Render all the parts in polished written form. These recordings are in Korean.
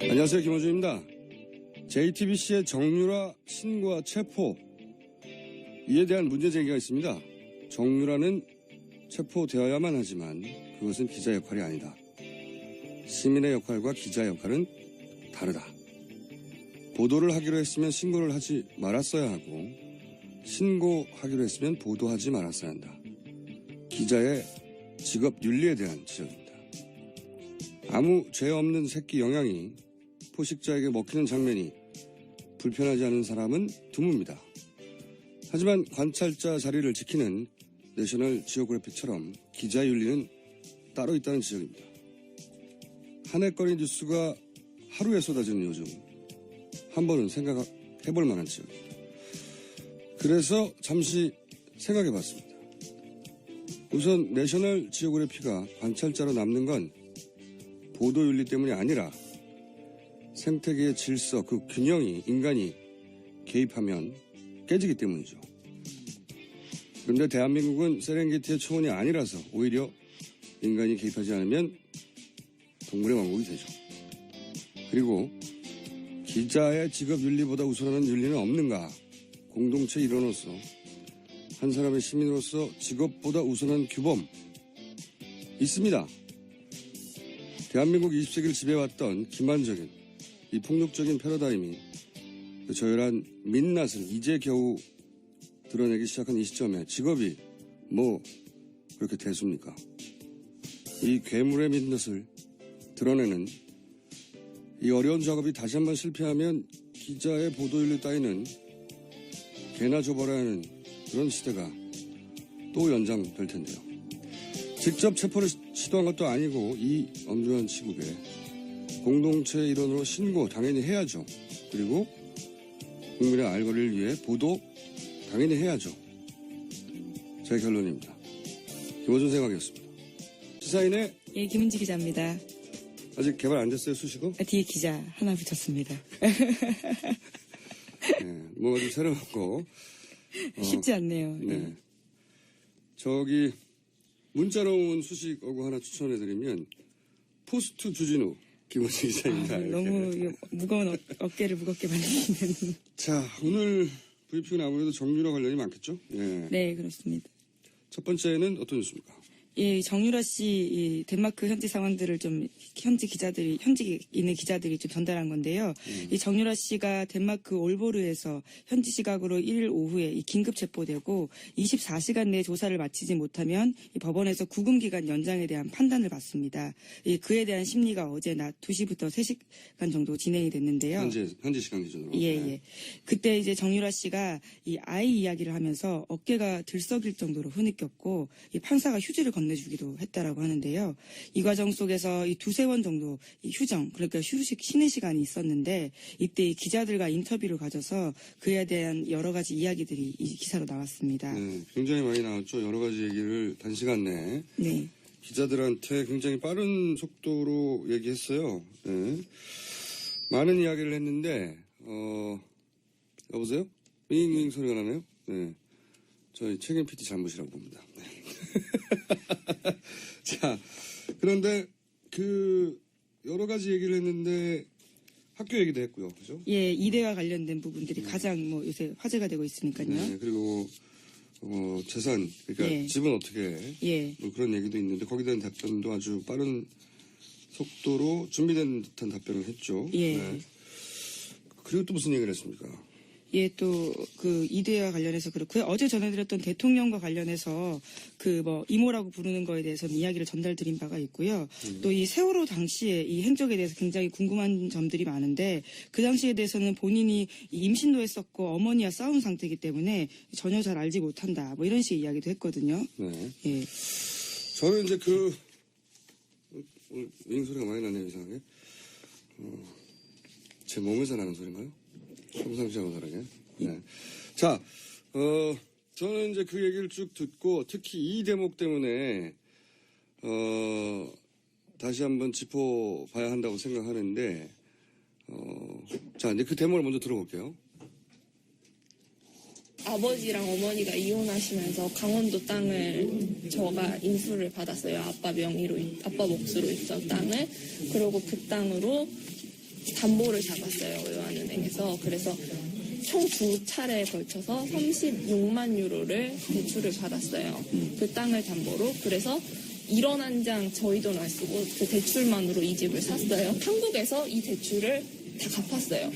안녕하세요. 김원준입니다. JTBC의 정유라 신고와 체포, 이에 대한 문제 제기가 있습니다. 정유라는 체포되어야만 하지만 그것은 기자 역할이 아니다. 시민의 역할과 기자 역할은 다르다. 보도를 하기로 했으면 신고를 하지 말았어야 하고, 신고하기로 했으면 보도하지 말았어야 한다. 기자의 직업 윤리에 대한 지적입니다. 아무 죄 없는 새끼 영양이 포식자에게 먹히는 장면이 불편하지 않은 사람은 드뭅니다. 하지만 관찰자 자리를 지키는 내셔널 지오그래픽처럼 기자 윤리는 따로 있다는 지적입니다. 한 해거리 뉴스가 하루에 쏟아지는 요즘, 한 번은 생각해볼 만한 지적입니다. 그래서 잠시 생각해봤습니다. 우선 내셔널 지오그래피가 관찰자로 남는 건 보도윤리 때문이 아니라 생태계의 질서, 그 균형이 인간이 개입하면 깨지기 때문이죠. 그런데 대한민국은 세렝게티의 초원이 아니라서 오히려 인간이 개입하지 않으면 동물의 왕국이 되죠. 그리고 기자의 직업 윤리보다 우선하는 윤리는 없는가? 공동체 일원으로서, 한 사람의 시민으로서 직업보다 우선한 규범 있습니다. 대한민국 20세기를 지배해왔던 기만적인 이 폭력적인 패러다임이 저열한 민낯을 이제 겨우 드러내기 시작한 이 시점에 직업이 뭐 그렇게 대수입니까? 이 괴물의 민낯을 드러내는 이 어려운 작업이 다시 한번 실패하면 기자의 보도윤리 따위는 개나 줘버려야 하는 그런 시대가 또 연장될 텐데요. 직접 체포를 시도한 것도 아니고 이 엄중한 시국에 공동체 일원으로 신고 당연히 해야죠. 그리고 국민의 알 권리를 위해 보도 당연히 해야죠. 제 결론입니다. 김어준 생각이었습니다. 시사인의 김은지 기자입니다. 아직 개발 안 됐어요, 수식어? 뒤에 기자 하나 붙였습니다. 네, 뭐가 좀 새로웠고 쉽지 않네요. 네. 저기 문자로 온 수식어구 하나 추천해드리면 포스트 주진우 김원준 기자입니다. 너무 무거운 어깨를 무겁게 만드시는. 자, 오늘 브리핑은 아무래도 정유라 관련이 많겠죠? 네. 네, 그렇습니다. 첫 번째는 어떤 뉴스입니까? 예, 정유라 씨 덴마크 현지 상황들을 좀 현지 있는 기자들이 좀 전달한 건데요. 이 정유라 씨가 덴마크 올보르에서 현지 시각으로 1일 오후에 긴급 체포되고 24시간 내에 조사를 마치지 못하면 이 법원에서 구금 기간 연장에 대한 판단을 받습니다. 그에 대한 심리가 어제 낮 2시부터 3시간 정도 진행이 됐는데요. 현지 시간 기준으로. 예, 네. 예. 그때 이제 정유라 씨가 이 아이 이야기를 하면서 어깨가 들썩일 정도로 흐느꼈고 이 판사가 휴지를 건네주기도 했다라고 하는데요. 이 과정 속에서 이 두세 번 정도 이 휴정, 그러니까 쉬는 시간이 있었는데 이때 이 기자들과 인터뷰를 가져서 그에 대한 여러 가지 이야기들이 이 기사로 나왔습니다. 네, 굉장히 많이 나왔죠. 여러 가지 얘기를 단시간 내에. 네. 기자들한테 굉장히 빠른 속도로 얘기했어요. 네. 많은 이야기를 했는데, 여보세요? 윙윙 소리가 나네요? 네. 저희 책임 PT 잘못이라고 봅니다. 네. 자, 그런데 여러 가지 얘기를 했는데 학교 얘기도 했고요. 그죠? 예, 이대와 관련된 부분들이 가장 요새 화제가 되고 있으니까요. 네, 그리고 재산, 그러니까 예. 집은 어떻게 해? 예. 뭐 그런 얘기도 있는데 거기에 대한 답변도 아주 빠른 속도로 준비된 듯한 답변을 했죠. 예. 네. 그리고 또 무슨 얘기를 했습니까? 예, 또 이대와 관련해서 그렇고요. 어제 전해드렸던 대통령과 관련해서 이모라고 부르는 거에 대해서는 이야기를 전달드린 바가 있고요. 또 이 세월호 당시에 이 행적에 대해서 굉장히 궁금한 점들이 많은데 그 당시에 대해서는 본인이 임신도 했었고 어머니와 싸운 상태이기 때문에 전혀 잘 알지 못한다. 뭐 이런 식의 이야기도 했거든요. 네. 예. 저는 이제 오늘 윙 소리가 많이 나네요, 이상하게. 제 몸에서 나는 소리인가요? 평상시하고 다르게. 네. 자, 저는 이제 그 얘기를 쭉 듣고 특히 이 대목 때문에, 다시 한번 짚어봐야 한다고 생각하는데, 자, 이제 그 대목을 먼저 들어볼게요. 아버지랑 어머니가 이혼하시면서 강원도 땅을 저가 인수를 받았어요. 아빠 명의로, 아빠 몫으로 있던 땅을. 그리고 그 땅으로 담보를 잡았어요. 외환은행에서. 그래서 총 2차례에 걸쳐서 36만 유로를 대출을 받았어요. 그 땅을 담보로. 그래서 1원 한 장 저희 돈 안 쓰고 그 대출만으로 이 집을 샀어요. 한국에서 이 대출을 다 갚았어요.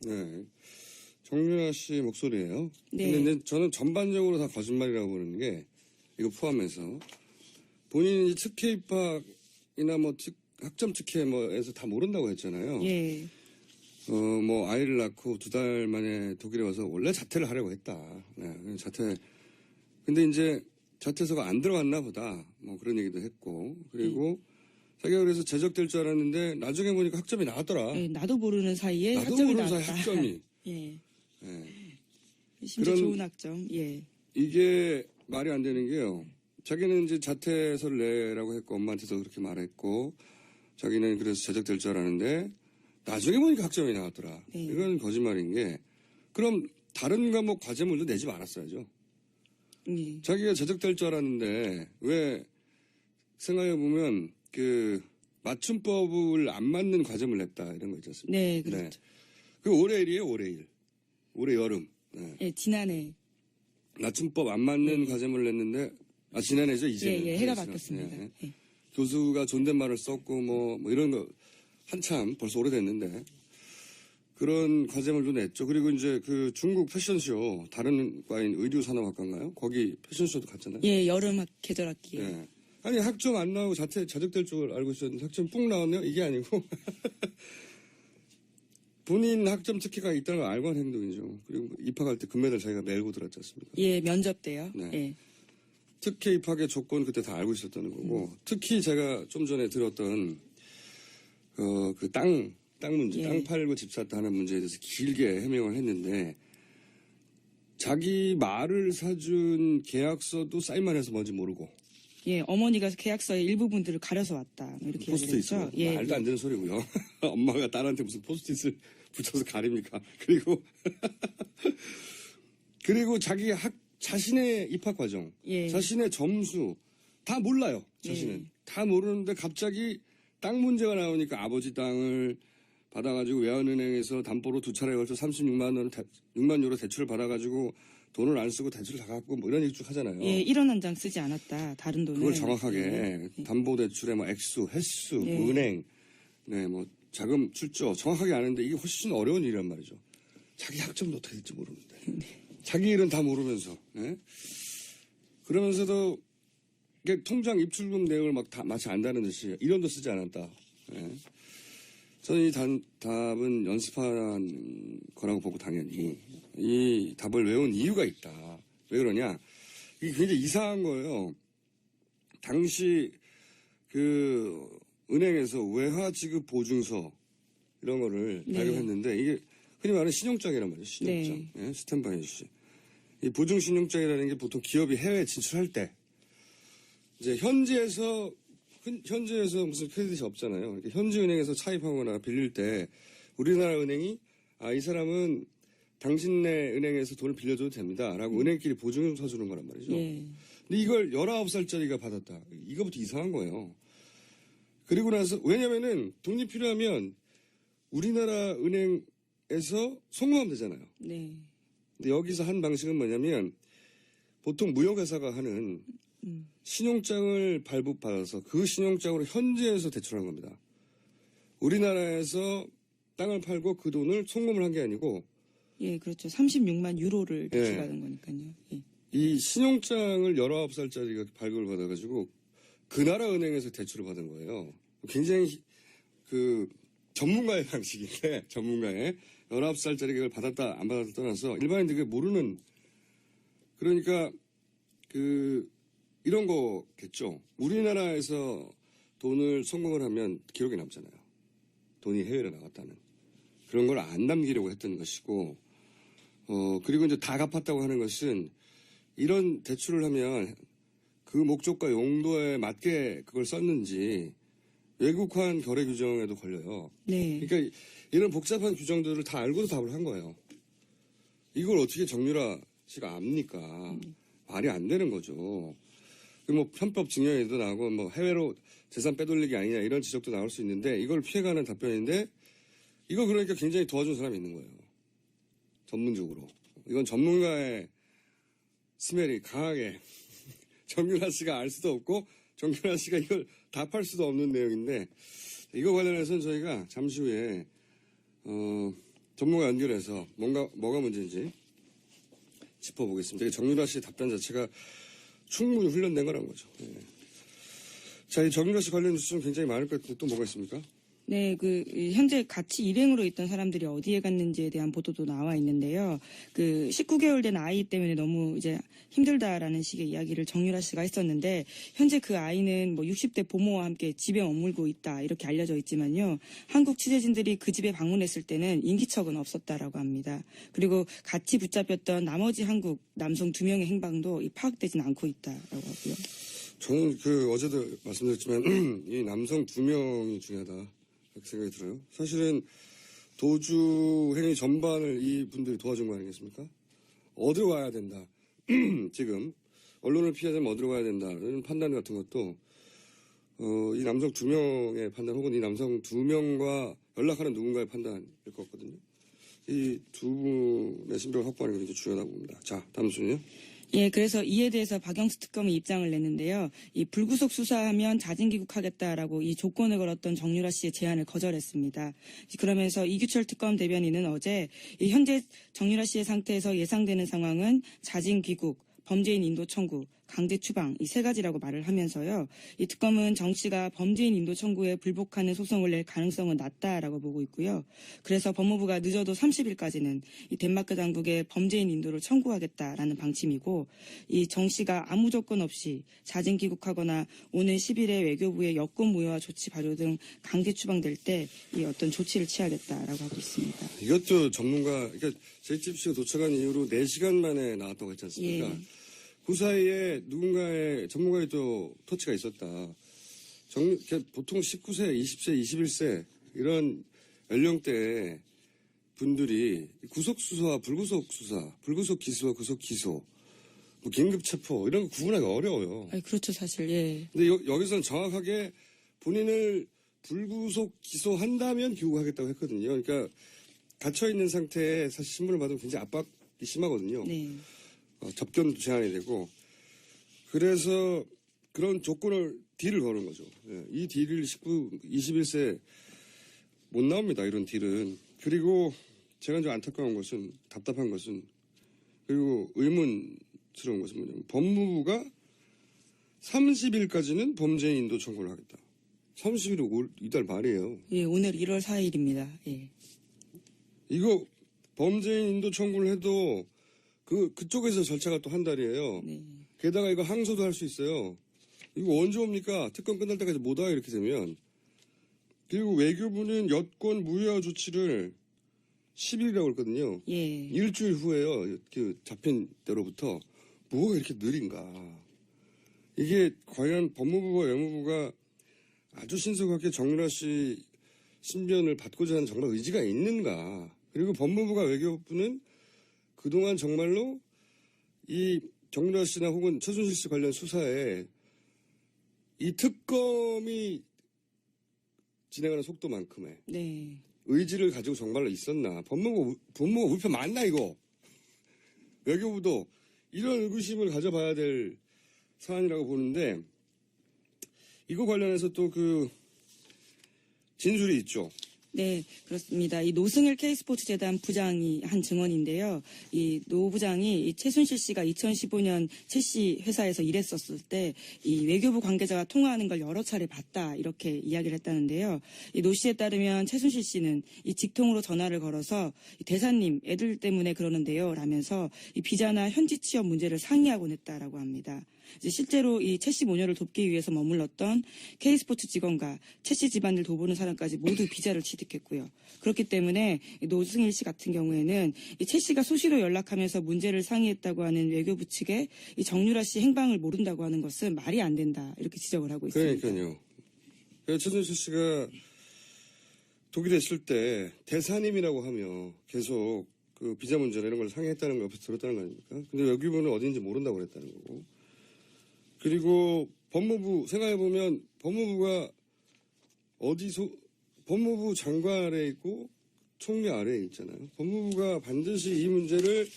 네. 정윤아 씨 목소리예요. 네. 근데 이제 저는 전반적으로 다 거짓말이라고 보는 게 이거 포함해서 본인이 특혜 입학이나 뭐 학점 특혜 뭐에서 다 모른다고 했잖아요. 예. 뭐 아이를 낳고 2달 만에 독일에 와서 원래 자퇴를 하려고 했다. 네, 자퇴. 근데 이제 자퇴서가 안 들어갔나 보다. 뭐 그런 얘기도 했고. 그리고 자기가 그래서 제적될 줄 알았는데 나중에 보니까 학점이 나왔더라. 예, 나도 모르는 사이에 나도 학점이 모르는 사이 나왔다. 학점이. 예. 네. 심지어 그런- 좋은 학점. 예. 이게 말이 안 되는 게요. 자기는 이제 자퇴서를 내라고 했고 엄마한테도 그렇게 말했고 자기는 그래서 제적될 줄 알았는데 나중에 보니까 학점이 나왔더라. 네. 이건 거짓말인 게 그럼 다른 과목 과제물도 내지 말았어야죠. 예. 자기가 제적될 줄 알았는데 왜 생각해보면 그 맞춤법을 안 맞는 과제물 냈다 이런 거 있지 않습니까? 네, 그렇죠. 그 올해 일이에요. 올해 일. 올해 여름. 네. 예, 지난해. 맞춤법 안 맞는 과제물을 냈는데 지난해죠. 이제 예, 해가 바뀌었습니다. 예. 교수가 존댓말을 썼고 뭐 이런 거 한참 벌써 오래됐는데 그런 과제물도 냈죠. 그리고 이제 그 중국 패션쇼 다른 과인 의류산업학과인가요? 거기 패션쇼도 갔잖아요. 예, 여름 계절 학기에. 예. 아니 학점 안 나오고 자적될 줄 알고 있었는데 학점 뿡 나왔네요. 이게 아니고 본인 학점 특혜가 있다는 걸 알고 한 행동이죠. 그리고 입학할 때 금메달 자기가 메고 들었지 않습니까? 예, 면접 때요. 네. 예. 특혜 입학의 조건 그때 다 알고 있었다는 거고 특히 제가 좀 전에 들었던 그 땅 문제, 예. 땅 팔고 집 샀다 하는 문제에 대해서 길게 해명을 했는데 자기 말을 사준 계약서도 사인만 해서 뭔지 모르고 예, 어머니가 계약서의 일부분들을 가려서 왔다. 뭐 이렇게 포스트잇으로 얘기했죠. 예. 말도 안 되는 소리고요. 엄마가 딸한테 무슨 포스트잇을 붙여서 가립니까? 그리고 자기 자신의 입학 과정, 예. 자신의 점수 다 몰라요. 자신은 예. 다 모르는데 갑자기 땅 문제가 나오니까 아버지 땅을 받아가지고 외환은행에서 담보로 2차례에 걸쳐 6만 유로 대출을 받아가지고 돈을 안 쓰고 대출을 다 갚고 뭐 이런 얘기 쭉 하잖아요. 예, 1원 한 장 쓰지 않았다. 다른 돈을. 그걸 정확하게 예. 담보대출의 뭐 액수, 횟수, 예. 은행, 네, 뭐 자금 출조 정확하게 아는데 이게 훨씬 어려운 일이란 말이죠. 자기 학점도 어떻게 될지 모르는데. 자기 일은 다 모르면서. 네? 그러면서도 이게 통장 입출금 내역을 막 다 마치 안다는 듯이 1원도 쓰지 않았다. 네? 저는 이 답은 연습한 거라고 보고 당연히 이 답을 외운 이유가 있다. 왜 그러냐? 이게 굉장히 이상한 거예요. 당시 그 은행에서 외화 지급 보증서 이런 거를 네. 발급했는데 이게 흔히 말하는 신용장이란 말이에요. 신용장. 네. 예, 스탠바이 씨. 이 보증 신용장이라는 게 보통 기업이 해외에 진출할 때 이제 현지에서 무슨 크레딧이 없잖아요. 이렇게 현지 은행에서 차입하거나 빌릴 때 우리나라 은행이 이 사람은 당신네 은행에서 돈을 빌려줘도 됩니다라고 은행끼리 보증을 서주는 거란 말이죠. 예. 근데 이걸 19살짜리가 받았다. 이거부터 이상한 거예요. 그리고 나서 왜냐면은 돈이 필요하면 우리나라 은행에서 송금하면 되잖아요. 네. 근데 여기서 한 방식은 뭐냐면 보통 무역회사가 하는 신용장을 발급받아서 그 신용장으로 현지에서 대출한 겁니다. 우리나라에서 땅을 팔고 그 돈을 송금을 한 게 아니고 예, 그렇죠. 36만 유로를 예. 대출받은 거니까요. 예. 이 신용장을 19살짜리가 발급을 받아가지고 그 나라 은행에서 대출을 받은 거예요. 굉장히 그 전문가의 방식인데 전문가의 19살짜리가 이걸 받았다 안 받았다 떠나서 일반인들이 모르는 그러니까 그 이런 거겠죠. 우리나라에서 돈을 송금을 하면 기록에 남잖아요. 돈이 해외로 나갔다는. 그런 걸 안 남기려고 했던 것이고 그리고 이제 다 갚았다고 하는 것은 이런 대출을 하면 그 목적과 용도에 맞게 그걸 썼는지 외국환 거래 규정에도 걸려요. 네. 그러니까 이런 복잡한 규정들을 다 알고도 답을 한 거예요. 이걸 어떻게 정유라 씨가 압니까? 말이 안 되는 거죠. 뭐 편법 증여에도 나오고 뭐 해외로 재산 빼돌리기 아니냐 이런 지적도 나올 수 있는데 이걸 피해가는 답변인데 이거 그러니까 굉장히 도와준 사람이 있는 거예요. 전문적으로. 이건 전문가의 스멜이 강하게 정유라 씨가 알 수도 없고 정유라 씨가 이걸 답할 수도 없는 내용인데 이거 관련해서는 저희가 잠시 후에 전문가 연결해서 뭐가 문제인지 짚어보겠습니다. 정유라 씨의 답변 자체가 충분히 훈련된 거란 거죠. 네. 자, 이 정유라 씨 관련 뉴스는 굉장히 많을 것 같은데 또 뭐가 있습니까? 네, 현재 같이 일행으로 있던 사람들이 어디에 갔는지에 대한 보도도 나와 있는데요. 19개월 된 아이 때문에 너무 이제 힘들다라는 식의 이야기를 정유라 씨가 했었는데, 현재 그 아이는 60대 부모와 함께 집에 머물고 있다, 이렇게 알려져 있지만요. 한국 취재진들이 그 집에 방문했을 때는 인기척은 없었다라고 합니다. 그리고 같이 붙잡혔던 나머지 한국 남성 2명의 행방도 파악되진 않고 있다라고 하고요. 저는 어제도 말씀드렸지만, 이 남성 2명이 중요하다. 그렇게 생각이 들어요. 사실은 도주 행위 전반을 이 분들이 도와준 거 아니겠습니까? 어디로 가야 된다. 지금 언론을 피하자면 어디로 가야 된다는 판단 같은 것도 이 남성 2명의 판단 혹은 이 남성 2명과 연락하는 누군가의 판단일 것 같거든요. 이 두 분의 신변을 확보하는 게 굉장히 중요하다고 봅니다. 자, 다음 순요. 예, 그래서 이에 대해서 박영수 특검이 입장을 냈는데요. 이 불구속 수사하면 자진 귀국하겠다라고 이 조건을 걸었던 정유라 씨의 제안을 거절했습니다. 그러면서 이규철 특검 대변인은 어제 이 현재 정유라 씨의 상태에서 예상되는 상황은 자진 귀국, 범죄인 인도 청구, 강제 추방 이 3가지라고 말을 하면서요. 이 특검은 정 씨가 범죄인 인도 청구에 불복하는 소송을 낼 가능성은 낮다라고 보고 있고요. 그래서 법무부가 늦어도 30일까지는 이 덴마크 당국에 범죄인 인도를 청구하겠다라는 방침이고, 이 정 씨가 아무 조건 없이 자진 귀국하거나 오는 10일에 외교부의 여권 무효화 조치 발효 등 강제 추방될 때 이 어떤 조치를 취하겠다라고 하고 있습니다. 이것도 그러니까 JTBC가 도착한 이후로 4시간 만에 나왔다고 했지 않습니까? 예. 그 사이에 누군가의 전문가의 또 터치가 있었다. 보통 19세, 20세, 21세 이런 연령대의 분들이 구속수사와 불구속수사, 불구속기소와 구속기소, 긴급체포 이런 거 구분하기 어려워요. 그렇죠, 사실. 예. 근데 여기서는 정확하게 본인을 불구속 기소한다면 귀국하겠다고 했거든요. 그러니까 갇혀있는 상태에 사실 신문을 받으면 굉장히 압박이 심하거든요. 네. 접견도 제한이 되고 그래서 그런 딜을 거는 거죠. 예, 이 딜을 21세 못 나옵니다. 이런 딜은. 그리고 제가 좀 안타까운 것은 답답한 것은 그리고 의문스러운 것은 뭐냐면 법무부가 30일까지는 범죄인 인도 청구를 하겠다. 30일은 이달 말이에요. 예, 오늘 1월 4일입니다. 예. 이거 범죄인 인도 청구를 해도 그쪽에서 절차가 또 한 달이에요. 네. 게다가 이거 항소도 할 수 있어요. 이거 언제 옵니까? 특검 끝날 때까지 못 와요, 이렇게 되면. 그리고 외교부는 여권 무효화 조치를 10일이라고 했거든요. 예. 일주일 후에요. 잡힌 때로부터. 뭐가 이렇게 느린가. 이게 과연 법무부와 외무부가 아주 신속하게 정유라 씨 신변을 받고자 하는 정말 의지가 있는가. 그리고 법무부가 외교부는 그동안 정말로 이 정유라 씨나 혹은 최순실 씨 관련 수사에 이 특검이 진행하는 속도만큼의 네. 의지를 가지고 정말로 있었나. 법무부가 우리 편 맞나 이거. 외교부도 이런 의구심을 가져봐야 될 사안이라고 보는데 이거 관련해서 또 진술이 있죠. 네, 그렇습니다. 이 노승일 K스포츠재단 부장이 한 증언인데요. 이 노 부장이 이 최순실 씨가 2015년 최 씨 회사에서 일했었을 때 이 외교부 관계자가 통화하는 걸 여러 차례 봤다 이렇게 이야기를 했다는데요. 이 노 씨에 따르면 최순실 씨는 이 직통으로 전화를 걸어서 이 대사님 애들 때문에 그러는데요 라면서 이 비자나 현지 취업 문제를 상의하곤 했다라고 합니다. 이제 실제로 이 최 씨 모녀를 돕기 위해서 머물렀던 K스포츠 직원과 최 씨 집안을 돌보는 사람까지 모두 비자를 취득했고요. 그렇기 때문에 노승일 씨 같은 경우에는 이 최 씨가 수시로 연락하면서 문제를 상의했다고 하는 외교부 측에 이 정유라 씨 행방을 모른다고 하는 것은 말이 안 된다 이렇게 지적을 하고 있습니다. 그러니까요. 최순실 씨가 독일에 있을 때 대사님이라고 하며 계속 비자 문제나 이런 걸 상의했다는 거 옆에서 들었다는 거 아닙니까? 근데 외교부는 어딘지 모른다고 그랬다는 거고. 그리고 법무부 생각해보면 법무부가 법무부 장관에 있고 총리 아래에 있잖아요. 법무부가 반드시 이 문제를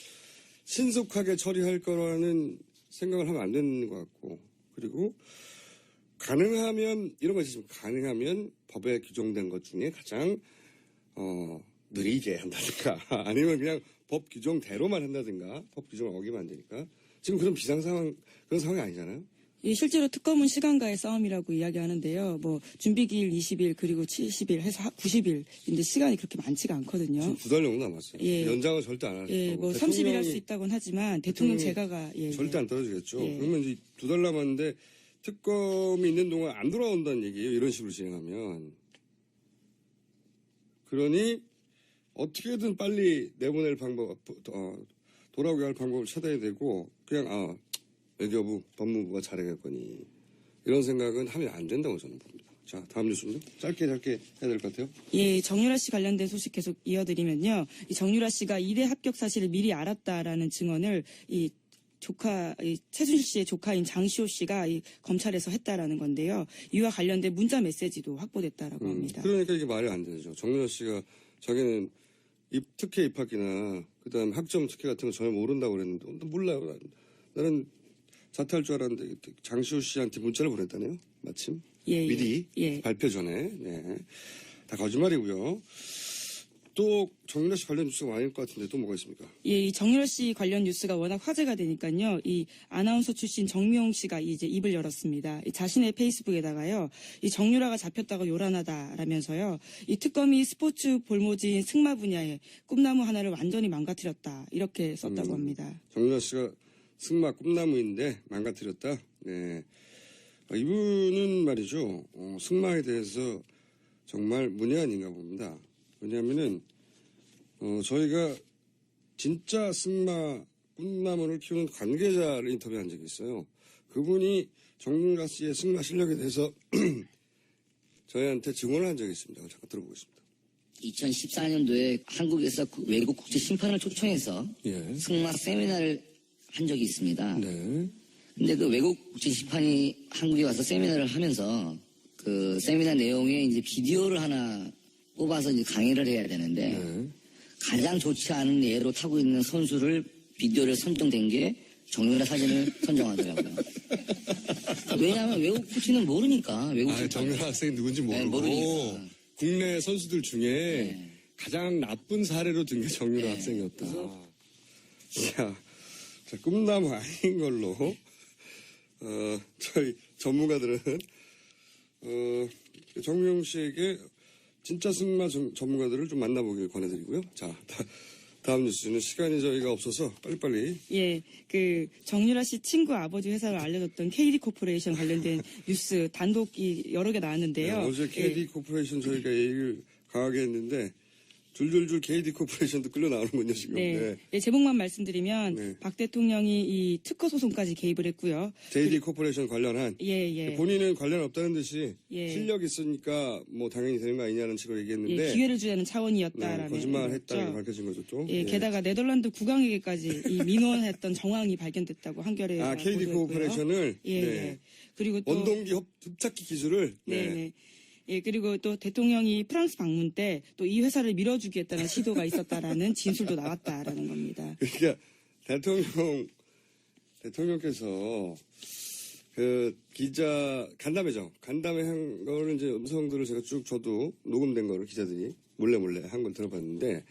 신속하게 처리할 거라는 생각을 하면 안 되는 것 같고, 그리고 가능하면 이런 것이 있습니다. 가능하면 법에 규정된 것 중에 가장 느리게 한다든가 아니면 그냥 법 규정대로만 한다든가 법 규정을 어기면 안 되니까 지금 그런 비상 상황 그런 상황이 아니잖아요. 예, 실제로 특검은 시간과의 싸움이라고 이야기하는데요. 뭐 준비기일 20일 그리고 70일 해서 90일인데 시간이 그렇게 많지가 않거든요. 지금 2달 정도 남았어요. 예. 연장은 절대 안 할 예, 거고. 뭐 30일 할 수 있다고는 하지만 대통령 제가가 절대 안 떨어지겠죠. 예. 그러면 이제 2달 남았는데 특검이 있는 동안 안 돌아온다는 얘기예요. 이런 식으로 진행하면. 그러니 어떻게든 빨리 내보낼 방법, 돌아오게 할 방법을 찾아야 되고 그냥 외교부, 법무부가 잘해겠거니 이런 생각은 하면 안 된다고 저는 봅니다. 자, 다음 뉴스는요. 짧게 해야 될 것 같아요. 예, 정유라 씨 관련된 소식 계속 이어드리면요. 이 정유라 씨가 이대 합격 사실을 미리 알았다라는 증언을 이 최순실 씨의 조카인 장시호 씨가 이 검찰에서 했다라는 건데요. 이와 관련된 문자 메시지도 확보됐다라고 합니다. 그러니까 이게 말이 안 되죠. 정유라 씨가 자기는 특혜 입학이나 그다음 학점 특혜 같은 거 전혀 모른다고 그랬는데 몰라요. 나는 자퇴할 줄 알았는데 장시호 씨한테 문자를 보냈다네요. 마침 미리 발표 전에. 네. 다 거짓말이고요. 또 정유라 씨 관련 뉴스가 많을 것 같은데 또 뭐가 있습니까? 예, 이 정유라 씨 관련 뉴스가 워낙 화제가 되니까요. 이 아나운서 출신 정미용 씨가 이제 입을 열었습니다. 자신의 페이스북에다가요. 이 정유라가 잡혔다고 요란하다라면서요. 이 특검이 스포츠 볼모지인 승마 분야에 꿈나무 하나를 완전히 망가뜨렸다. 이렇게 썼다고 합니다. 정유라 씨가 승마 꿈나무인데 망가뜨렸다. 네. 이분은 말이죠. 승마에 대해서 정말 문외한인가 봅니다. 왜냐하면은 저희가 진짜 승마 꿈나무를 키우는 관계자를 인터뷰한 적이 있어요. 그분이 정유라 씨의 승마 실력에 대해서 저희한테 증언을 한 적이 있습니다. 잠깐 들어보겠습니다. 2014년도에 한국에서 외국 국제 심판을 초청해서 승마 세미나를 한 적이 있습니다. 네. 근데 그 외국 국제 심판이 한국에 와서 세미나를 하면서 그 세미나 내용에 이제 비디오를 하나 뽑아서 이제 강의를 해야 되는데 가장 좋지 않은 예로 타고 있는 선수를 비디오를 선정된 게 정유라 사진을 선정하더라고요. 왜냐하면 외국 코치는 모르니까. 정유라 학생이 누군지 모르고 모르니까. 국내 선수들 중에 가장 나쁜 사례로 든 게 정유라 학생이었다. 자, 꿈나무 아닌 걸로 저희 전문가들은 정미용 씨에게 진짜 승마 전문가들을 좀 만나보길 권해드리고요. 자, 다음 뉴스는 시간이 저희가 없어서 빨리빨리. 예, 그 정유라 씨 친구 아버지 회사를 알려줬던 KD 코퍼레이션 관련된 뉴스 단독이 여러 개 나왔는데요. 네, 어제 KD 코퍼레이션 저희가 얘기를 강하게 했는데 줄줄줄 KD 코퍼레이션도 끌려 나오는군요 지금. 네. 네, 제목만 말씀드리면 박 대통령이 이 특허 소송까지 개입을 했고요. KD 코퍼레이션 관련한. 예. 본인은 관련 없다는 듯이 실력 있으니까 뭐 당연히 되는 거 아니냐는 식으로 얘기했는데. 기회를 주자는 차원이었다라는. 거짓말했다고 밝혀진 거죠 또. 게다가 네덜란드 국왕에게까지 이 민원했던 정황이 발견됐다고 한겨레. KD 코퍼레이션을. 그리고 또 원동기 흡착기 기술을. 네. 예, 그리고 또 대통령이 프랑스 방문 때 또 이 회사를 밀어주겠다는 시도가 있었다라는 진술도 나왔다라는 겁니다. 그러니까 대통령께서 그 기자 간담회 한 거를 이제 음성들을 제가 쭉 저도 녹음된 거를 기자들이 몰래 한 걸 들어봤는데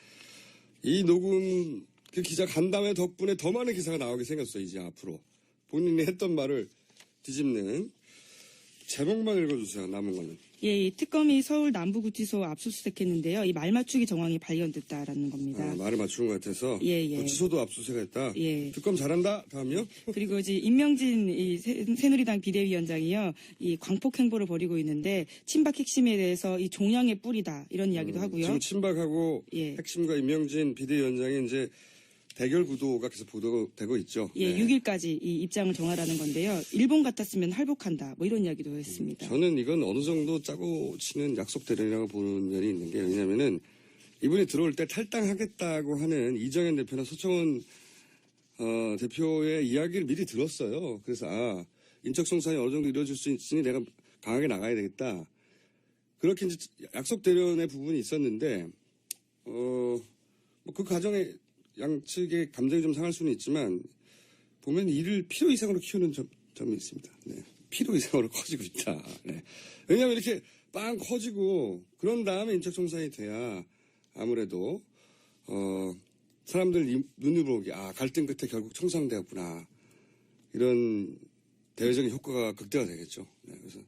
이 녹음 그 기자 간담회 덕분에 더 많은 기사가 나오게 생겼어요. 이제 앞으로 본인이 했던 말을 뒤집는. 제목만 읽어주세요. 남은 거는. 예, 이 특검이 서울 남부구치소 압수수색했는데요. 이 말맞추기 정황이 발견됐다라는 겁니다. 말을 맞추는 것 같아서. 예. 구치소도 압수수색했다. 예. 특검 잘한다. 다음이요. 그리고 이제 임명진 이 새누리당 비대위원장이요. 이 광폭 행보를 벌이고 있는데 친박 핵심에 대해서 이 종양의 뿌리다 이런 이야기도 하고요. 지금 친박하고 핵심과 임명진 비대위원장이 이제 대결 구도가 계속 보도되고 있죠. 예, 네. 6일까지 이 입장을 정하라는 건데요. 일본 같았으면 할복한다. 뭐 이런 이야기도 했습니다. 저는 이건 어느 정도 짜고 치는 약속 대련이라고 보는 면이 있는 게 왜냐면은 이분이 들어올 때 탈당하겠다고 하는 이정현 대표나 서청원 대표의 이야기를 미리 들었어요. 그래서 인적 송산이 어느 정도 이루어질 수 있으니 내가 강하게 나가야 되겠다. 그렇게 이제 약속 대련의 부분이 있었는데 그 과정에 양측의 감정이 좀 상할 수는 있지만, 보면 이를 필요 이상으로 키우는 점이 있습니다. 네. 필요 이상으로 커지고 있다. 네. 왜냐하면 이렇게 빵 커지고, 그런 다음에 인적청산이 돼야 아무래도, 사람들 눈으로 보기, 갈등 끝에 결국 청산되었구나. 이런 대외적인 효과가 극대화 되겠죠. 네. 그래서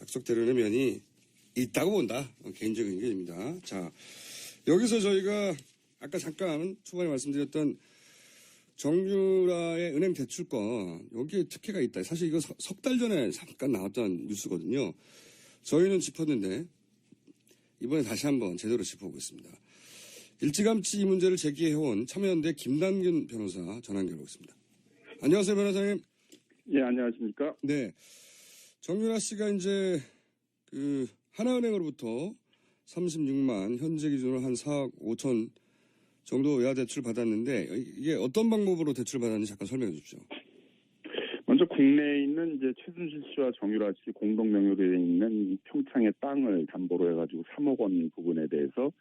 약속대로의 면이 있다고 본다. 개인적인 의견입니다. 자, 여기서 저희가 아까 잠깐 초반에 말씀드렸던 정유라의 은행 대출권, 여기에 특혜가 있다. 사실 이거 석 달 전에 잠깐 나왔던 뉴스거든요. 저희는 짚었는데 이번에 다시 한번 제대로 짚어보겠습니다. 일찌감치 이 문제를 제기해온 참여연대 김남균 변호사 전화 연결해보겠습니다. 안녕하세요, 변호사님. 예, 안녕하십니까? 네. 정유라 씨가 이제 하나은행으로부터 36만, 현재 기준으로 한 4억 5천 정도 외화 대출 받았는데, 이게 어떤 방법으로 대출 받았는지 잠깐 설명해 주십시오. 먼저 국내에 있는 이제 최순실 씨와 정유라 씨 공동 명의로 되어 있는 평창의 땅을 담보로 해가지고 3억 원 부분에 대해서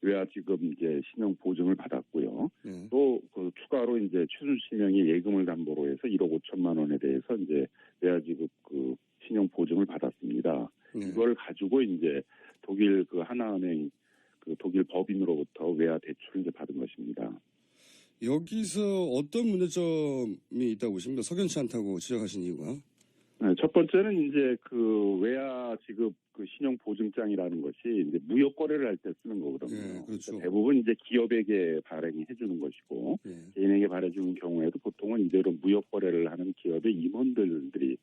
외화 지급 이제 신용 보증을 받았고요. 네. 또 그 추가로 이제 최순실 명의 예금을 담보로 해서 1억 5천만 원에 대해서 이제 외화 지급 그 신용 보증을 받았습니다. 네. 이걸 가지고 이제 독일 그 하나은행 그 독일 법인으로부터 외화 대출을 이제 받은 것입니다. 여기서 어떤 문제점이 있다고 보십니까? 석연치 않다고 지적하신 이유가? 네, 첫 번째는 이제 그 외화 지급 그 신용 보증장이라는 것이 이제 무역 거래를 할 때 쓰는 거거든요. 네, 그렇죠. 그러니까 대부분 이제 기업에게 발행해 주는 것이고 네. 개인에게 발행해 주는 경우에도 보통은 이대로 무역 거래를 하는 기업의 임원들이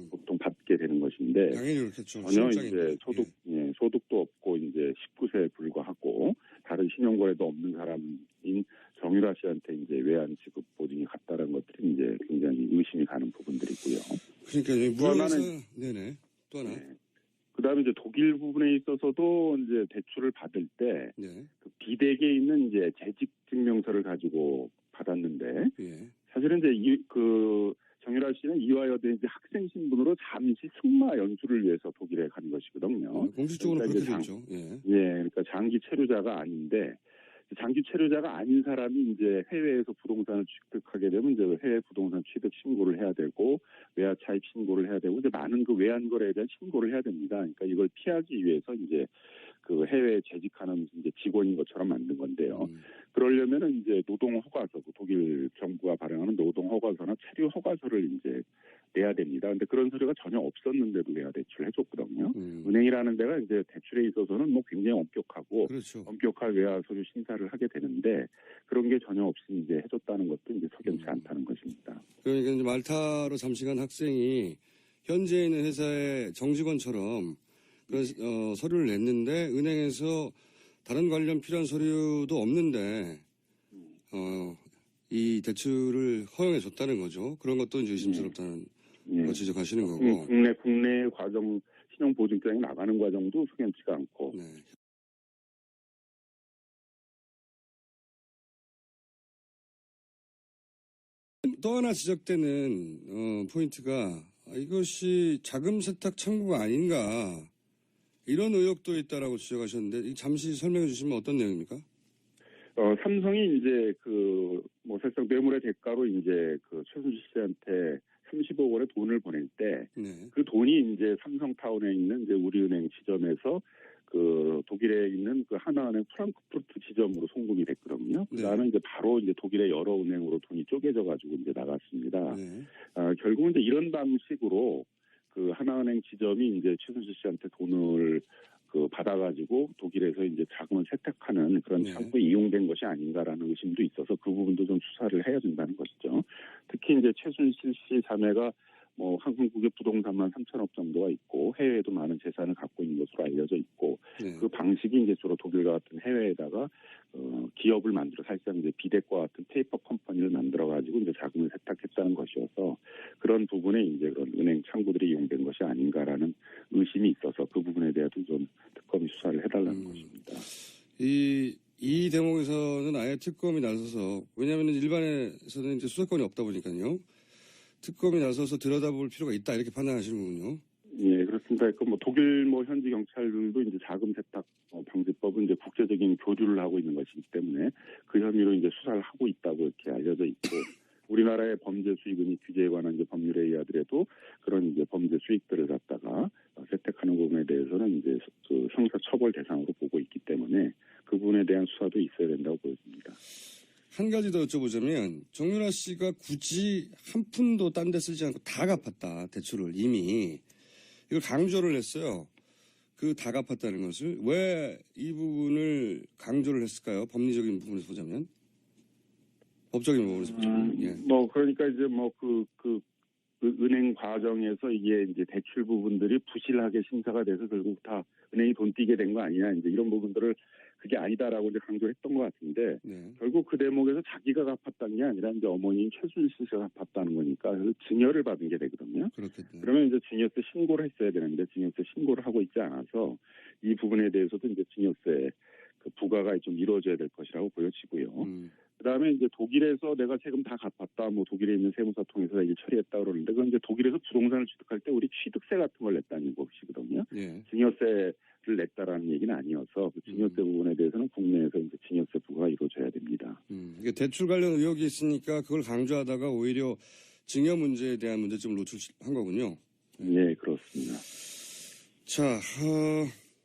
보통 받게 되는 것인데 당연히 그렇겠죠. 전혀 신용장인데. 이제 소득도 없고 이제 19세에 불과하고 다른 신용거래도 없는 사람인 정유라 씨한테 이제 외환 지급 보증이 갔다는 것들이 이제 굉장히 의심이 가는 부분들이고요. 그러니까 또 하나는 네네. 또 하나. 네. 그다음에 이제 독일 부분에 있어서도 이제 대출을 받을 때 네. 그 비대기에 있는 이제 재직 증명서를 가지고 받았는데 예. 사실은 이제 정유라 씨는 이화여대 이제 학생 신분으로 잠시 승마 연수를 위해서 독일에 간 것이거든요. 공식적으로 그러니까 그렇게 이제 됐죠. 예. 그러니까 장기 체류자가 아닌데 장기 체류자가 아닌 사람이 이제 해외에서 부동산을 취득하게 되면 이제 해외 부동산 취득 신고를 해야 되고 외화 차입 신고를 해야 되고 이제 많은 그 외환 거래에 대한 신고를 해야 됩니다. 그러니까 이걸 피하기 위해서 이제 그 해외에 재직하는 이제 직원인 것처럼 만든 건데요. 그러려면은 이제 노동 허가서, 독일 정부가 발행하는 노동 허가서나 체류 허가서를 이제 내야 됩니다. 근데 그런 서류가 전혀 없었는데도 외화 대출을 해줬거든요. 은행이라는 데가 이제 대출에 있어서는 뭐 굉장히 엄격하고 그렇죠. 엄격한 외화 서류 심사를 하게 되는데 그런 게 전혀 없이 이제 해줬다는 것도 이제 석연치 않다는 것입니다. 그러니까 이제 말타로 잠시 간 학생이 현재 있는 회사의 정직원처럼 그런 서류를 냈는데 은행에서 다른 관련 필요한 서류도 없는데 이 대출을 허용해 줬다는 거죠. 그런 것도 이제 의심스럽다는 거 지적하시는 거고. 국내 과정 신용 보증장이 나가는 과정도 석연치가 않고. 네. 또 하나 지적되는 포인트가 이것이 자금 세탁 창구가 아닌가 이런 의혹도 있다라고 지적하셨는데 잠시 설명해 주시면 어떤 내용입니까? 삼성이 이제 뭐 사실상 뇌물의 대가로 이제 최순실 씨한테 30억 원의 돈을 보낼 때 그 돈이 이제 삼성타운에 있는 이제 우리은행 지점에서 독일에 있는 하나은행 프랑크푸르트 지점으로 송금이 됐거든요. 그다음에 이제 바로 이제 독일의 여러 은행으로 돈이 쪼개져 가지고 이제 나갔습니다. 결국은 이제 이런 방식으로 하나은행 지점이 이제 최순실 씨한테 돈을 받아가지고 독일에서 이제 자금을 세탁하는 그런 창구에 이용된 것이 아닌가라는 의심도 있어서 그 부분도 좀 수사를 해야 된다는 것이죠. 특히 이제 최순실 씨 자매가 뭐 한국의 부동산만 3천억 정도가 있고 해외에도 많은 재산을 갖고 있는 것으로 알려져 있고 그 방식이 이제 주로 독일과 같은 해외에다가 기업을 만들어 사실상 이제 비덱과 같은 페이퍼 컴퍼니를 만들어 가지고 이제 자금을 세탁했다는 것이어서 그런 부분에 이제 그런 은행 창구들이 이용된 것이 아닌가라는 의심이 있어서 그 부분에 대해서도 좀 특검이 수사를 해달라는 것입니다. 이 대목에서는 아예 특검이 나서서 왜냐하면 일반에서는 이제 수사권이 없다 보니까요. 특검이 나서서 들여다볼 필요가 있다 이렇게 판단하시는군요. 예, 그렇습니다. 그렇습니다. 뭐 독일 현지 경찰들도 이제 자금 세탁 방지법은 이제 국제적인 교류를 하고 있는 것이기 때문에 그 혐의로 이제 수사를 하고 있다고 이렇게 알려져 있고, 우리나라의 범죄 수익은이 규제에 관한 이제 법률에 의하더라도 그런 이제 범죄 수익들을 갖다가 세탁하는 부분에 대해서는 이제 그 형사 처벌 대상으로 보고 있기 때문에 그 부분에 대한 수사도 있어야 된다고 보여집니다. 한 가지 더 여쭤보자면 정유라 씨가 굳이 한 푼도 딴 데 쓰지 않고 다 갚았다. 대출을 이미. 이걸 강조를 했어요. 그 다 갚았다는 것을. 왜 이 부분을 강조를 했을까요? 법리적인 부분에서 보자면. 법적인 부분에서 보자면. 예. 그러니까 이제 그 은행 과정에서 이게 이제 대출 부분들이 부실하게 심사가 돼서 결국 다 은행이 돈 띄게 된 거 아니냐. 이제 이런 부분들을 그게 아니다라고 이제 강조했던 것 같은데, 네. 결국 그 대목에서 자기가 갚았다는 게 아니라 이제 어머니인 최순실 씨가 갚았다는 거니까 그래서 증여를 받은 게 되거든요. 그렇겠네. 그러면 이제 증여세 신고를 했어야 되는데 증여세 신고를 하고 있지 않아서 이 부분에 대해서도 이제 증여세 그 부과가 좀 이루어져야 될 것이라고 보여지고요. 그다음에 이제 독일에서 내가 세금 다 갚았다, 독일에 있는 세무사 통해서 일 처리했다 그러는데, 그건 이제 독일에서 부동산을 취득할 때 우리 취득세 같은 걸 냈다는 것이거든요. 예. 증여세를 냈다라는 얘기는 아니어서 그 증여세 부분에 대해서는 국내에서 이제 증여세 부과가 이루어져야 됩니다. 이게 대출 관련 의혹이 있으니까 그걸 강조하다가 오히려 증여 문제에 대한 문제점을 노출한 거군요. 네, 그렇습니다. 자,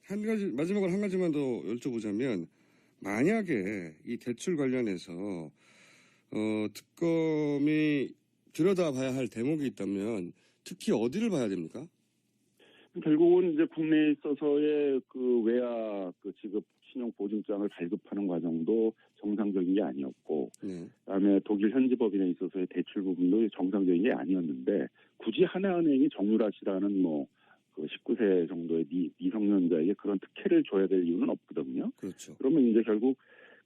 한 가지, 마지막으로 한 가지만 더 여쭤보자면, 만약에 이 대출 관련해서, 특검이 들여다봐야 할 대목이 있다면, 특히 어디를 봐야 됩니까? 결국은 이제 국내에 있어서의 그 외야 그 지급 신용 보증장을 발급하는 과정도 정상적인 게 아니었고, 네. 그다음에 독일 현지 법인에 있어서의 대출 부분도 정상적인 게 아니었는데, 굳이 하나은행이 정유라 씨라는 그 19세 정도의 미성년자에게 그런 특혜를 줘야 될 이유는 없거든요. 그렇죠. 그러면 이제 결국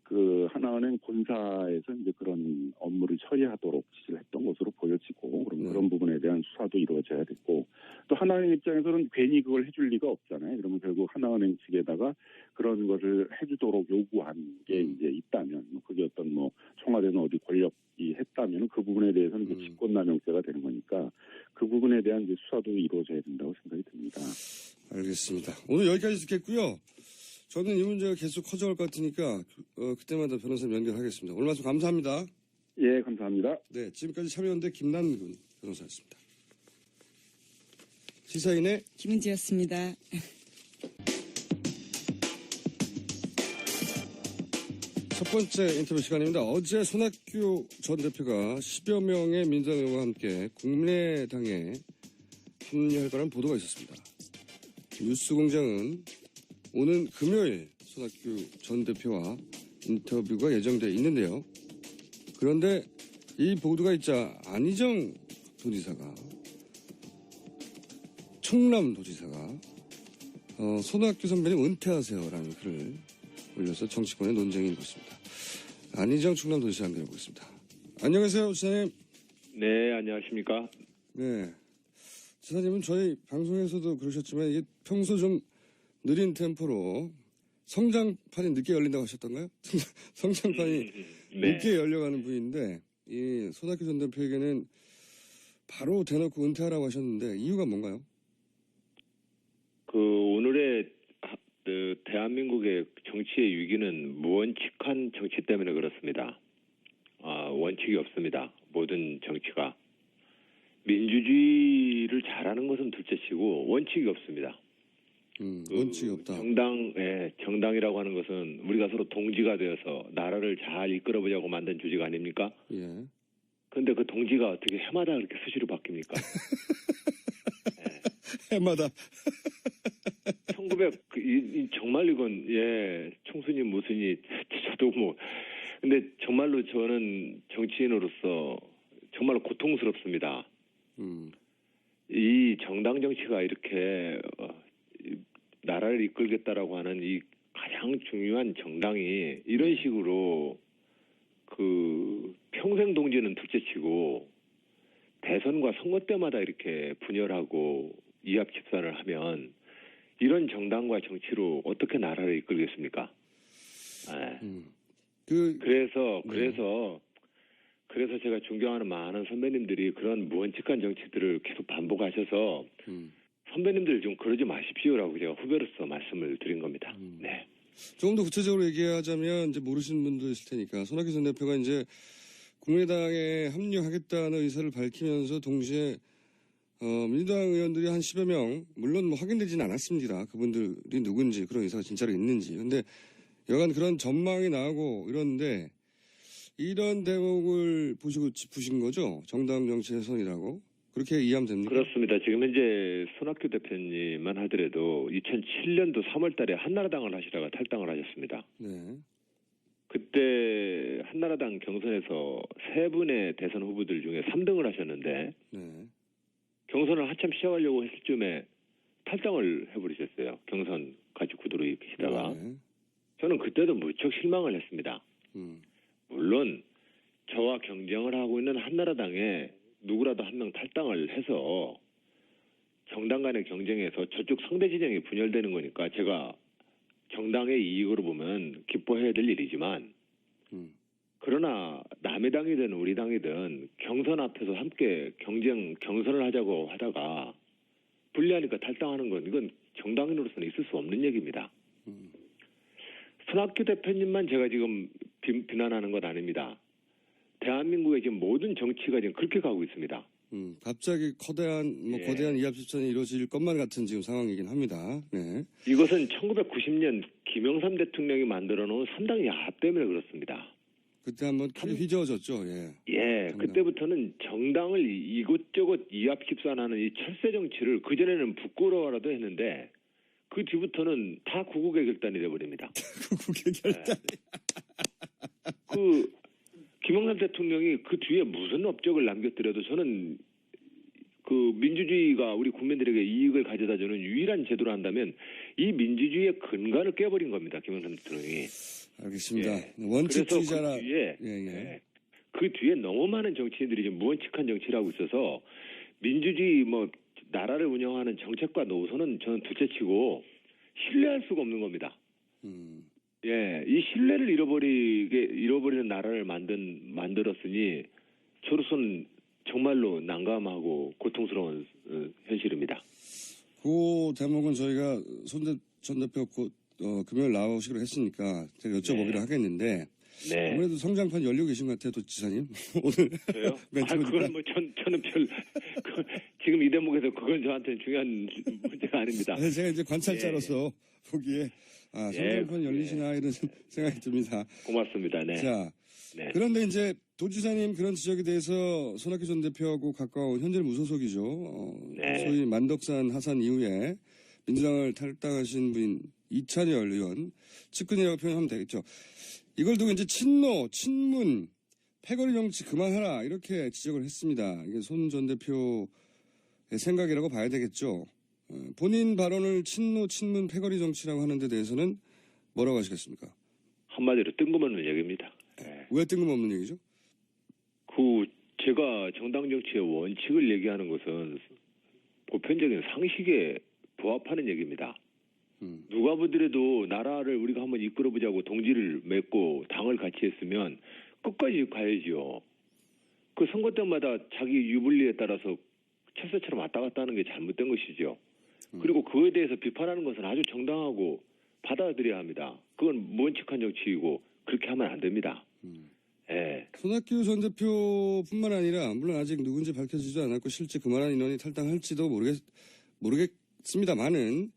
그 하나은행 본사에서 이제 그런 업무를 처리하도록 지시를 했던 것으로 보여지고, 그럼 그런 부분에 대한 수사도 이루어져야 됐고, 또 하나은행 입장에서는 괜히 그걸 해줄 리가 없잖아요. 그러면 결국 하나은행 측에다가 그런 것을 해주도록 요구한 게 이제 있다면, 그게 어떤 청와대는 어디 권력이 했다면 그 부분에 대해서는 이제 직권남용죄가 되는 거니까 그 부분에 대한 이제 수사도 이루어져야 된다고 생각이 듭니다. 알겠습니다. 오늘 여기까지 듣겠고요. 저는 이 문제가 계속 커져갈 것 같으니까 그때마다 변호사님 연결하겠습니다. 오늘 말씀 감사합니다. 예, 감사합니다. 네, 지금까지 참여연대 김남근 변호사였습니다. 시사인의 김은지였습니다. 첫 번째 인터뷰 시간입니다. 어제 손학규 전 대표가 10여 명의 민주당 의원과 함께 국민의당에 합류할 거라는 보도가 있었습니다. 뉴스공장은 오는 금요일 손학규 전 대표와 인터뷰가 예정되어 있는데요. 그런데 이 보도가 있자 안희정 도지사가, 충남도지사가 손학규 선배님 은퇴하세요라는 글을 올려서 정치권의 논쟁이 일었습니다. 안희정 충남도지사 연결해보겠습니다. 안녕하세요, 지사님. 네, 안녕하십니까. 네. 지사님은 저희 방송에서도 그러셨지만 이게 평소 좀 느린 템포로 성장판이 늦게 열린다고 하셨던가요? 성장판이 네. 늦게 열려가는 분인데, 이 손학규 전 대표에게는 바로 대놓고 은퇴하라고 하셨는데 이유가 뭔가요? 오늘의 대한민국의 정치의 위기는 무원칙한 정치 때문에 그렇습니다. 원칙이 없습니다. 모든 정치가. 민주주의를 잘하는 것은 둘째치고 원칙이 없습니다. 원칙이 없다. 정당이라고 하는 것은 우리가 서로 동지가 되어서 나라를 잘 이끌어보자고 만든 조직 아닙니까? 예. 그런데 그 동지가 어떻게 해마다 그렇게 수시로 바뀝니까? 해마다. 정말 이건, 총수님 무슨이, 저도 근데 정말로 저는 정치인으로서 정말로 고통스럽습니다. 이 정당 정치가 이렇게, 나라를 이끌겠다라고 하는 이 가장 중요한 정당이 이런 식으로 평생 동지는 둘째치고 대선과 선거 때마다 이렇게 분열하고 이합 집산을 하면 이런 정당과 정치로 어떻게 나라를 이끌겠습니까? 그래서 제가 존경하는 많은 선배님들이 그런 무원칙한 정치들을 계속 반복하셔서 선배님들 좀 그러지 마십시오라고 제가 후배로서 말씀을 드린 겁니다. 네. 조금 더 구체적으로 얘기하자면 이제 모르시는 분도 있을 테니까 손학규 전 대표가 이제 국민의당에 합류하겠다는 의사를 밝히면서 동시에 민주당 의원들이 한 10여 명, 물론 뭐 확인되지는 않았습니다. 그분들이 누군지, 그런 의사가 진짜로 있는지. 근데 여간 그런 전망이 나오고 이런데 이런 대목을 보시고 짚으신 거죠? 정당 정치 훼손이라고. 그렇게 이해하면 됩니까? 그렇습니다. 지금 현재 손학규 대표님만 하더라도 2007년도 3월 달에 한나라당을 하시다가 탈당을 하셨습니다. 네. 그때 한나라당 경선에서 3분의 대선 후보들 중에 3등을 하셨는데 네. 경선을 한참 시작하려고 했을 쯤에 탈당을 해버리셨어요. 경선 같이 구도로 계시다가. 네. 저는 그때도 무척 실망을 했습니다. 음. 물론 저와 경쟁을 하고 있는 한나라당에 누구라도 한 명 탈당을 해서 정당 간의 경쟁에서 저쪽 상대 진영이 분열되는 거니까 제가 정당의 이익으로 보면 기뻐해야 될 일이지만 그러나 남의 당이든 우리 당이든 경선 앞에서 함께 경선을 하자고 하다가 불리하니까 탈당하는 건 이건 정당인으로서는 있을 수 없는 얘기입니다. 손학규 대표님만 제가 지금 비난하는 건 아닙니다. 대한민국의 지금 모든 정치가 지금 그렇게 가고 있습니다. 갑자기 거대한 이합집산이 이루어질 것만 같은 지금 상황이긴 합니다. 네. 이것은 1990년 김영삼 대통령이 만들어 놓은 3당 야합 때문에 그렇습니다. 그때 한번 크게 휘저어졌죠. 예. 예, 정당. 그때부터는 정당을 이곳저곳 이합집산하는 이 철새 정치를 그전에는 부끄러워라도 했는데 그 뒤부터는 다 구국의 결단이 돼버립니다. 국회 결단. 그 김영삼 대통령이 그 뒤에 무슨 업적을 남겼더라도 저는 그 민주주의가 우리 국민들에게 이익을 가져다주는 유일한 제도를 한다면 이 민주주의의 근간을 깨버린 겁니다. 김영삼 대통령이. 알겠습니다. 예. 원칙주의자라. 그 뒤에 너무 많은 정치인들이 좀 무원칙한 정치를 하고 있어서 민주주의 나라를 운영하는 정책과 노선은 저는 둘째치고 신뢰할 수가 없는 겁니다. 예, 이 신뢰를 잃어버리는 나라를 만들었으니 저로서는 정말로 난감하고 고통스러운 현실입니다. 그 대목은 저희가 손 전 대표 금요일 나오시기로 했으니까 제가 여쭤보기로 하겠는데 네. 아무래도 성장판 열리고 계신 것 같아요, 도지사님. 오늘 저요? 멘트 보니까. 그건 저는 지금 이 대목에서 그건 저한테는 중요한 문제가 아닙니다. 아니, 제가 이제 관찰자로서 보기에 성장판 열리시나 이런 생각이 듭니다. 고맙습니다. 네. 자, 네. 그런데 이제 도지사님 그런 지적에 대해서 손학규 전 대표하고 가까운 현재는 무소속이죠. 네. 소위 만덕산 하산 이후에 민주당을 탈당하신 분인 이찬열 의원, 측근이라고 표현하면 되겠죠. 이걸 두고 이제 친문, 패거리 정치 그만하라 이렇게 지적을 했습니다. 이게 손 전 대표의 생각이라고 봐야 되겠죠. 본인 발언을 친문, 패거리 정치라고 하는 데 대해서는 뭐라고 하시겠습니까? 한마디로 뜬금없는 얘기입니다. 네. 왜 뜬금없는 얘기죠? 제가 정당 정치의 원칙을 얘기하는 것은 보편적인 상식에 부합하는 얘기입니다. 누가 보더라도 나라를 우리가 한번 이끌어보자고 동지를 맺고 당을 같이 했으면 끝까지 가야지요. 그 선거 때마다 자기 유불리에 따라서 철새처럼 왔다 갔다 하는 게 잘못된 것이죠. 그리고 그에 대해서 비판하는 것은 아주 정당하고 받아들여야 합니다. 그건 무원칙한 정치이고 그렇게 하면 안 됩니다. 예. 손학규 전 대표뿐만 아니라 물론 아직 누군지 밝혀지지도 않았고 실제 그만한 인원이 탈당할지도 모르겠습니다만은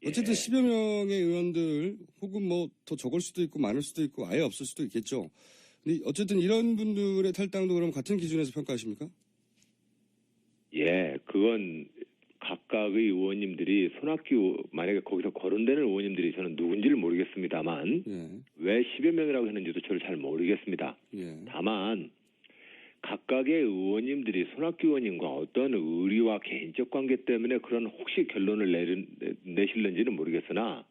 어쨌든 10여 명의 의원들 혹은 뭐 더 적을 수도 있고 많을 수도 있고 아예 없을 수도 있겠죠. 근데 어쨌든 이런 분들의 탈당도 그럼 같은 기준에서 평가하십니까? 예, 그건 각각의 의원님들이 손학규 만약에 거기서 거론되는 의원님들이 저는 누군지를 모르겠습니다만 왜 10여 명이라고 했는지도 저를 잘 모르겠습니다. 다만 각각의 의원님들이 손학규 의원님과 어떤 의리와 개인적 관계 때문에 그런 혹시 결론을 내실는지는 모르겠으나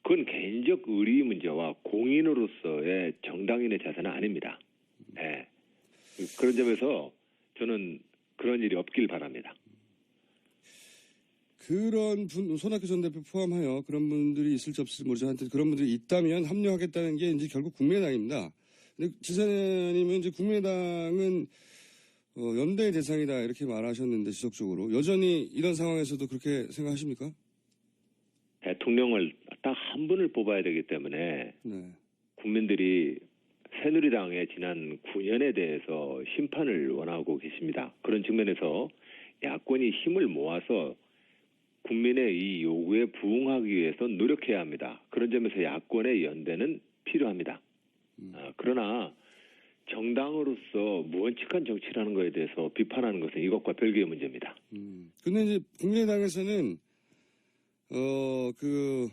그건 개인적 의리 문제와 공인으로서의 정당인의 자세는 아닙니다. 네. 그런 점에서 저는 그런 일이 없길 바랍니다. 그런 분, 손학규 전 대표 포함하여 그런 분들이 있을지 없을지 모르지만 하여튼 그런 분들이 있다면 합류하겠다는 게 이제 결국 국민의당입니다. 근데 지사님은 이제 국민의당은 연대의 대상이다 이렇게 말하셨는데 지속적으로 여전히 이런 상황에서도 그렇게 생각하십니까? 대통령을 딱 한 분을 뽑아야 되기 때문에 네. 국민들이 새누리당의 지난 9년에 대해서 심판을 원하고 계십니다. 그런 측면에서 야권이 힘을 모아서 국민의 이 요구에 부응하기 위해서 노력해야 합니다. 그런 점에서 야권의 연대는 필요합니다. 그러나 정당으로서 무원칙한 정치라는 것에 대해서 비판하는 것은 이것과 별개의 문제입니다. 근데 이제 국민의당에서는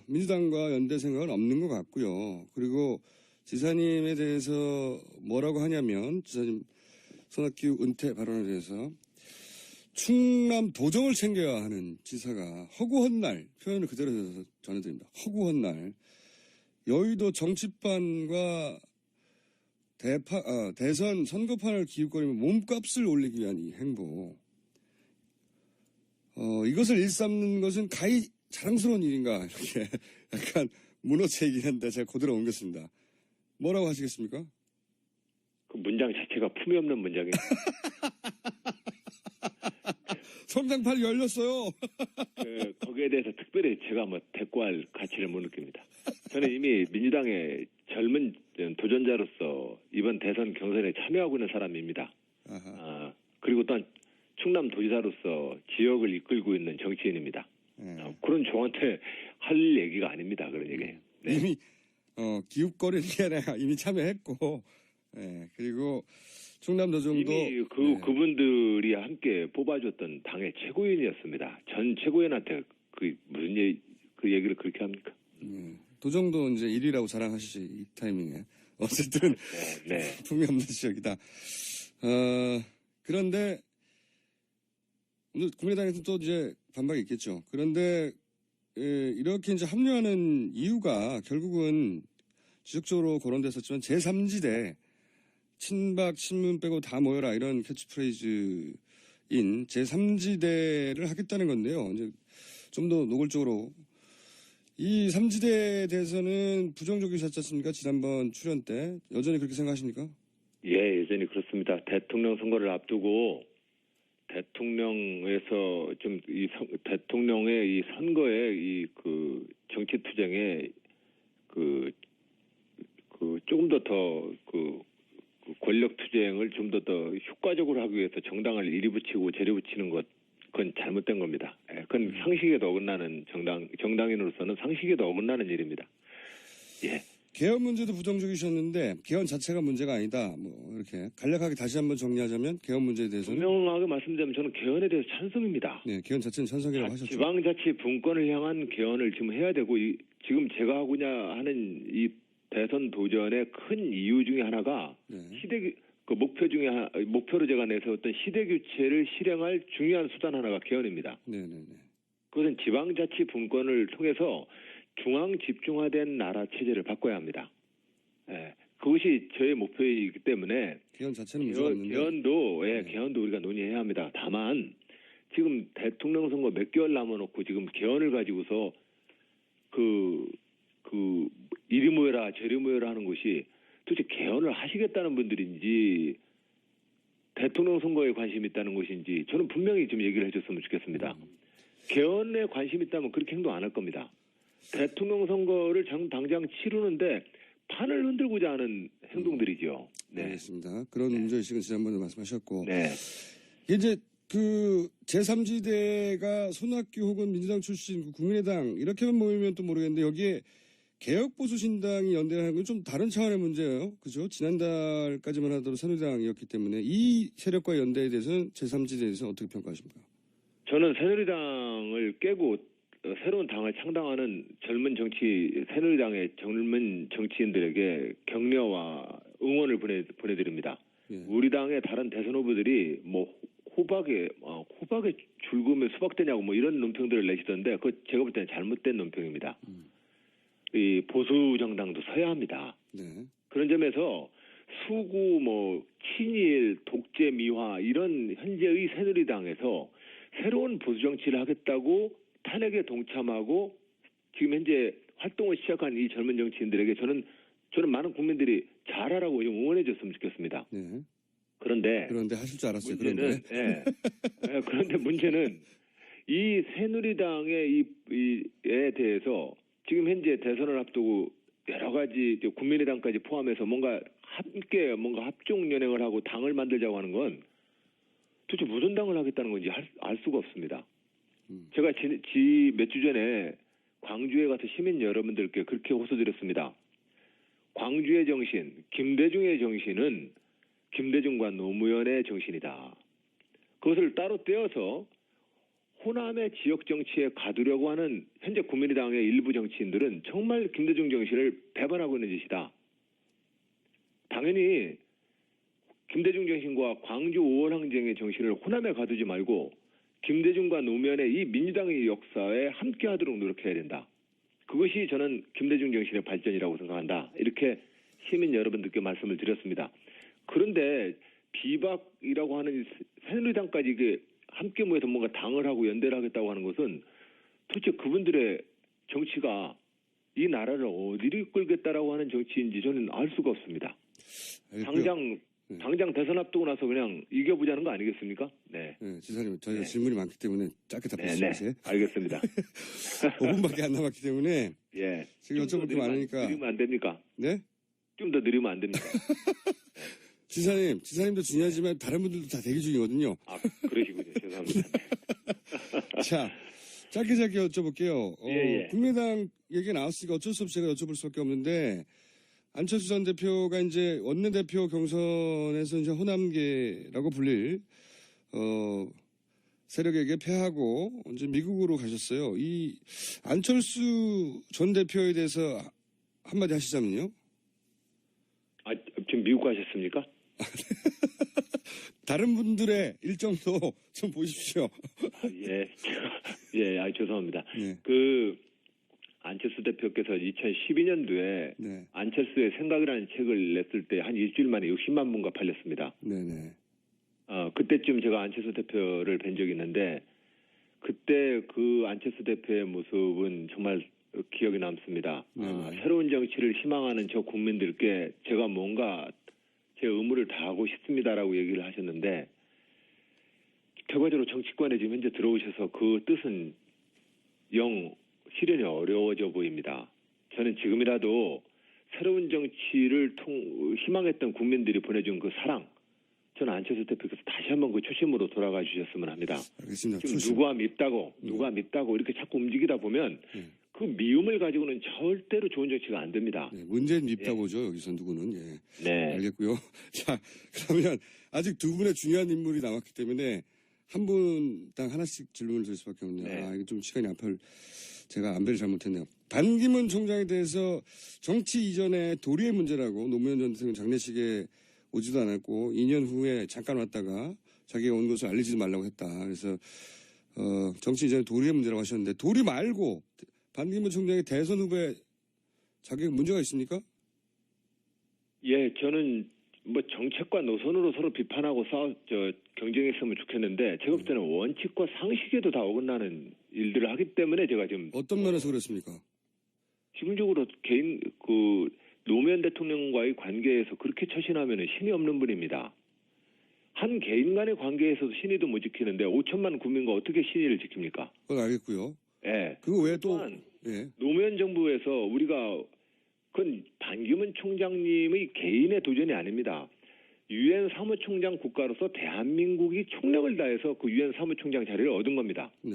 민주당과 연대 생각은 없는 것 같고요. 그리고 지사님에 대해서 뭐라고 하냐면 지사님 손학규 은퇴 발언에 대해서 충남 도정을 챙겨야 하는 지사가 허구한 날 표현을 그대로 해서 전해드립니다. 허구한 날 여의도 정치판과 대선 선거판을 기웃거리며 몸값을 올리기 위한 이 행보 이것을 일삼는 것은 가히 자랑스러운 일인가 이렇게 약간 문어체이긴 한데 제가 그대로 옮겼습니다. 뭐라고 하시겠습니까? 그 문장 자체가 품위 없는 문장이에요. 성장판이 열렸어요. 거기에 대해서 특별히 제가 뭐 대꾸할 가치를 못 느낍니다. 저는 이미 민주당의 젊은 도전자로서 이번 대선 경선에 참여하고 있는 사람입니다. 그리고 또한 충남 도지사로서 지역을 이끌고 있는 정치인입니다. 그런 저한테 할 얘기가 아닙니다. 그런 얘기예요. 네. 이미 기웃거리는 게 아니라 이미 참여했고 그리고 충남도정도 이미 그분들이 함께 뽑아줬던 당의 최고위원이었습니다. 전 최고위원한테 무슨 얘기를 그렇게 합니까? 도정도 이제 1위라고 자랑하시지 이 타이밍에 어쨌든 네. 품이 없는 지역이다. 그런데 오늘 국민의당에서 또 이제 반박이 있겠죠. 그런데 이렇게 이제 합류하는 이유가 결국은 지속적으로 거론됐었지만 제3지대 친박 친문 빼고 다 모여라 이런 캐치프레이즈인 제3지대를 하겠다는 건데요. 이제 좀 더 노골적으로 이 3지대에 대해서는 부정적이셨지 않습니까? 지난번 출연 때 여전히 그렇게 생각하십니까? 예, 여전히 그렇습니다. 대통령 선거를 앞두고 대통령에서 대통령의 이 선거의 정치 투쟁에 조금 더 권력 투쟁을 좀 더 효과적으로 하기 위해서 정당을 이리 붙이고 저리 붙이는 것 그건 잘못된 겁니다. 그건 상식에도 어긋나는 정당인으로서는 상식에도 어긋나는 일입니다. 예. 개헌 문제도 부정적이셨는데 개헌 자체가 문제가 아니다. 뭐 이렇게 간략하게 다시 한번 정리하자면 개헌 문제에 대해서는 분명하게 말씀드리면 저는 개헌에 대해서 찬성입니다. 네, 개헌 자체는 찬성이라고 하셨죠. 지방자치 분권을 향한 개헌을 지금 해야 되고 지금 제가 하고자 하는 이 대선 도전의 큰 이유 중에 하나가 목표로 제가 내세웠던 시대 교체를 실행할 중요한 수단 하나가 개헌입니다. 네네네. 그것은 지방자치 분권을 통해서 중앙 집중화된 나라 체제를 바꿔야 합니다. 그것이 저의 목표이기 때문에 개헌 자체는 문제가 없는데 개헌도 우리가 논의해야 합니다. 다만 지금 대통령 선거 몇 개월 남아놓고 지금 개헌을 가지고서 이리 모여라 저리 모여라 하는 것이 도대체 개헌을 하시겠다는 분들인지 대통령 선거에 관심이 있다는 것인지 저는 분명히 좀 얘기를 해줬으면 좋겠습니다. 개헌에 관심이 있다면 그렇게 행동 안 할 겁니다. 대통령 선거를 당장 치르는데 판을 흔들고자 하는 행동들이죠. 네. 알겠습니다. 그런 문제의식은 지난번에 말씀하셨고. 네. 이제 제3지대가 손학규 혹은 민주당 출신 국민의당 이렇게만 모이면 또 모르겠는데 여기에 개혁보수신당이 연대하는 건 좀 다른 차원의 문제예요. 그죠? 지난달까지만 하더라도 새누리당이었기 때문에 이 세력과 연대에 대해서는 제3지대에 대해서는 어떻게 평가하십니까? 저는 새누리당을 깨고 새로운 당을 창당하는 새누리당의 젊은 정치인들에게 격려와 응원을 보내드립니다. 예. 우리 당의 다른 대선 후보들이 호박에 줄구면 수박되냐고 이런 논평들을 내시던데 그거 제가 볼 때는 잘못된 논평입니다. 이 보수 정당도 서야 합니다. 네. 그런 점에서 수구 친일 독재 미화 이런 현재의 새누리당에서 새로운 보수 정치를 하겠다고 탄핵에 동참하고 지금 현재 활동을 시작한 이 젊은 정치인들에게 저는 많은 국민들이 잘하라고 좀 응원해 줬으면 좋겠습니다. 네. 그런데 하실 줄 알았어요. 문제는 그런데 문제는 이 새누리당의 이에 대해서 지금 현재 대선을 앞두고 여러 가지 국민의당까지 포함해서 뭔가 함께 뭔가 합종 연행을 하고 당을 만들자고 하는 건 도대체 무슨 당을 하겠다는 건지 알 수가 없습니다. 제가 몇 주 전에 광주에 가서 시민 여러분들께 그렇게 호소드렸습니다. 광주의 정신, 김대중의 정신은 김대중과 노무현의 정신이다. 그것을 따로 떼어서 호남의 지역 정치에 가두려고 하는 현재 국민의당의 일부 정치인들은 정말 김대중 정신을 배반하고 있는 짓이다. 당연히 김대중 정신과 광주 5월 항쟁의 정신을 호남에 가두지 말고 김대중과 노무현의 이 민주당의 역사에 함께하도록 노력해야 된다. 그것이 저는 김대중 정신의 발전이라고 생각한다. 이렇게 시민 여러분들께 말씀을 드렸습니다. 그런데 비박이라고 하는 새누리당까지 이게 함께 모여서 뭔가 당을 하고 연대를 하겠다고 하는 것은 도대체 그분들의 정치가 이 나라를 어디로 이끌겠다라고 하는 정치인지 저는 알 수가 없습니다. 당장 대선 앞두고 나서 그냥 이겨보자는 거 아니겠습니까? 네. 지사님, 저희가 질문이 많기 때문에 짧게 답변해주세요. 네, 알겠습니다. 5분밖에 안 남았기 때문에 예. 지금 여쭤볼 게 많으니까. 느리면 안 됩니까? 네? 좀 더 느리면 안 됩니까? 지사님도 중요하지만 다른 분들도 다 대기 중이거든요. 아, 그러시군요. 죄송합니다. 자, 짧게 여쭤볼게요. 예. 국민의당 얘기 나왔으니까 어쩔 수 없이 제가 여쭤볼 수밖에 없는데, 안철수 전 대표가 이제 원내대표 경선에서 이제 호남계라고 불릴, 세력에게 패하고 이제 미국으로 가셨어요. 이 안철수 전 대표에 대해서 한마디 하시자면요. 아, 지금 미국 가셨습니까? 다른 분들의 일정도 좀 보십시오. 죄송합니다. 네. 안철수 대표께서 2012년도에 네. 안철수의 생각이라는 책을 냈을 때 한 일주일 만에 60만 부가 팔렸습니다. 네네. 그때쯤 제가 안철수 대표를 뵌 적이 있는데 그때 그 안철수 대표의 모습은 정말 기억에 남습니다. 새로운 정치를 희망하는 저 국민들께 제가 뭔가 제 의무를 다하고 싶습니다라고 얘기를 하셨는데 결과적으로 정치권에 지금 현재 들어오셔서 그 뜻은 영 실현이 어려워져 보입니다. 저는 지금이라도 새로운 정치를 희망했던 국민들이 보내준 그 사랑, 저는 안철수 대표께서 다시 한번 그 초심으로 돌아가 주셨으면 합니다. 알겠습니다. 지금 누가 밉다고 이렇게 자꾸 움직이다 보면 그 미움을 가지고는 절대로 좋은 정치가 안 됩니다. 네, 문제는 밉다고죠. 여기서 누구는. 예. 네. 알겠고요. 자, 그러면 아직 두 분의 중요한 인물이 남았기 때문에 한 분당 하나씩 질문을 드릴 수밖에 없네요. 네. 이게 좀 시간이 제가 안배를 잘못했네요. 반기문 총장에 대해서 정치 이전에 도리의 문제라고 노무현 전 대통령 장례식에 오지도 않았고 2년 후에 잠깐 왔다가 자기가 온 것을 알리지도 말라고 했다. 그래서 정치 이전에 도리의 문제라고 하셨는데 도리 말고 반기문 총장의 대선 후보에 자격 문제가 있습니까? 예, 저는 정책과 노선으로 서로 비판하고 경쟁했으면 좋겠는데 제가 볼 때는 원칙과 상식에도 다 어긋나는 일들을 하기 때문에 제가 지금 어떤 면에서 그렇습니까? 기본적으로 노무현 대통령과의 관계에서 그렇게 처신하면 신이 없는 분입니다. 한 개인 간의 관계에서도 신의도 못 지키는데 5천만 국민과 어떻게 신의를 지킵니까? 그건 알겠고요. 예. 그거 외에 또 노무현 정부에서 우리가 그건 반기문 총장님의 개인의 도전이 아닙니다. 유엔 사무총장 국가로서 대한민국이 총력을 다해서 그 유엔 사무총장 자리를 얻은 겁니다. 네.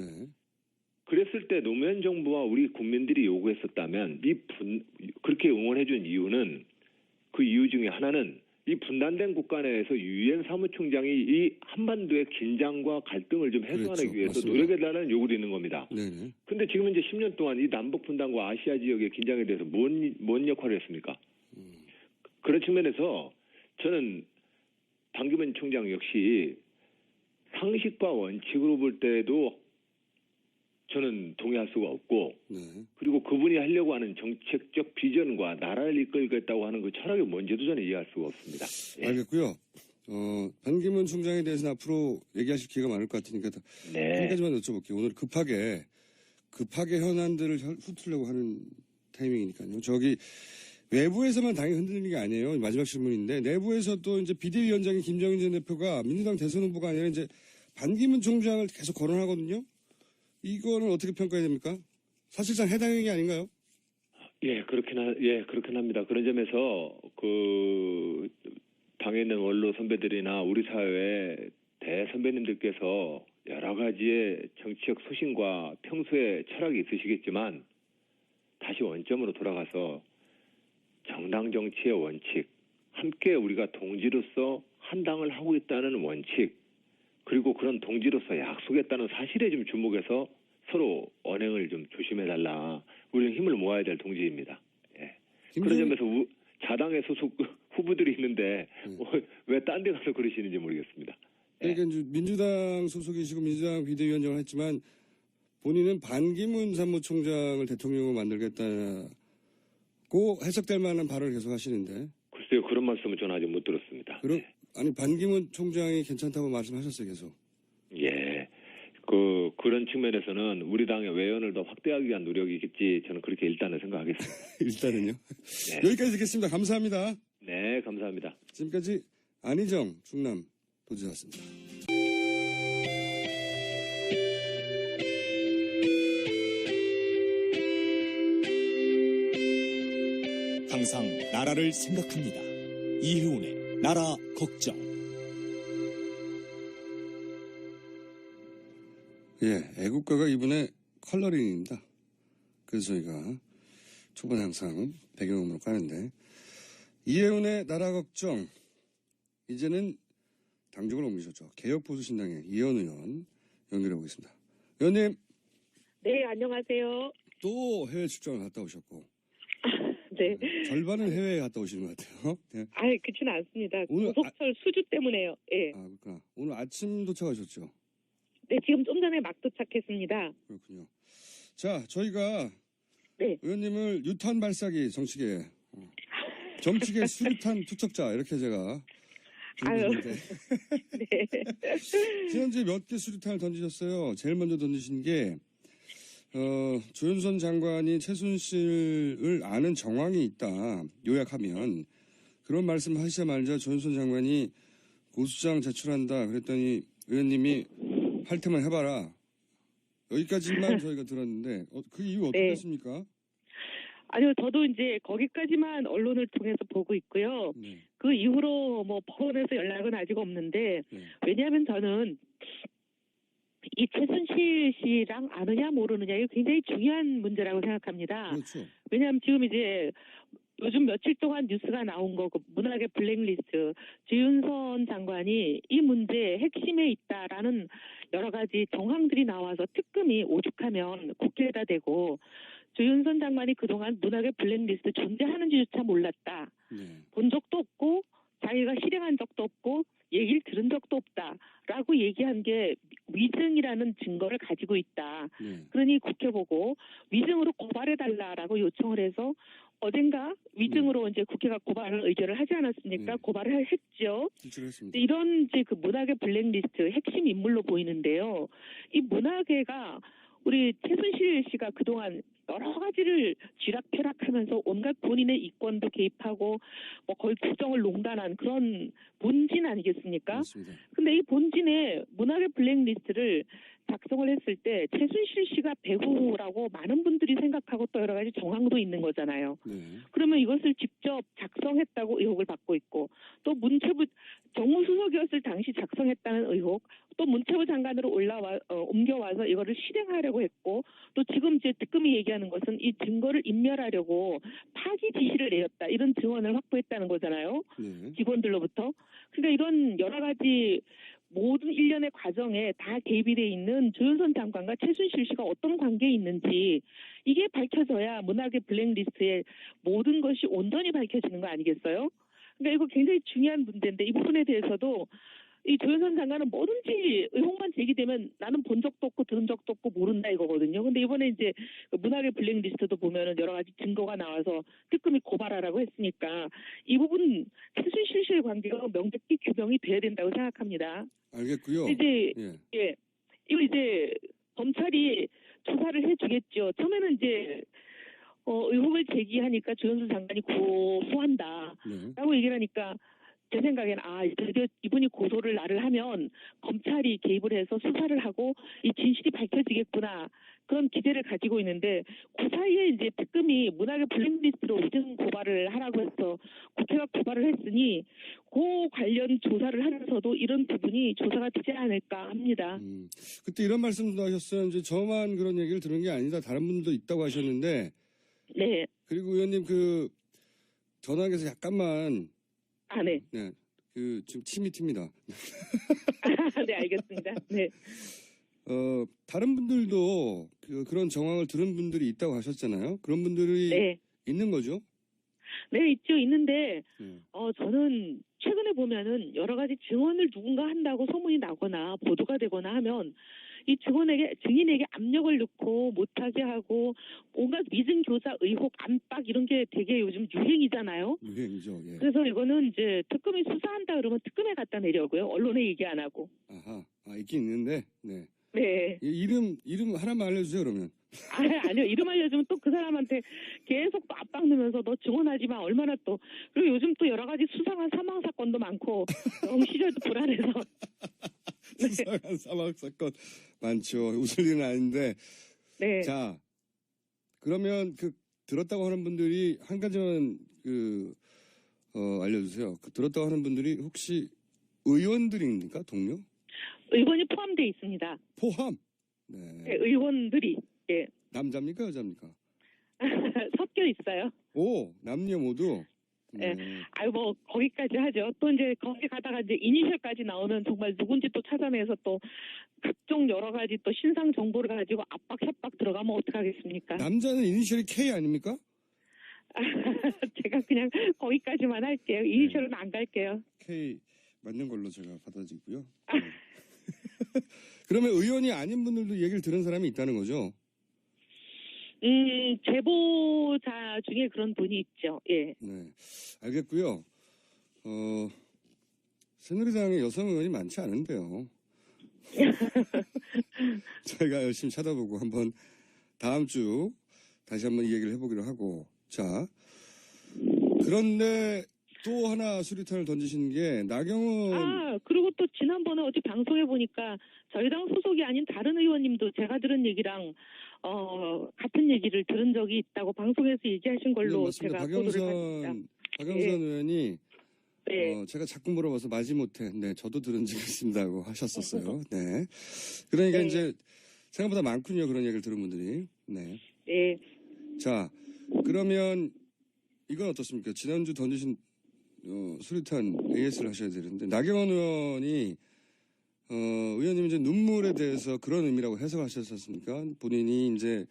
그랬을 때 노무현 정부와 우리 국민들이 요구했었다면 그렇게 응원해준 이유는 그 이유 중에 하나는 이 분단된 국가 내에서 유엔 사무총장이 이 한반도의 긴장과 갈등을 좀 해소하기 위해서 맞습니다. 노력해달라는 요구도 있는 겁니다. 네네. 근데 지금 이제 10년 동안 이 남북 분단과 아시아 지역의 긴장에 대해서 뭔 역할을 했습니까? 그런 측면에서 저는 반기문 총장 역시 상식과 원칙으로 볼 때도 저는 동의할 수가 없고 그리고 그분이 하려고 하는 정책적 비전과 나라를 이끌겠다고 하는 그 철학이 뭔지도 저는 이해할 수가 없습니다. 예. 알겠고요. 반기문 총장에 대해서는 앞으로 얘기하실 기회가 많을 것 같으니까 한 가지만 여쭤볼게요. 오늘 급하게 현안들을 훑으려고 하는 타이밍이니까요. 외부에서만 당이 흔들리는 게 아니에요. 마지막 질문인데 내부에서 또 이제 비대위원장인 김정인 전 대표가 민주당 대선 후보가 아니라 이제 반기문 총장을 계속 거론하거든요. 이거는 어떻게 평가해야 됩니까? 사실상 해당 행위 아닌가요? 예, 그렇긴 합니다. 그런 점에서 당에 있는 원로 선배들이나 우리 사회 대선배님들께서 여러 가지의 정치적 소신과 평소의 철학이 있으시겠지만 다시 원점으로 돌아가서 정당 정치의 원칙, 함께 우리가 동지로서 한 당을 하고 있다는 원칙, 그리고 그런 동지로서 약속했다는 사실에 좀 주목해서 서로 언행을 좀 조심해달라. 우리는 힘을 모아야 될 동지입니다. 예. 그런 점에서 자당의 소속 후보들이 있는데 왜 딴 데 가서 그러시는지 모르겠습니다. 예. 그러니까 이제 민주당 소속이시고 민주당 비대위원장을 했지만 본인은 반기문 사무총장을 대통령으로 만들겠다고 해석될 만한 발언을 계속 하시는데. 글쎄요, 그런 말씀은 저는 아직 못 들었습니다. 아니 반기문 총장이 괜찮다고 말씀하셨어요, 계속. 예. 그런 측면에서는 우리 당의 외연을 더 확대하기 위한 노력이겠지, 저는 그렇게 일단은 생각하겠습니다. 일단은요. 네. 여기까지 듣겠습니다. 감사합니다. 네, 감사합니다. 지금까지 안희정 충남 도지사였습니다. 항상 나라를 생각합니다. 이혜훈의 나라 걱정. 예, 애국가가 이분의 컬러링입니다. 그래서 저희가 초반에 항상 배경음으로 까는데, 이혜훈의 나라 걱정, 이제는 당적을 옮기셨죠. 개혁보수신당의 이현 의원 연결해 보겠습니다. 의원님. 네, 안녕하세요. 또 해외 출장을 갔다 오셨고. 네. 절반은 해외에 갔다 오시는 것 같아요. 네. 아이, 그렇지는 않습니다. 고속철 수주 때문에요. 예. 아, 그렇구나. 오늘 아침 도착하셨죠? 네, 지금 좀 전에 막 도착했습니다. 그렇군요. 자, 저희가 네. 의원님을 유탄 발사기 정치계, 정치계 수류탄 투척자 이렇게 제가 부르는데 네. 지난주에 몇 개 수류탄을 던지셨어요. 제일 먼저 던지신 게 조윤선 장관이 최순실을 아는 정황이 있다. 요약하면 그런 말씀 하시자마자 조윤선 장관이 고소장 제출한다. 그랬더니 의원님이 할 테면 해봐라. 여기까지만 저희가 들었는데 그 이유 어떻게 네. 됐습니까? 아니요, 저도 이제 거기까지만 언론을 통해서 보고 있고요. 네. 그 이후로 뭐 법원에서 연락은 아직 없는데 네. 왜냐하면 저는 이 최순실 씨랑 아느냐 모르느냐 이게 굉장히 중요한 문제라고 생각합니다. 그렇죠. 왜냐하면 지금 이제 요즘 며칠 동안 뉴스가 나온 거, 그 문학의 블랙리스트, 조윤선 장관이 이 문제의 핵심에 있다라는 여러 가지 정황들이 나와서 특검이 오죽하면 국회에다 대고 조윤선 장관이 그동안 문학의 블랙리스트 존재하는지조차 몰랐다. 네. 본 적도 없고 자기가 실행한 적도 없고 얘기를 들은 적도 없다라고 얘기한 게 위증이라는 증거를 가지고 있다. 네. 그러니 국회 보고 위증으로 고발해달라라고 요청을 해서 어젠가 위증으로 이제 국회가 고발을 의결을 하지 않았습니까? 고발을 했죠. 실출했습니다. 이런 이제 그 문학의 블랙리스트 핵심 인물로 보이는데요. 이 문학회가 우리 최순실 씨가 그동안 여러 가지를 쥐락펴락하면서 온갖 본인의 이권도 개입하고 뭐 거의 국정을 농단한 그런 본진 아니겠습니까? 맞습니다. 근데 이 본진의 문학의 블랙리스트를 작성을 했을 때 최순실 씨가 배후라고 많은 분들이 생각하고 또 여러 가지 정황도 있는 거잖아요. 네. 그러면 이것을 직접 작성했다고 의혹을 받고 있고 또 문체부 정무수석이었을 당시 작성했다는 의혹, 또 문체부 장관으로 옮겨와서 이거를 실행하려고 했고 또 지금 이제 특검이 얘기하는 것은 이 증거를 인멸하려고 파기 지시를 내렸다 이런 증언을 확보했다는 거잖아요. 네. 직원들로부터. 그러니까 이런 여러 가지 모든 일련의 과정에 다 개입이 돼 있는 조윤선 장관과 최순실 씨가 어떤 관계에 있는지 이게 밝혀져야 문학의 블랙리스트의 모든 것이 온전히 밝혀지는 거 아니겠어요? 그러니까 이거 굉장히 중요한 문제인데 이 부분에 대해서도 이 조윤선 장관은 뭐든지 의혹만 제기되면 나는 본 적도 없고 들은 적도 없고 모른다 이거거든요. 근데 이번에 이제 문학의 블랙리스트도 보면은 여러 가지 증거가 나와서 특검이 고발하라고 했으니까 이 부분 최순실 씨의 관계가 명백히 규명이 돼야 된다고 생각합니다. 알겠고요. 이제 예. 이거 이제 검찰이 조사를 해주겠죠. 처음에는 이제 의혹을 제기하니까 조현수 장관이 고소한다라고 얘기를 하니까 제 생각에는 드디어 이분이 고소를 나를 하면 검찰이 개입을 해서 수사를 하고 이 진실이 밝혀지겠구나 그런 기대를 가지고 있는데 그 사이에 이제 특검이 문학의 블랙리스트로 위증 고발을 하라고 해서 국회가 고발을 했으니 그 관련 조사를 하면서도 이런 부분이 조사가 되지 않을까 합니다. 그때 이런 말씀도 하셨어요. 이제 저만 그런 얘기를 들은 게 아니다. 다른 분도 있다고 하셨는데. 네. 그리고 의원님 전화기에서 약간만. 네. 네. 지금 침이 튑니다. 네, 알겠습니다. 네. 다른 분들도 그런 정황을 들은 분들이 있다고 하셨잖아요. 그런 분들이 네. 있는 거죠? 네, 있죠. 있는데, 저는 최근에 보면은 여러 가지 증언을 누군가 한다고 소문이 나거나 보도가 되거나 하면 이 증인에게 압력을 넣고 못하게 하고 온갖 위증교사 의혹 안팎 이런 게 되게 요즘 유행이잖아요. 유행이죠. 예. 그래서 이거는 이제 특검이 수사한다 그러면 특검에 갖다 내려고요. 언론에 얘기 안 하고. 아하. 있긴 있는데, 네. 네. 이름 하나만 알려주세요, 그러면. 아니요. 이름 알려주면 또 그 사람한테 계속 또 압박 넣으면서 너 증언하지 마. 얼마나 또. 그리고 요즘 또 여러 가지 수상한 사망 사건도 많고 너무 시절도 불안해서. 네. 수상한 사망 사건 많죠. 웃을 일은 아닌데. 네. 자, 그러면 들었다고 하는 분들이 한 가지만 알려주세요. 들었다고 하는 분들이 혹시 의원들입니까? 동료? 의원이 포함되어 있습니다. 포함? 네, 의원들이. 예. 남자입니까? 여자입니까? 섞여 있어요. 오, 남녀 모두? 네. 거기까지 하죠. 또 이제 거기 가다가 이제 이니셜까지 나오면 정말 누군지 또 찾아내서 또 각종 여러 가지 또 신상 정보를 가지고 압박, 협박 들어가면 어떡하겠습니까? 남자는 이니셜이 K 아닙니까? 제가 그냥 거기까지만 할게요. 이니셜은 안 갈게요. K 맞는 걸로 제가 받아들이고요. 네. 그러면 의원이 아닌 분들도 얘기를 들은 사람이 있다는 거죠? 제보자 중에 그런 분이 있죠. 예. 네. 알겠고요. 새누리당에 여성 의원이 많지 않은데요. 저희가 열심히 찾아보고 한번 다음 주 다시 한번 이 얘기를 해보기로 하고. 자, 그런데 또 하나 수리탄을 던지신 게 나경원. 그리고 또 지난번에 어디 방송에 보니까 저희 당 소속이 아닌 다른 의원님도 제가 들은 얘기랑 같은 얘기를 들은 적이 있다고 방송에서 얘기하신 걸로 네, 제가 보도를 했습니다. 박영선 의원이 네. 제가 자꾸 물어봐서 마지못해 네 저도 들은 적이 있습니다고 하셨었어요. 네. 그러니까 네. 이제 생각보다 많군요. 그런 얘기를 들은 분들이. 네. 네. 자, 그러면 이건 어떻습니까? 지난주 던지신 수류탄 AS를 하셔야 되는데 나경원 의원이 의원님 이제 눈물에 대해서 그런 의미라고 해석하셨었습니까? 본인이 이제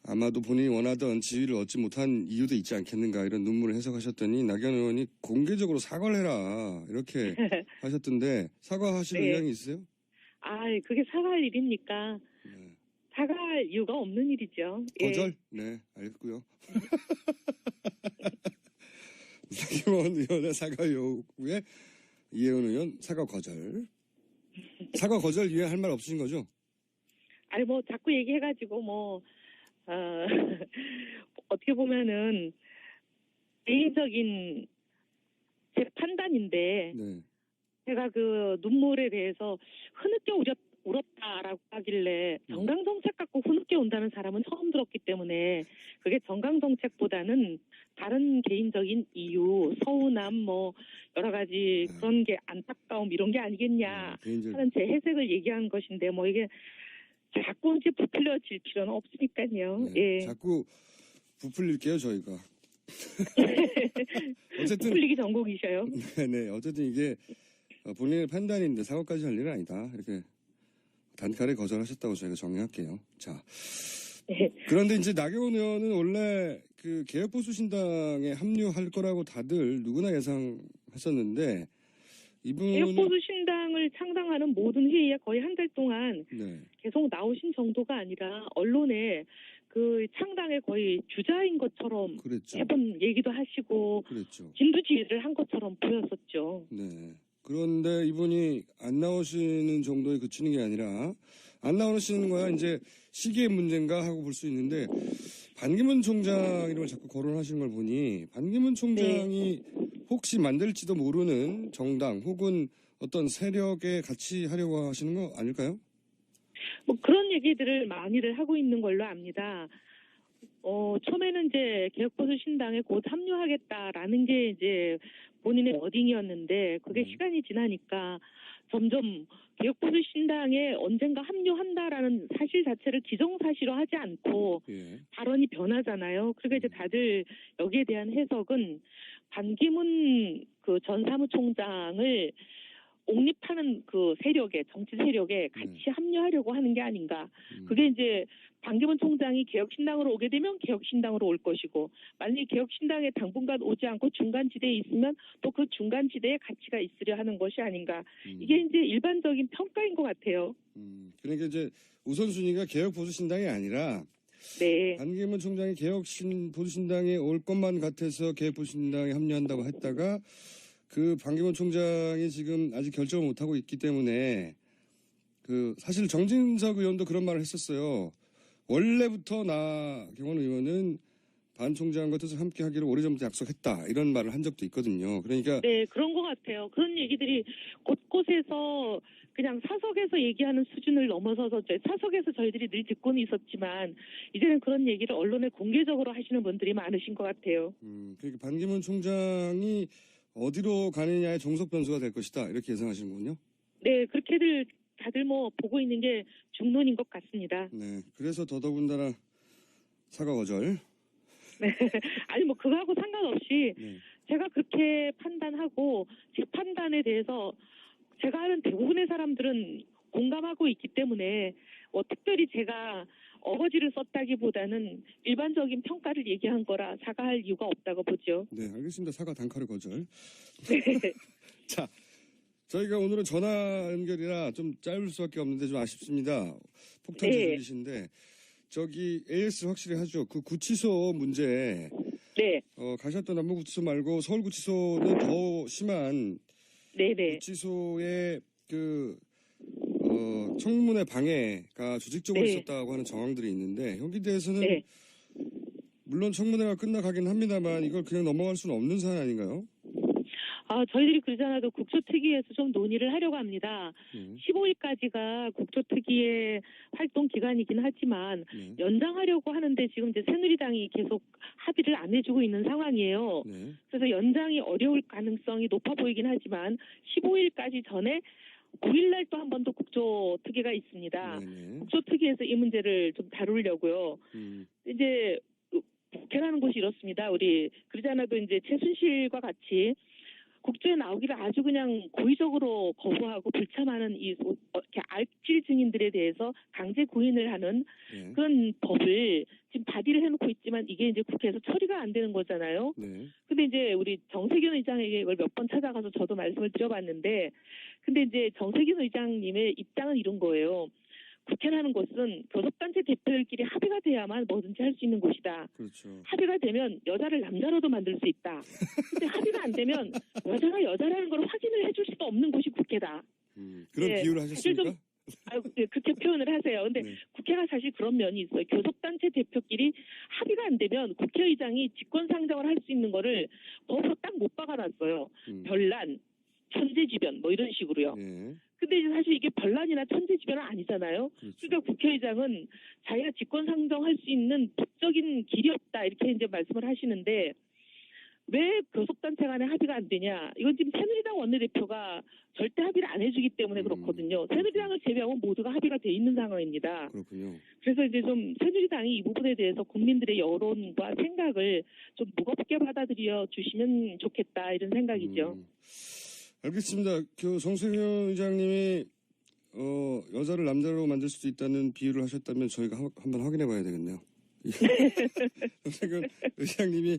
아마도 본인이 원하던 지위를 얻지 못한 이유도 있지 않겠는가 이런 눈물을 해석하셨더니 나경원 의원이 공개적으로 사과를 해라 이렇게 하셨던데 사과하실 네. 의향이 있으세요? 그게 사과할 일입니까? 네. 사과할 이유가 없는 일이죠. 거절? 네, 알겠고요. 나경원 의원의 사과 요구에 이혜원 의원 사과 거절. 사과 거절 이외에 할 말 없으신 거죠? 자꾸 얘기해가지고 어떻게 보면은 개인적인 제 판단인데 네. 제가 그 눈물에 대해서 흐느껴 울었다라고 하길래 정강정책 갖고 흐느껴 온다는 사람은 처음 들었기 때문에 그게 정강정책보다는 다른 개인적인 이유, 서운함 여러 가지 그런 게 안타까움 이런 게 아니겠냐 하는 제 해석을 얘기한 것인데 이게 자꾸 이제 부풀려질 필요는 없으니까요. 네. 예. 자꾸 부풀릴게요 저희가. 어쨌든 부풀리기 전공이셔요. 네, 어쨌든 이게 본인의 판단인데 사과까지 할 일은 아니다. 이렇게 단칼에 거절하셨다고 저희가 정리할게요. 자, 네. 그런데 이제 나경원 의원은 원래 그 개혁보수신당에 합류할 거라고 다들 누구나 예상했었는데 이분은 개혁보수신당을 창당하는 모든 회의에 거의 한 달 동안 네. 계속 나오신 정도가 아니라 언론에 그 창당의 거의 주자인 것처럼 그랬죠. 매번 얘기도 하시고 그랬죠. 진두지휘를 한 것처럼 보였었죠. 네. 그런데 이분이 안 나오시는 정도에 그치는 게 아니라 안 나오시는 거야 이제 시기의 문제인가 하고 볼 수 있는데 반기문 총장 이름을 자꾸 거론하시는 걸 보니 반기문 총장이 혹시 만들지도 모르는 정당 혹은 어떤 세력에 같이 하려고 하시는 거 아닐까요? 뭐 그런 얘기들을 많이들 하고 있는 걸로 압니다. 처음에는 이제 개혁보수신당에 곧 합류하겠다라는 게 이제 본인의 워딩이었는데 그게 시간이 지나니까 점점 개혁보수신당에 언젠가 합류한다라는 사실 자체를 기정사실화하지 않고 발언이 변하잖아요. 그러니까 이제 다들 여기에 대한 해석은 반기문 그 전 사무총장을 옹립하는 그 세력에 정치 세력에 같이 합류하려고 하는 게 아닌가. 그게 이제 반기문 총장이 개혁신당으로 오게 되면 개혁신당으로 올 것이고 만약에 개혁신당에 당분간 오지 않고 중간지대에 있으면 또 그 중간지대에 가치가 있으려 하는 것이 아닌가. 이게 이제 일반적인 평가인 것 같아요. 그러니까 이제 우선순위가 개혁보수신당이 아니라 네. 반기문 총장이 개혁보수신당에 올 것만 같아서 개혁보수신당에 합류한다고 했다가 그 반기문 총장이 지금 아직 결정을 못하고 있기 때문에 그 사실 정진석 의원도 그런 말을 했었어요. 원래부터 나경원 의원은 반 총장과 뜻을 함께 하기로 오래전부터 약속했다. 이런 말을 한 적도 있거든요. 그러니까 네, 그런 것 같아요. 그런 얘기들이 곳곳에서 그냥 사석에서 얘기하는 수준을 넘어서서 사석에서 저희들이 늘 듣고는 있었지만 이제는 그런 얘기를 언론에 공개적으로 하시는 분들이 많으신 것 같아요. 그러니까 반기문 총장이 어디로 가느냐의 종속 변수가 될 것이다. 이렇게 예상하시는군요. 네, 그렇게들 다들 뭐 보고 있는 게 중론인 것 같습니다. 네, 그래서 더더군다나 사과 거절. 네, 아니 뭐 그거하고 상관없이 네. 제가 그렇게 판단하고 제 판단에 대해서 제가 아는 대부분의 사람들은 공감하고 있기 때문에 뭐 특별히 제가 어거지를 썼다기보다는 일반적인 평가를 얘기한 거라 사과할 이유가 없다고 보죠. 네, 알겠습니다. 사과 단칼에 거절. 네. 자, 저희가 오늘은 전화 연결이라 좀 짧을 수밖에 없는데 좀 아쉽습니다. 폭탄 주술이신데 저기 AS 확실히 하죠. 그 구치소 문제. 네. 가셨던 남부구치소 말고 서울구치소는 더 심한 네네. 구치소의 그 청문회 방해가 조직적으로 있었다고 하는 정황들이 있는데 여기 대해서는 물론 청문회가 끝나가긴 합니다만 이걸 그냥 넘어갈 수는 없는 사안 아닌가요? 저희들이 그러지 않아도 국조특위에서 좀 논의를 하려고 합니다. 15일까지가 국조특위의 활동 기간이긴 하지만 연장하려고 하는데 지금 이제 새누리당이 계속 합의를 안 해주고 있는 상황이에요. 그래서 연장이 어려울 가능성이 높아 보이긴 하지만 15일까지 전에 9일날 또 한 번 더 국조특위가 있습니다. 국조특위에서 이 문제를 좀 다루려고요. 이제 국회라는 곳이 이렇습니다. 우리 그러지 않아도 이제 최순실과 같이 국조에 나오기를 아주 그냥 고의적으로 거부하고 불참하는 이 이렇게 알질 증인들에 대해서 강제 구인을 하는 그런 법을 지금 발의를 해놓고 있지만 이게 이제 국회에서 처리가 안 되는 거잖아요. 근데 이제 우리 정세균 의장에게 이걸 몇 번 찾아가서 저도 말씀을 드려봤는데 근데 이제 정세균 의장님의 입장은 이런 거예요. 국회라는 곳은 교섭단체 대표들끼리 합의가 돼야만 뭐든지 할 수 있는 곳이다. 그렇죠. 합의가 되면 여자를 남자로도 만들 수 있다. 근데 합의가 안 되면 여자가 여자라는 걸 확인을 해줄 수도 없는 곳이 국회다. 그런 비유를 하셨습니까? 그렇게 표현을 하세요. 근데 국회가 사실 그런 면이 있어요. 교섭단체 대표끼리 합의가 안 되면 국회의장이 직권상정을 할 수 있는 거를 법으로 딱 못 박아놨어요. 별난, 천재지변 뭐 이런 식으로요. 근데 이제 사실 이게 별난이나 천재지변은 아니잖아요. 그러니까 국회의장은 자기가 직권상정할 수 있는 법적인 길이 없다 이렇게 이제 말씀을 하시는데 왜 교섭단체 간에 합의가 안 되냐? 이건 지금 새누리당 원내대표가 절대 합의를 안 해주기 때문에 그렇거든요. 새누리당을 제외하고 모두가 합의가 돼 있는 상황입니다. 그렇군요. 그래서 이제 좀 새누리당이 이 부분에 대해서 국민들의 여론과 생각을 좀 무겁게 받아들여 주시면 좋겠다 이런 생각이죠. 알겠습니다. 정세균 의장님이 여자를 남자로 만들 수도 있다는 비유를 하셨다면 저희가 한번 확인해 봐야 되겠네요. 정세균 의장님이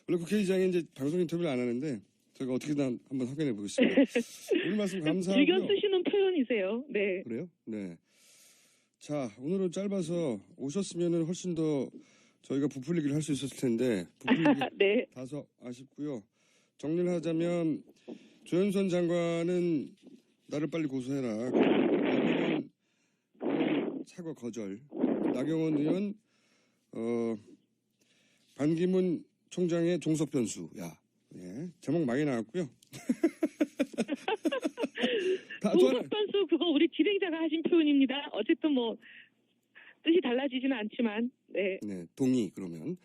원래 국회의장이 이제 방송 인터뷰를 안 하는데 저희가 어떻게든 한번 확인해 보겠습니다. 오늘 말씀 감사하고요. 즐겨 쓰시는 표현이세요. 네. 그래요? 네. 자, 오늘은 짧아서 오셨으면은 훨씬 더 저희가 부풀리기를 할 수 있었을 텐데 부풀리기 다소 아쉽고요. 정리를 하자면 조현선 장관은 나를 빨리 고소해라. 나경원 의원 사과 거절. 나경원 의원 반기문 총장의 종속 변수. 야, 예, 제목 많이 나왔고요. 종속 변수 그거 우리 진행자가 하신 표현입니다. 어쨌든 뭐 뜻이 달라지지는 않지만 네. 네, 동의 그러면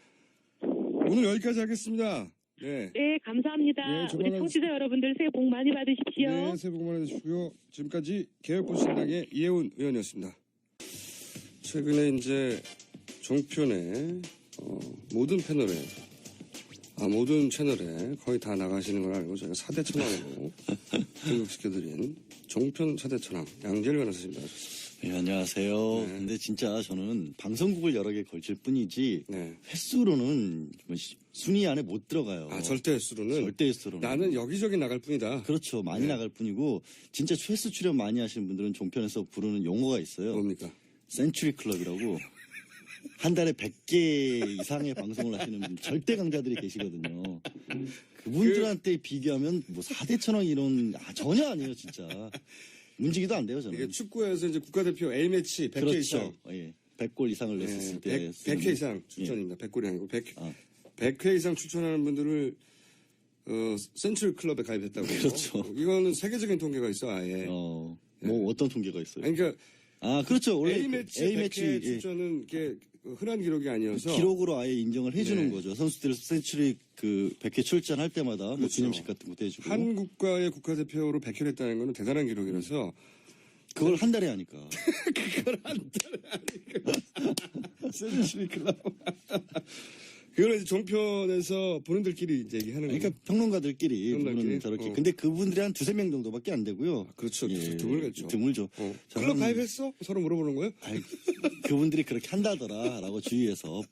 오늘 여기까지 하겠습니다. 네. 네, 감사합니다. 네, 우리 청취자 여러분들 새해 복 많이 받으십시오. 네, 새해 복 많이 받으시고요. 지금까지 개혁보수신당의 이혜훈 의원이었습니다. 최근에 이제 종편의 모든 채널에 거의 다 나가시는 걸 알고 저희가 4대 천왕으로 등극시켜드린 종편 4대 천왕 양재열 변호사입니다. 네, 안녕하세요. 네. 근데 진짜 저는 방송국을 여러 개 걸칠 뿐이지 네. 횟수로는 순위 안에 못 들어가요. 아, 절대 횟수로는? 나는 여기저기 나갈 뿐이다. 그렇죠. 많이 네. 나갈 뿐이고 진짜 횟수 출연 많이 하시는 분들은 종편에서 부르는 용어가 있어요. 뭡니까? 센츄리 클럽이라고. 한 달에 100개 이상의 방송을 하시는 절대 강자들이 계시거든요. 그분들한테 비교하면 뭐 4대 천왕 이런 전혀 아니에요, 진짜. 문지기도 안 돼요, 저는. 이게 축구에서 이제 국가대표 A매치 100개 그렇죠. 이상. 예. 100골 이상을 냈었을 때. 100회 이상 출전입니다. 100골이 아니고 100회 이상 출전하는 분들을 센츄리 클럽에 가입했다고. 그렇죠. 이거는 세계적인 통계가 있어, 아예. 뭐 예. 어떤 통계가 있어요? 아니, 그러니까 그렇죠. 원래 A매치 100회 출전은 이게 흔한 기록이 아니어서 기록으로 아예 인정을 해주는 네. 거죠. 선수들 센츄리 100회 출전할 때마다 뭐 그렇죠. 기념식 같은 것도 해주고. 한 국가의 국가대표로 100회를 했다는 거는 대단한 기록이라서 그걸 한 달에 하니까. 그걸 한 달에 하니까 센츄리 클럽. 그거는 이제 종편에서 본인들끼리 이제 얘기하는 거예요. 그러니까 평론가들끼리 평론가들끼리? 저렇게. 근데 그분들이 한 2-3명 정도밖에 안 되고요. 그렇죠. 예, 드물겠죠. 드물죠. 클럽 가입했어? 서로 물어보는 거예요? 아이, 그분들이 그렇게 한다더라라고 주위에서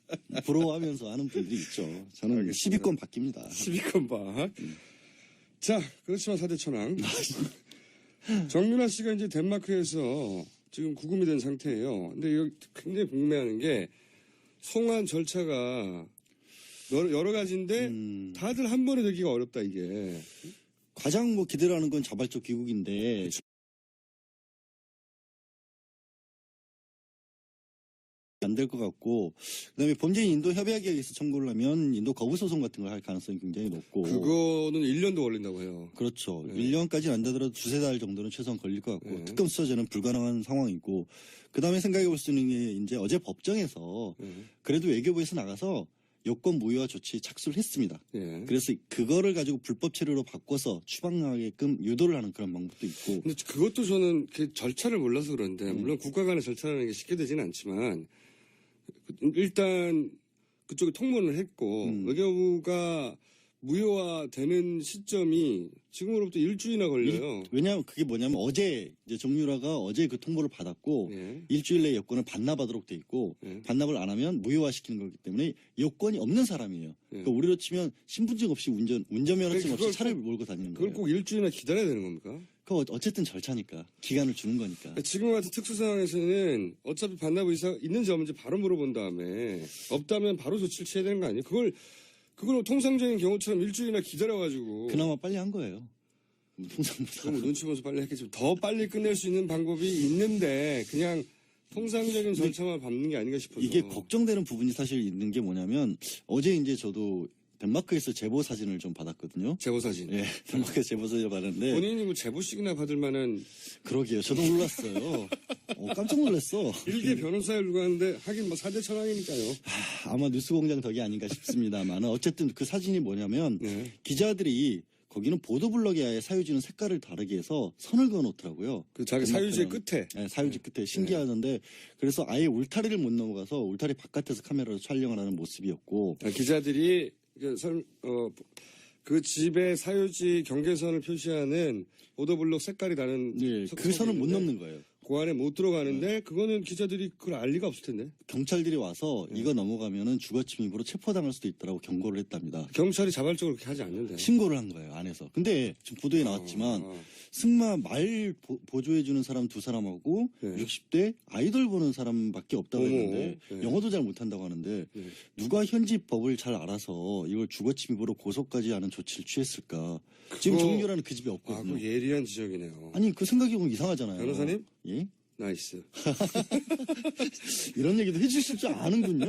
부러워하면서 하는 분들이 있죠. 저는 알겠습니다. 10위권 바뀝니다. 10위권 봐. 자, 그렇지만 4대 천왕. 정윤아 씨가 이제 덴마크에서 지금 구금이 된 상태예요. 근데 이거 굉장히 궁금해하는 게 송환 절차가 여러 가지인데 다들 한 번에 되기가 어렵다 이게. 가장 뭐 기대를 하는 건 자발적 귀국인데 안 될 것 같고 그다음에 범죄인 인도 협약에 의해서 청구를 하면 인도 거부 소송 같은 걸 할 가능성이 굉장히 높고 그거는 1년도 걸린다고 해요. 그렇죠. 네. 1년까지는 안 되더라도 2-3달 정도는 최소한 걸릴 것 같고 네. 특검 수사제는 불가능한 상황이고 그다음에 생각해 볼 수 있는 게 이제 어제 법정에서 그래도 외교부에서 나가서 여권 무효화 조치 착수를 했습니다. 예. 그래서 그거를 가지고 불법 체류로 바꿔서 추방하게끔 유도를 하는 그런 방법도 있고. 근데 그것도 저는 그 절차를 몰라서 그런데 물론 국가 간의 절차라는 게 쉽게 되지는 않지만 일단 그쪽에 통보를 했고 외교부가 무효화되는 시점이 지금으로부터 일주일이나 걸려요. 왜냐하면 그게 뭐냐면 어제 이제 정유라가 어제 그 통보를 받았고 예. 일주일 내에 여권을 반납하도록 돼 있고 예. 반납을 안 하면 무효화시키는 거기 때문에 여권이 없는 사람이에요. 그러니까 우리로 치면 신분증 없이 운전면허증 없이 차를 몰고 다니는 그걸 거예요. 꼭 일주일이나 기다려야 되는 겁니까? 그 어쨌든 절차니까 기간을 주는 거니까. 지금 같은 특수 상황에서는 어차피 반납 의사 있는지 없는지 바로 물어본 다음에 없다면 바로 조치를 취해야 되는 거 아니에요? 그걸 통상적인 경우처럼 일주일이나 기다려가지고 그나마 빨리 한 거예요. 통상보다. 그럼 눈치 보면서 빨리 했겠지만 더 빨리 끝낼 수 있는 방법이 있는데 그냥 통상적인 절차만 밟는 게 아닌가 싶어서 이게 걱정되는 부분이 사실 있는 게 뭐냐면 어제 이제 저도 덴마크에서 제보 사진을 좀 받았거든요. 제보 사진. 예, 덴마크에서 제보 사진을 받았는데 본인이 뭐 제보식이나 받을 만한 그러게요. 저도 몰랐어요. 깜짝 놀랐어. 일개 변호사를 두고 하는데 하긴 뭐 4대 천왕이니까요. 아마 뉴스공장 덕이 아닌가 싶습니다만 어쨌든 그 사진이 뭐냐면 기자들이 거기는 보도블럭에 아예 사유지는 색깔을 다르게 해서 선을 그어놓더라고요. 그 자기 사유지의 끝에. 네, 사유지 끝에 신기하던데 그래서 아예 울타리를 못 넘어가서 울타리 바깥에서 카메라로 촬영을 하는 모습이었고 기자들이 그 집의 사유지 경계선을 표시하는 보도블록 색깔이 다른 그 선을 못 넘는 거예요. 그 안에 못 들어가는데 그거는 기자들이 그걸 알 리가 없을 텐데. 경찰들이 와서 이거 넘어가면은 주거침입으로 체포당할 수도 있다라고 경고를 했답니다. 경찰이 자발적으로 그렇게 하지 않는데. 신고를 한 거예요, 안에서. 근데 지금 보도에 나왔지만 승마 말 보조해주는 사람 2사람하고 60대 아이돌 보는 사람밖에 없다고 했는데 영어도 잘 못한다고 하는데 누가 현지 법을 잘 알아서 이걸 주거침입으로 고소까지 하는 조치를 취했을까. 지금 정유라는 그 집에 없거든요. 그 예리한 지적이네요. 아니 그 생각해보면 이상하잖아요. 변호사님? 예? 나이스. 이런 얘기도 해주실 줄 아는군요.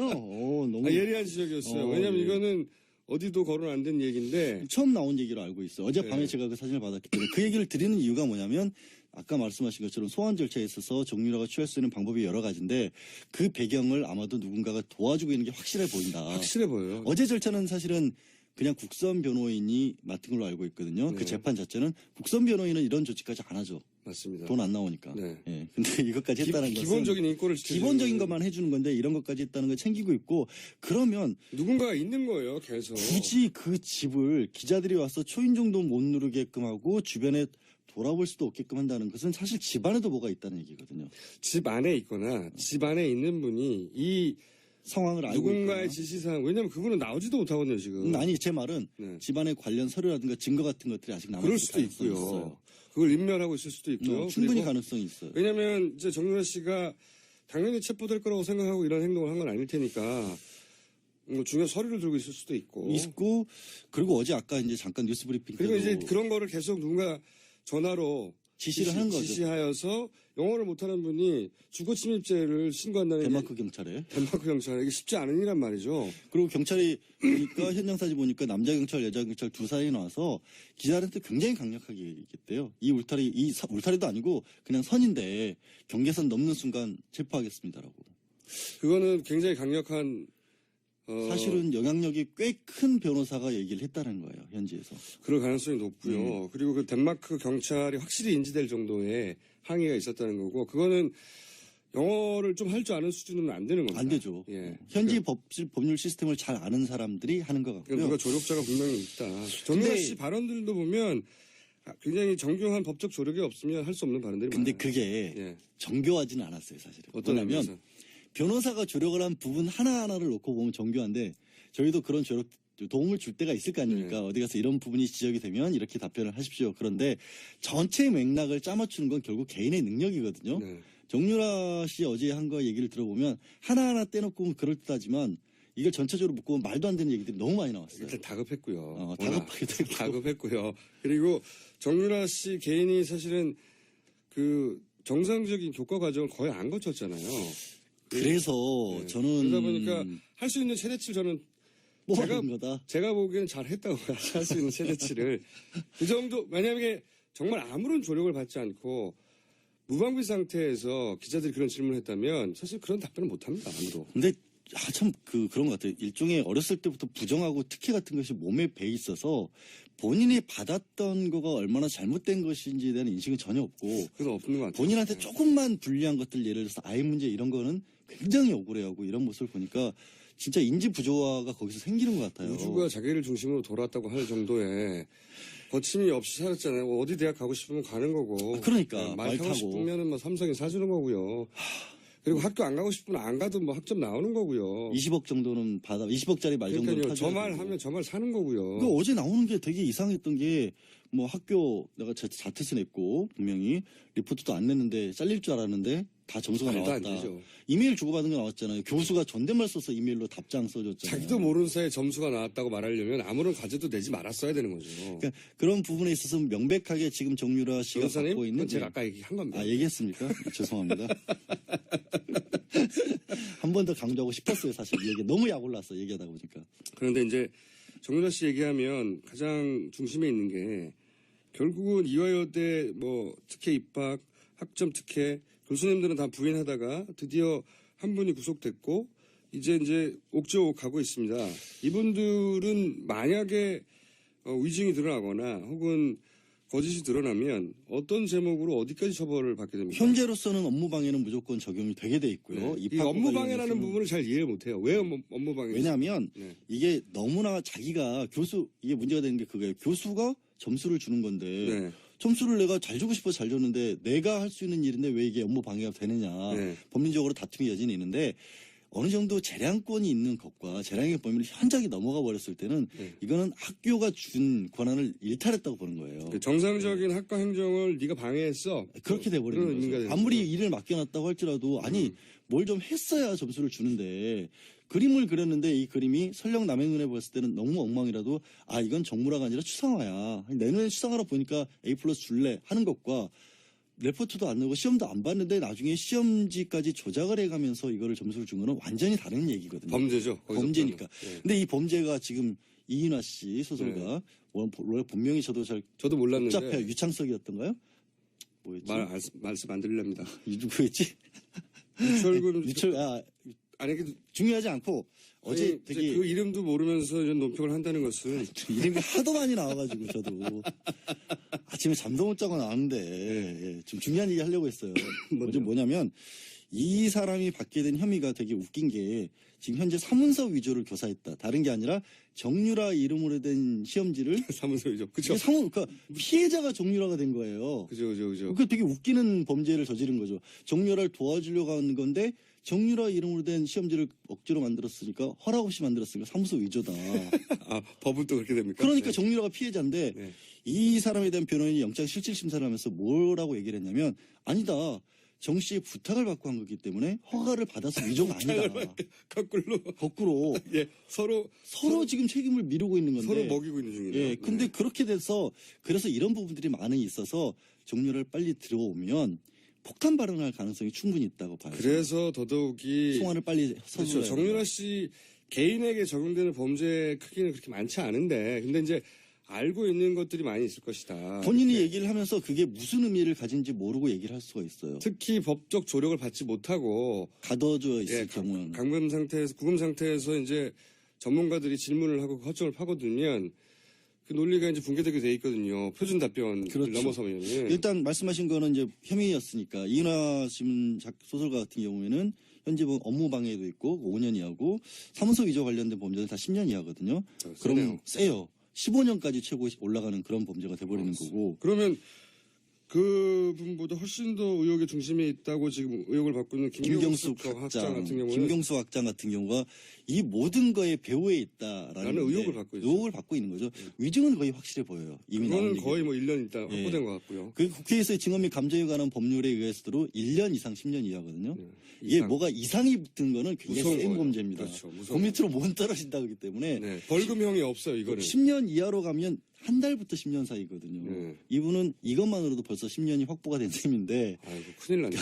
너무 예리한 지적이었어요. 왜냐하면 예. 이거는 어디도 거론 안 된 얘기인데 처음 나온 얘기로 알고 있어요. 어젯밤에 네. 제가 그 사진을 받았기 때문에 그 얘기를 드리는 이유가 뭐냐면 아까 말씀하신 것처럼 소환 절차에 있어서 정유라가 취할 수 있는 방법이 여러 가지인데 그 배경을 아마도 누군가가 도와주고 있는 게 확실해 보인다. 확실해 보여요. 어제 절차는 사실은 그냥 국선 변호인이 맡은 걸로 알고 있거든요. 네. 그 재판 자체는 국선 변호인은 이런 조치까지 안 하죠. 맞습니다. 돈 안 나오니까. 네. 예. 근데 이것까지 했다는 것은 기본적인 인권을 지켜주는 기본적인 것만 해주는 건데 이런 것까지 했다는 걸 챙기고 있고 그러면 누군가가 있는 거예요. 계속. 굳이 그 집을 기자들이 와서 초인종도 못 누르게끔 하고 주변에 돌아볼 수도 없게끔 한다는 것은 사실 집 안에도 뭐가 있다는 얘기거든요. 집 안에 있거나 집 안에 있는 분이 이 상황을 알고 누군가의 있거나. 지시사항 왜냐면 그분은 나오지도 못하거든요 지금. 아니 제 말은 네. 집안의 관련 서류라든가 증거 같은 것들이 아직 남아 그럴 수도 있고요. 그걸 인멸하고 있을 수도 있고요. 충분히 그리고 가능성이 있어요. 왜냐면 이제 정유라 씨가 당연히 체포될 거라고 생각하고 이런 행동을 한 건 아닐 테니까 뭐 중요한 서류를 들고 있을 수도 있고. 있고 그리고 어제 아까 이제 잠깐 뉴스 브리핑 때도 그리고 이제 그런 거를 계속 누군가 전화로 지시를 하는 거죠. 지시하여서 영어를 못하는 분이 주거 침입죄를 신고한다는 덴마크 경찰에. 덴마크 경찰에 이게 쉽지 않은 일이란 말이죠. 그리고 경찰이 보니까 현장 사진 보니까 남자 경찰, 여자 경찰 두 사람이 나와서 기자한테 굉장히 강력하게 얘기했대요. 이 울타리도 아니고 그냥 선인데 경계선 넘는 순간 체포하겠습니다라고. 그거는 굉장히 강력한 사실은 영향력이 꽤 큰 변호사가 얘기를 했다는 거예요, 현지에서. 그럴 가능성이 높고요. 그리고 그 덴마크 경찰이 확실히 인지될 정도의 항의가 있었다는 거고, 그거는 영어를 좀 할 줄 아는 수준은 안 되는 겁니다. 안 되죠. 예. 현지 법률 시스템을 잘 아는 사람들이 하는 것 같고요. 누가 조력자가 분명히 있다. 정유라 씨 발언들도 보면 굉장히 정교한 법적 조력이 없으면 할 수 없는 발언들이 근데 많아요. 그게 예. 정교하지는 않았어요, 사실은. 어떤 왜냐면 의미에서? 변호사가 조력을 한 부분 하나하나를 놓고 보면 정교한데 저희도 그런 조력 도움을 줄 때가 있을 거 아닙니까? 어디 가서 이런 부분이 지적이 되면 이렇게 답변을 하십시오. 그런데 전체 맥락을 짜맞추는 건 결국 개인의 능력이거든요. 네. 정유라 씨 어제 한 거 얘기를 들어보면 하나하나 떼놓고 보면 그럴듯하지만 이걸 전체적으로 묶고 보면 말도 안 되는 얘기들이 너무 많이 나왔어요. 일단 다급했고요. 다급하게 됐고. 다급했고요. 그리고 정유라 씨 개인이 사실은 그 정상적인 교과 과정을 거의 안 거쳤잖아요. 그래서 네. 저는 그러다 보니까 할 수 있는 최대치를 저는 뭐 하는 거다. 제가 보기에는 잘했다고 할 수 있는 최대치를 그 정도 만약에 정말 아무런 조력을 받지 않고 무방비 상태에서 기자들이 그런 질문을 했다면 사실 그런 답변을 못합니다. 아무도. 근데 참 그런 것 같아요. 일종의 어렸을 때부터 부정하고 특혜 같은 것이 몸에 배 있어서 본인이 받았던 거가 얼마나 잘못된 것인지에 대한 인식은 전혀 없고 그건 없는 것 같아요. 본인한테 조금만 불리한 것들 예를 들어서 아이 문제 이런 거는 굉장히 억울해하고 이런 모습을 보니까 진짜 인지 부조화가 거기서 생기는 것 같아요. 우주가 자기를 중심으로 돌아왔다고 할 정도의 거침이 없이 살았잖아요. 어디 대학 가고 싶으면 가는 거고. 그러니까 말 타고 싶으면 뭐 삼성이 사주는 거고요. 그리고 학교 안 가고 싶으면 안 가도 뭐 학점 나오는 거고요. 20억 정도는 20억짜리 말 정도는 그러니까요. 타줘야 저 말 되고. 하면 저 말 사는 거고요. 그 어제 나오는 게 되게 이상했던 게 뭐 학교 내가 자퇴서 냈고 분명히 리포트도 안 냈는데 잘릴 줄 알았는데 다 점수가 말도 안 나왔다. 되죠. 이메일 주고받은 거 나왔잖아요. 교수가 존댓말 써서 이메일로 답장 써줬잖아요. 자기도 모르는 사이에 점수가 나왔다고 말하려면 아무런 과제도 내지 말았어야 되는 거죠. 그러니까 그런 부분에 있어서 명백하게 지금 정유라 씨가 변호사님, 갖고 있는 그건 제가 아까 얘기한 겁니다. 얘기했습니까? 죄송합니다. 한 번 더 강조하고 싶었어요. 사실 이 얘기 너무 약 올랐어 얘기하다 보니까. 그런데 이제 정유라 씨 얘기하면 가장 중심에 있는 게 결국은 이화여대 뭐 특혜 입학, 학점 특혜 교수님들은 다 부인하다가 드디어 한 분이 구속됐고 이제 옥죄옥 가고 있습니다. 이분들은 만약에 위증이 드러나거나 혹은 거짓이 드러나면 어떤 제목으로 어디까지 처벌을 받게 됩니까? 현재로서는 업무방해는 무조건 적용이 되게 돼 있고요. 네. 이 업무방해라는 부분을 잘 이해를 못해요. 왜 업무방해? 왜냐하면 네. 이게 너무나 자기가 이게 문제가 되는 게 그거예요. 교수가 점수를 주는 건데 네. 점수를 내가 잘 주고 싶어서 잘 줬는데 내가 할 수 있는 일인데 왜 이게 업무방해가 되느냐. 네. 법리적으로 다툼의 여지는 있는데 어느 정도 재량권이 있는 것과 재량의 범위를 현저하게 넘어가 버렸을 때는 이거는 학교가 준 권한을 일탈했다고 보는 거예요. 그 정상적인 학과 행정을 네가 방해했어. 그렇게 돼버리는 거죠. 아무리 일을 맡겨놨다고 할지라도 아니 뭘 좀 했어야 점수를 주는데 그림을 그렸는데 이 그림이 설령 남의 눈에 보였을 때는 너무 엉망이라도 이건 정무라가 아니라 추상화야. 내년에 추상화로 보니까 A+ 줄래 하는 것과 레포트도 안 내고 시험도 안 봤는데 나중에 시험지까지 조작을 해가면서 이거를 점수를 준 거는 완전히 다른 얘기거든요. 범죄죠. 범죄니까. 네. 근데 이 범죄가 지금 이인화 씨 소설가 원래 본명이 저도 몰랐는데 복잡해요. 유창석이었던가요? 뭐였지? 말씀 안 드리렵니다. 누구였지? 유철군 아니 중요하지 않고 어제 되게 그 이름도 모르면서 이런 논평을 한다는 것은 이름이 하도 많이 나와가지고 저도 아침에 잠도 못 자고 나왔는데 예, 좀 중요한 얘기 하려고 했어요. 먼저 뭐냐면 이 사람이 받게 된 혐의가 되게 웃긴 게 지금 현재 사문서 위조를 교사했다. 다른 게 아니라 정유라 이름으로 된 시험지를 사문서 위조. 그렇죠. 그러니까 피해자가 정유라가 된 거예요. 그죠. 그 되게 웃기는 범죄를 저지른 거죠. 정유라를 도와주려고 하는 건데 정유라 이름으로 된 시험지를 억지로 만들었으니까 허락 없이 만들었으니까 사무소 위조다. 아, 법은 또 그렇게 됩니까? 그러니까 네. 정유라가 피해자인데 네. 이 사람에 대한 변호인이 영장 실질 심사를 하면서 뭐라고 얘기를 했냐면 아니다. 정 씨의 부탁을 받고 한 거기 때문에 허가를 받아서 위조가 아니다. 거꾸로. 예, 서로 지금 책임을 미루고 있는 건데. 서로 먹이고 있는 중이네요. 예, 근데 네. 그렇게 돼서 그래서 이런 부분들이 많이 있어서 정유라를 빨리 들어오면 폭탄 발언할 가능성이 충분히 있다고 봐요. 그래서 더더욱이 송환을 빨리 그렇죠. 정유라 씨 개인에게 적용되는 범죄 크기는 그렇게 많지 않은데 근데 이제 알고 있는 것들이 많이 있을 것이다. 본인이 네. 얘기를 하면서 그게 무슨 의미를 가진지 모르고 얘기를 할 수가 있어요. 특히 법적 조력을 받지 못하고 가둬져 있을 경우는 구금 상태에서 이제 전문가들이 질문을 하고 허점을 파고들면 그 논리가 이제 붕괴되게 돼 있거든요. 표준 답변을 그렇죠. 넘어서면. 일단 말씀하신 거는 이제 혐의였으니까 이인화 신문 소설가 같은 경우에는 현재 업무 방해도 있고 5년 이하고 사무소 위조 관련된 범죄는 다 10년 이하거든요. 그럼 세요. 15년까지 최고 올라가는 그런 범죄가 돼버리는 거고. 그러면 그분보다 훨씬 더 의혹의 중심에 있다고 지금 의혹을 받고 있는 김경수 학장 같은 경우는 김경수 학장 같은 경우가 이 모든 거에 배후에 있다라는 의혹을 받고 있죠. 의혹을 받고 있는 거죠. 위증은 거의 확실해 보여요. 이미 그거는 거의 뭐 1년 있다 확보된 것 같고요. 그 국회에서의 증언 및 감정에 관한 법률에 의해서도 1년 이상 10년 이하거든요. 이게 뭐가 이상이 붙은 거는 굉장히 센 범죄입니다. 그렇죠. 그 밑으로 못 떨어진다 그렇기 때문에 네. 벌금형이 없어요. 이거는. 10년 이하로 가면 한 달부터 10년 사이거든요. 이분은 이것만으로도 벌써 10년이 확보가 된 셈인데. 아이고 큰일 났네요.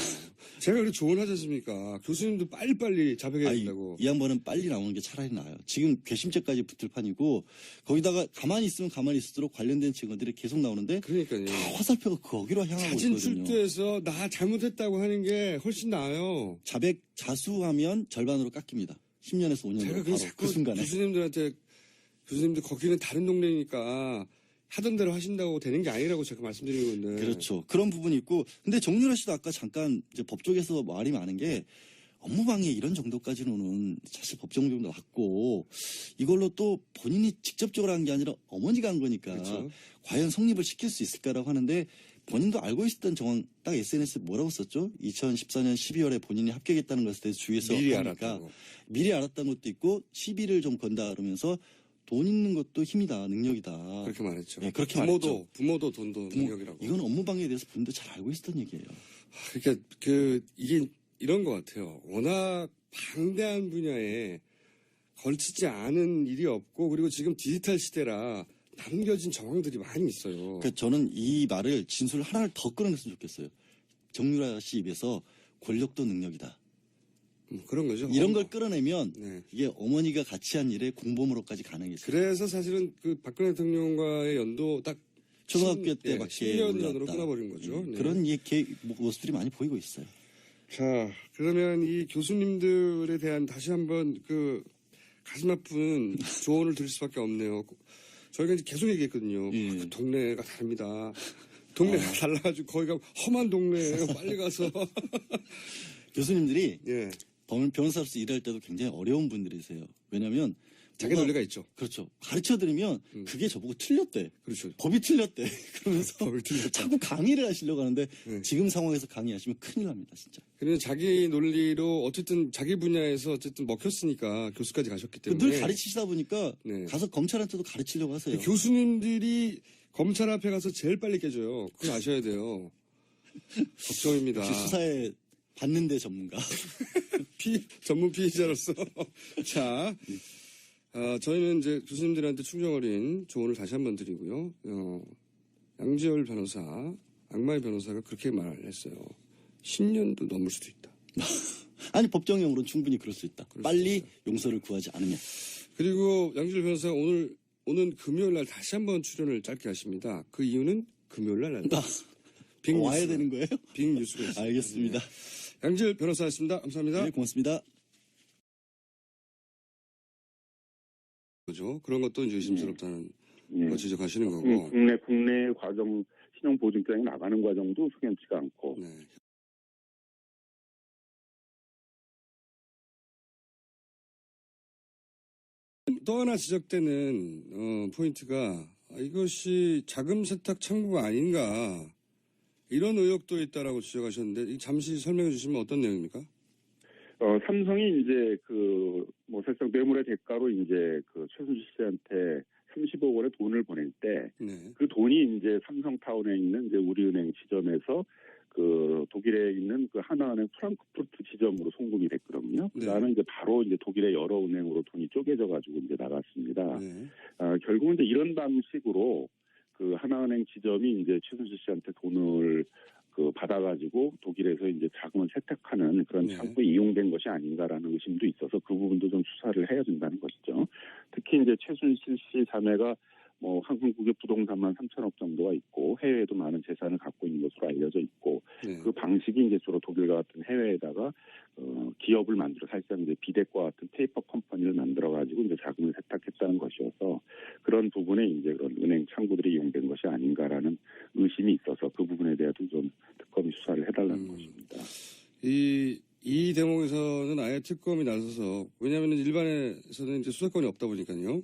제가 그렇게 조언하지 않습니까? 교수님도 빨리빨리 자백해야 된다고. 이 양반은 빨리 나오는 게 차라리 나아요. 지금 괘씸죄까지 붙을 판이고 거기다가 가만히 있으면 가만히 있을수록 관련된 증언들이 계속 나오는데 그러니까요. 다 화살표가 거기로 향하고 사진 있거든요. 출두해서 나 잘못했다고 하는 게 훨씬 나아요. 자백 자수하면 절반으로 깎입니다. 10년에서 5년. 제가 바로 그 순간에. 교수님들 거기는 다른 동네니까 하던 대로 하신다고 되는 게 아니라고 제가 말씀드리는 건데. 그렇죠. 그런 부분이 있고. 근데 정유라 씨도 아까 잠깐 이제 법조계에서 말이 많은 게 업무방해 이런 정도까지는 사실 법정적으로 낮고 이걸로 또 본인이 직접적으로 한 게 아니라 어머니가 한 거니까 그렇죠. 과연 성립을 시킬 수 있을까라고 하는데 본인도 알고 있었던 정황 딱 SNS에 뭐라고 썼죠? 2014년 12월에 본인이 합격했다는 것에 대해서 주위에서 미리 하니까 알았다고. 미리 알았다는 것도 있고 시비를 좀 건다 그러면서 돈 있는 것도 힘이다, 능력이다. 그렇게 말했죠. 네, 그렇게 말했죠. 부모도 돈도 능력이라고. 이건 업무방해에 대해서 본인도 잘 알고 있었던 얘기예요. 그러니까 이게 이런 것 같아요. 워낙 방대한 분야에 걸치지 않은 일이 없고 그리고 지금 디지털 시대라 남겨진 정황들이 많이 있어요. 그러니까 저는 이 말을 진술 하나를 더 끌어냈으면 좋겠어요. 정유라 씨 입에서 권력도 능력이다. 그런 거죠. 이런 걸 끌어내면 네. 이게 어머니가 같이 한 일에 공범으로까지 가능해져요. 그래서 사실은 그 박근혜 대통령과의 연도 딱 초등학교 때밖에 10년 전으로 몰랐다. 끊어버린 거죠. 네. 그런 모습들이 많이 보이고 있어요. 자, 그러면 이 교수님들에 대한 다시 한번 그 가슴 아픈 조언을 드릴 수밖에 없네요. 저희가 이제 계속 얘기했거든요. 그 동네가 다릅니다. 동네가 달라가지고 거기가 험한 동네예요. 빨리 가서. 교수님들이 예. 변호사로서 일할 때도 굉장히 어려운 분들이세요. 왜냐하면 자기 논리가 있죠. 그렇죠. 가르쳐드리면 그게 저보고 틀렸대. 그렇죠. 법이 틀렸대. 그러면서 법이 틀렸다. 자꾸 강의를 하시려고 하는데 네. 지금 상황에서 강의하시면 큰일 납니다. 진짜. 그래서 자기 논리로 어쨌든 자기 분야에서 어쨌든 먹혔으니까 교수까지 가셨기 때문에 늘 가르치시다 보니까 네. 가서 검찰한테도 가르치려고 하세요. 교수님들이 검찰 앞에 가서 제일 빨리 깨져요. 그걸 아셔야 돼요. 걱정입니다. 역시 수사에 받는데 전문가. 전문 피의자로서. 자, 저희는 이제 교수님들한테 충정 어린 조언을 다시 한번 드리고요. 양지열 변호사, 악마의 변호사가 그렇게 말을 했어요. 10년도 넘을 수도 있다. 아니 법정형으로는 충분히 그럴 수 있다. 빨리 용서를 구하지 않으면. 그리고 양질 변호사가 오는 금요일 날 다시 한번 출연을 짧게 하십니다. 그 이유는 금요일 날 와야 되는 거예요? 빅뉴스가 있습니다. 알겠습니다. 네. 양질 변호사였습니다. 감사합니다. 네, 고맙습니다. 그죠? 그런 것도 이제 의심스럽다는 거 지적하시는 거고. 국내 과정 신용보증장이 나가는 과정도 석연치가 않고. 네. 또 하나 지적되는 포인트가 이것이 자금 세탁 창구가 아닌가 이런 의혹도 있다라고 지적하셨는데 잠시 설명해 주시면 어떤 내용입니까? 삼성이 이제 사실상 뇌물의 대가로 이제 최순실 씨한테 30억 원의 돈을 보낼 때 그 돈이 이제 삼성타운에 있는 이제 우리은행 지점에서 독일에 있는 하나은행 프랑크푸르트 지점으로 송금이 됐거든요. 그다음에 이제 바로 이제 독일의 여러 은행으로 돈이 쪼개져 가지고 이제 나갔습니다. 결국은 이제 이런 방식으로 하나은행 지점이 이제 최순실 씨한테 돈을 받아가지고 독일에서 이제 자금을 세탁하는 그런 창구에 이용된 것이 아닌가라는 의심도 있어서 그 부분도 좀 수사를 해야 된다는 것이죠. 특히 이제 최순실 씨 자매가 한국에 부동산만 3천억 정도가 있고 해외에도 많은 재산을 갖고 있는 것으로 알려져 있고 그 방식이 이제 주로 독일과 같은 해외에다가 기업을 만들어 사실상 이제 비덱과 같은 페이퍼 컴퍼니를 만들어 가지고 이제 자금을 세탁했다는 것이어서 그런 부분에 이제 그런 은행 창구들이 이용된 것이 아닌가라는 의심이 있어서 그 부분에 대해서 좀 특검이 수사를 해달라는 것입니다. 이 대목에서는 아예 특검이 나서서 왜냐하면 일반에서는 이제 수사권이 없다 보니까요.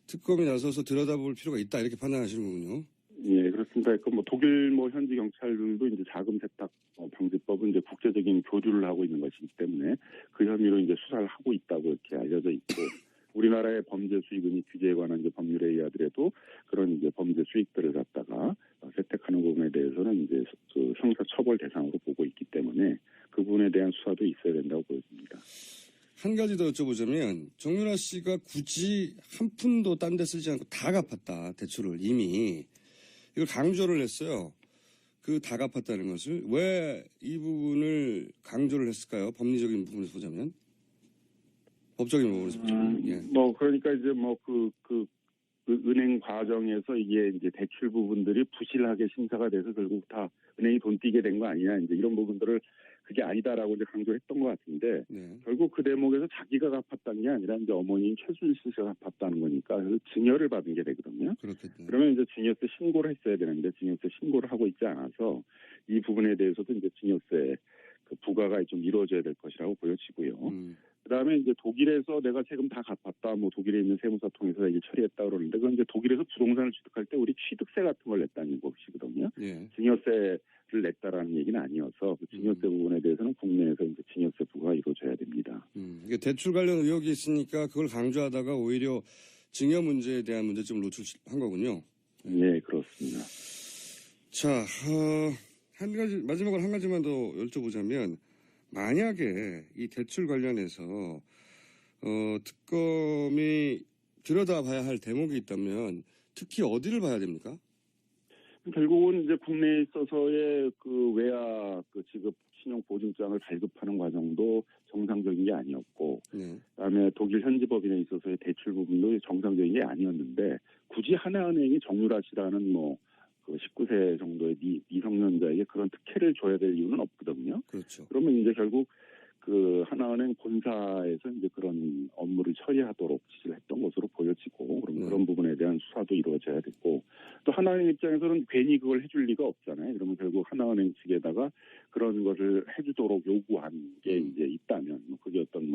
특검이 나서서 들여다볼 필요가 있다 이렇게 판단하시는 거군요. 예, 그렇습니다. 독일 현지 경찰들도 이제 자금 세탁 방지법은 이제 국제적인 교류를 하고 있는 것이기 때문에 그 혐의로 이제 수사를 하고 있다고 이렇게 알려져 있고 우리나라의 범죄 수익은이 규제에 관한 이제 법률에 의하더라도 그런 이제 범죄 수익들을 갖다가 세탁하는 부분에 대해서는 이제 형사 처벌 대상으로 보고 있기 때문에 그 부분에 대한 수사도 있어야 된다고 보여집니다. 한 가지 더 여쭤보자면 정유라 씨가 굳이 한 푼도 딴 데 쓰지 않고 다 갚았다. 대출을 이미. 이걸 강조를 했어요. 다 갚았다는 것을. 왜 이 부분을 강조를 했을까요? 법리적인 부분에서 보자면. 법적인 부분에서 보자면. 예. 그러니까 이제 은행 과정에서 이게 이제 대출 부분들이 부실하게 심사가 돼서 결국 다 은행이 돈 띄게 된 거 아니냐. 이제 이런 부분들을 그게 아니다라고 이제 강조했던 것 같은데 결국 그 대목에서 자기가 갚았다는 게 아니라 이제 어머니인 최순실 씨가 갚았다는 거니까 그래서 증여를 받은 게 되거든요. 그렇겠네. 그러면 이제 증여세 신고를 했어야 되는데 증여세 신고를 하고 있지 않아서 이 부분에 대해서도 이제 증여세 부과가 좀 이루어져야 될 것이라고 보여지고요. 그다음에 이제 독일에서 내가 세금 다 갚았다, 독일에 있는 세무사 통해서 이게 처리했다 그러는데 그건 이제 독일에서 부동산을 취득할 때 우리 취득세 같은 걸 냈다는 것이거든요. 증여세를 냈다라는 얘기는 아니어서 그 증여세 부분에 대해서는 국내에서 이제 증여세 부과가 이루어져야 됩니다. 이게 대출 관련 의혹이 있으니까 그걸 강조하다가 오히려 증여 문제에 대한 문제점을 노출한 거군요. 네, 그렇습니다. 자, 마지막으로 한 가지만 더 여쭤보자면 만약에 이 대출 관련해서 특검이 들여다봐야 할 대목이 있다면 특히 어디를 봐야 됩니까? 결국은 이제 국내에 있어서의 외야 지급 신용보증장을 발급하는 과정도 정상적인 게 아니었고, 그다음에 독일 현지법인에 있어서의 대출 부분도 정상적인 게 아니었는데 굳이 하나은행이 정유라 씨라는 19세 정도의 미성년자에게 그런 특혜를 줘야 될 이유는 없거든요. 그렇죠. 그러면 이제 결국 하나은행 본사에서 이제 그런 업무를 처리하도록 지시를 했던 것으로 보여지고, 그런 부분에 대한 수사도 이루어져야 됐고, 또 하나은행 입장에서는 괜히 그걸 해줄 리가 없잖아요. 그러면 결국 하나은행 측에다가 그런 것을 해주도록 요구한 게 이제 있다면, 그게 어떤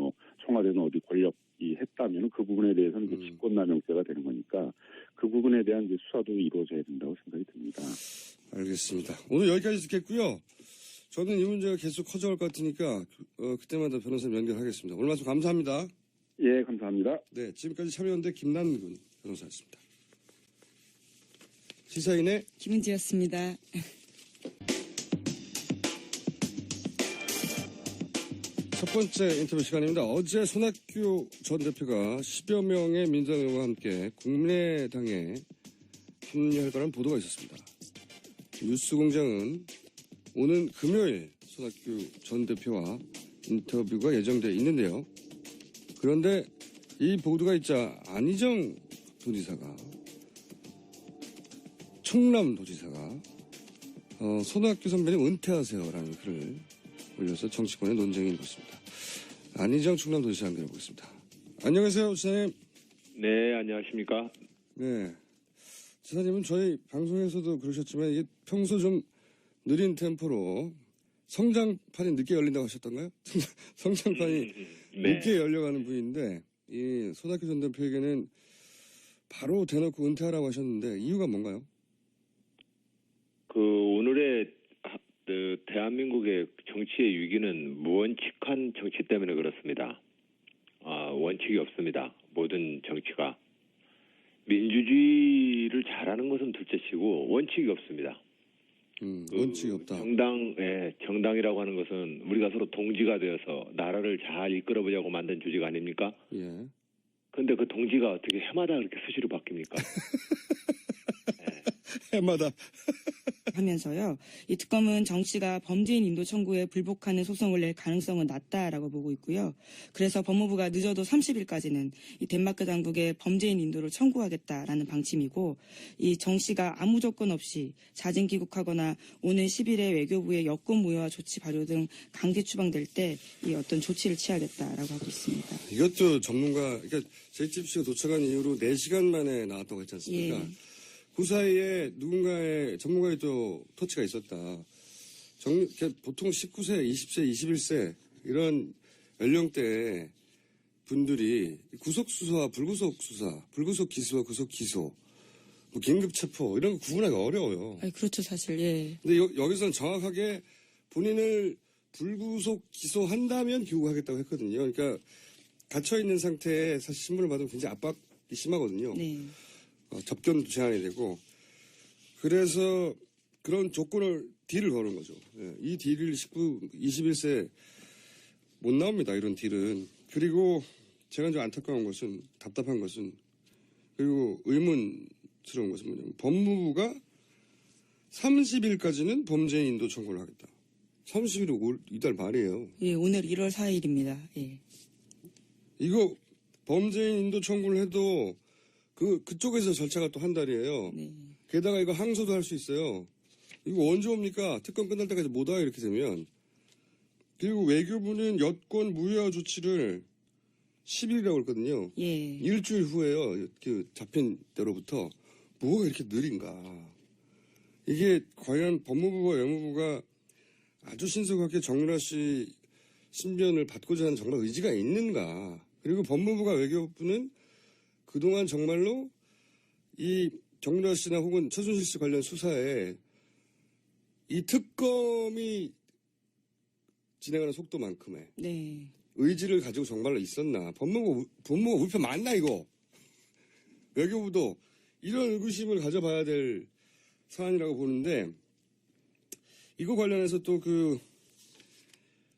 청와대는 어디 권력이 했다면 그 부분에 대해서는 이제 직권남용죄가 되는 거니까 그 부분에 대한 이제 수사도 이루어져야 된다고 생각이 듭니다. 알겠습니다. 오늘 여기까지 듣겠고요. 저는 이 문제가 계속 커져갈 것 같으니까 그때마다 변호사님 연결하겠습니다. 오늘 말씀 감사합니다. 예, 감사합니다. 네, 지금까지 참여연대 김남근 변호사였습니다. 시사인의 김은지였습니다. 첫 번째 인터뷰 시간입니다. 어제 손학규 전 대표가 10여 명의 민주당 의원과 함께 국민의당에 합류할 거라는 보도가 있었습니다. 뉴스공장은 오는 금요일 손학규 전 대표와 인터뷰가 예정되어 있는데요. 그런데 이 보도가 있자 안희정 도지사가, 충남도지사가 손학규 선배님 은퇴하세요라는 글을 올려서 정치권의 논쟁이 일었습니다. 안희정 충남도지사 연결해보겠습니다. 안녕하세요, 지사님. 네, 안녕하십니까? 네. 지사님은 저희 방송에서도 그러셨지만 이게 평소 좀 느린 템포로 성장판이 늦게 열린다고 하셨던가요? 성장판이 네. 늦게 열려가는 분인데 이 손학규 전 대표에게는 바로 대놓고 은퇴하라고 하셨는데 이유가 뭔가요? 오늘의 대한민국의 정치의 위기는 무원칙한 정치 때문에 그렇습니다. 원칙이 없습니다. 모든 정치가. 민주주의를 잘하는 것은 둘째치고 원칙이 없습니다. 원칙이 없다. 정당이라고 하는 것은 우리가 서로 동지가 되어서 나라를 잘 이끌어보자고 만든 조직 아닙니까? 예. 근데 그 동지가 어떻게 해마다 그렇게 수시로 바뀝니까? 해마다. 하면서요. 이 특검은 정 씨가 범죄인 인도 청구에 불복하는 소송을 낼 가능성은 낮다라고 보고 있고요. 그래서 법무부가 늦어도 30일까지는 이 덴마크 당국에 범죄인 인도를 청구하겠다라는 방침이고, 이 정 씨가 아무 조건 없이 자진 귀국하거나 오는 10일에 외교부의 여권 무효화 조치 발효 등 강제 추방될 때 이 어떤 조치를 취하겠다라고 하고 있습니다. 이것도 전문가, 그러니까 제이집씨가 도착한 이후로 4시간 만에 나왔다고 했지 않습니까? 예. 그 사이에 누군가의 전문가의 또 터치가 있었다. 보통 19세, 20세, 21세 이런 연령대 분들이 구속수사와 불구속수사, 불구속기소와 구속기소, 뭐 긴급체포 이런 거 구분하기 어려워요. 그렇죠, 사실. 예. 근데 여기서는 정확하게 본인을 불구속 기소한다면 귀국하겠다고 했거든요. 그러니까 갇혀있는 상태에 사실 신문을 받으면 굉장히 압박이 심하거든요. 네. 접견도 제한이 되고, 그래서 그런 딜을 거는 거죠. 예, 이 딜을 21세 못 나옵니다. 이런 딜은. 그리고 제가 좀 안타까운 것은, 답답한 것은, 그리고 의문스러운 것은 뭐냐면 법무부가 30일까지는 범죄인 인도 청구를 하겠다. 30일이 이달 말이에요. 예, 오늘 1월 4일입니다. 예. 이거 범죄인 인도 청구를 해도 그쪽에서 절차가 또 한 달이에요. 네. 게다가 이거 항소도 할 수 있어요. 이거 언제 옵니까? 특검 끝날 때까지 못 와요, 이렇게 되면. 그리고 외교부는 여권 무효화 조치를 10일이라고 했거든요. 예. 일주일 후에요. 그 잡힌 때로부터. 뭐가 이렇게 느린가. 이게 과연 법무부와 외무부가 아주 신속하게 정유라 씨 신변을 받고자 하는 정말 의지가 있는가. 그리고 법무부가 외교부는 그동안 정말로 이 정유라 씨나 혹은 최순실 씨 관련 수사에 이 특검이 진행하는 속도만큼의 네. 의지를 가지고 정말로 있었나. 법무부가 우리 편 맞나 이거. 외교부도 이런 의구심을 가져봐야 될 사안이라고 보는데, 이거 관련해서 또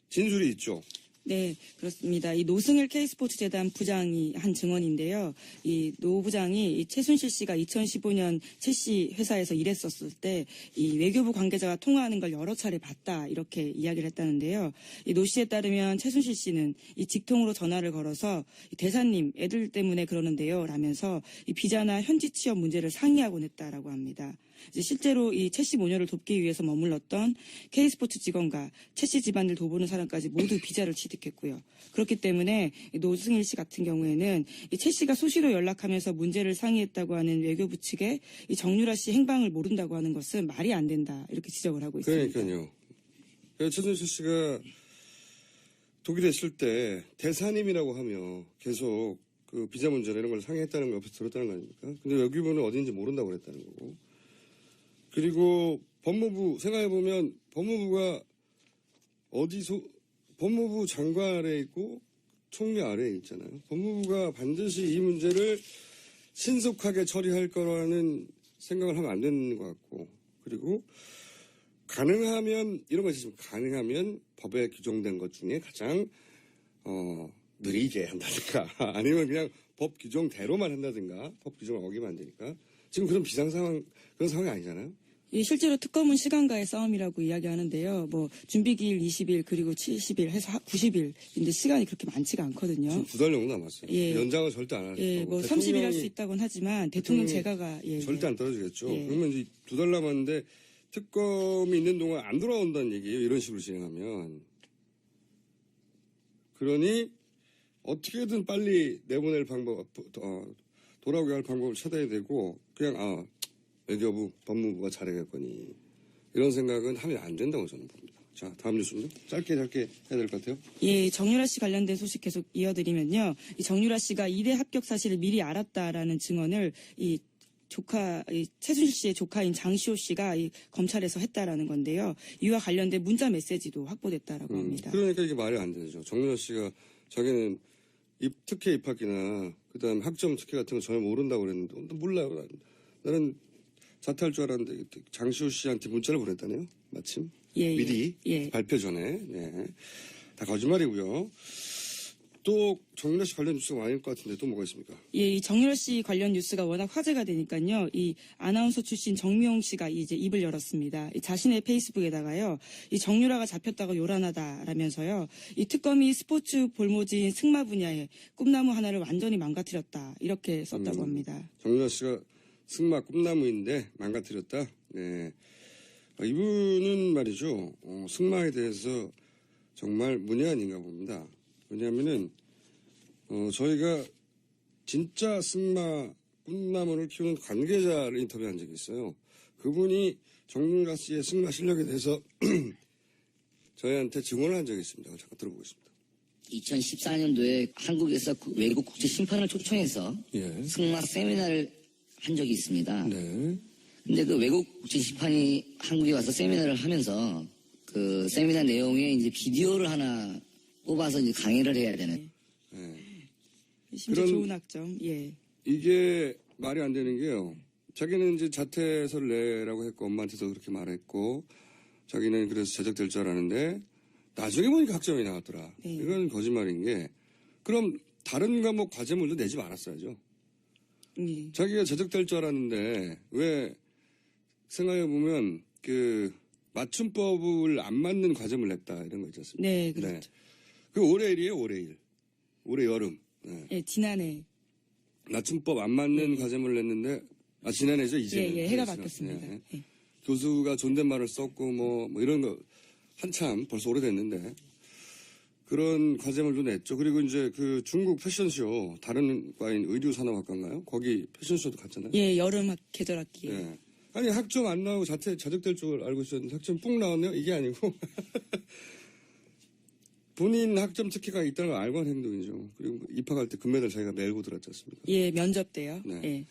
진술이 있죠. 네, 그렇습니다. 이 노승일 K스포츠재단 부장이 한 증언인데요. 이 노 부장이 이 최순실 씨가 2015년 최 씨 회사에서 일했었을 때 이 외교부 관계자가 통화하는 걸 여러 차례 봤다, 이렇게 이야기를 했다는데요. 이 노 씨에 따르면 최순실 씨는 이 직통으로 전화를 걸어서 이 대사님 애들 때문에 그러는데요 라면서 이 비자나 현지 취업 문제를 상의하곤 했다라고 합니다. 이제 실제로 이 최 씨 모녀를 돕기 위해서 머물렀던 K스포츠 직원과 최 씨 집안을 돌보는 사람까지 모두 비자를 취득했고요. 그렇기 때문에 노승일 씨 같은 경우에는 이 최 씨가 수시로 연락하면서 문제를 상의했다고 하는 외교부 측의 이 정유라 씨 행방을 모른다고 하는 것은 말이 안 된다, 이렇게 지적을 하고 있습니다. 그러니까요. 최순실 씨가 독일에 있을 때 대사님이라고 하며 계속 그 비자 문제나 이런 걸 상의했다는 걸 옆에서 들었다는 거 아닙니까? 근데 외교부는 어딘지 모른다고 그랬다는 거고. 그리고 법무부, 생각해보면 법무부가 법무부 장관 아래에 있고 총리 아래에 있잖아요. 법무부가 반드시 이 문제를 신속하게 처리할 거라는 생각을 하면 안 되는 것 같고, 그리고 가능하면 이런 거 있으면 가능하면 법에 규정된 것 중에 가장 느리게 한다든가 아니면 그냥 법 규정대로만 한다든가, 법 규정을 어기면 안 되니까. 지금 그런 그런 상황이 아니잖아요. 예, 실제로 특검은 시간과의 싸움이라고 이야기하는데요. 뭐 준비기일 20일 그리고 70일 해서 90일인데 시간이 그렇게 많지가 않거든요. 지금 2달 정도 남았어요. 예. 연장은 절대 안 하죠. 예, 뭐 30일 할 수 있다고는 하지만 대통령 제가가 절대 안 떨어지겠죠. 예. 그러면 이제 2달 남았는데 특검이 있는 동안 안 돌아온다는 얘기예요. 이런 식으로 진행하면. 그러니 어떻게든 빨리 내보낼 방법, 돌아오게 할 방법을 찾아야 되고 그냥 외교부, 법무부가 잘해겠거니 이런 생각은 하면 안 된다고 저는 봅니다. 자, 다음 뉴스는요. 짧게 해야 될 것 같아요. 예, 정유라 씨 관련된 소식 계속 이어드리면요. 이 정유라 씨가 이대 합격 사실을 미리 알았다라는 증언을 이 최순실 씨의 조카인 장시호 씨가 이 검찰에서 했다라는 건데요. 이와 관련된 문자 메시지도 확보됐다라고 합니다. 그러니까 이게 말이 안 되죠. 정유라 씨가 자기는 특혜 입학이나 그다음 학점 특혜 같은 거 전혀 모른다고 그랬는데 몰라요. 나는 자퇴할 줄 알았는데 장시호 씨한테 문자를 보냈다네요. 마침 미리 발표 전에. 네. 다 거짓말이고요. 또 정유라 씨 관련 뉴스가 많을 것 같은데 또 뭐가 있습니까? 예, 이 정유라 씨 관련 뉴스가 워낙 화제가 되니까요. 이 아나운서 출신 정미용 씨가 이제 입을 열었습니다. 이 자신의 페이스북에다가요. 이 정유라가 잡혔다고 요란하다라면서요. 이 특검이 스포츠 볼모지인 승마 분야에 꿈나무 하나를 완전히 망가뜨렸다. 이렇게 썼다고 합니다. 정유라 씨가 승마 꿈나무인데 망가뜨렸다. 네. 이분은 말이죠. 승마에 대해서 정말 문외한인가 봅니다. 왜냐하면은 저희가 진짜 승마 꿈나무를 키우는 관계자를 인터뷰한 적이 있어요. 그분이 정유라 씨의 승마 실력에 대해서 저희한테 증언을 한 적이 있습니다. 잠깐 들어보겠습니다. 2014년도에 한국에서 외국 국제 심판을 초청해서 승마 세미나를 한 적이 있습니다. 네. 근데 그 외국 국제 심판이 한국에 와서 세미나를 하면서 그 세미나 내용에 이제 비디오를 하나 뽑아서 이제 강의를 해야 되는. 심지어 좋은 학점. 예. 이게 말이 안 되는 게요. 자기는 이제 자퇴서를 내라고 했고 엄마한테도 그렇게 말했고 자기는 그래서 제적될 줄 알았는데 나중에 보니까 학점이 나왔더라. 이건 거짓말인 게 그럼 다른 과목 과제물도 내지 말았어야죠. 자기가 제적될 줄 알았는데 왜 생각해보면 그 맞춤법을 안 맞는 과제물 냈다 이런 거 있지 않습니까? 네, 그렇죠. 네. 그 올해 일이에요, 올해 일. 올해 여름. 네. 예, 지난해. 맞춤법 안 맞는 과제물을 냈는데, 지난해죠, 이제. 예, 해가 바뀌었습니다. 네. 교수가 존댓말을 썼고, 뭐 이런 거, 한참 벌써 오래됐는데, 그런 과제물도 냈죠. 그리고 이제 그 중국 패션쇼, 다른 과인 의류산업학과인가요? 거기 패션쇼도 갔잖아요. 예, 여름 계절 학기에. 네. 아니, 학점 안 나오고 자적될 줄 알고 있었는데, 학점 뿡 나왔네요? 이게 아니고. 본인 학점 특혜가 있다는 걸 알고 한 행동이죠. 그리고 입학할 때 금메달 자기가 메고 들었지 않습니까? 예, 면접 때요. 네. 예.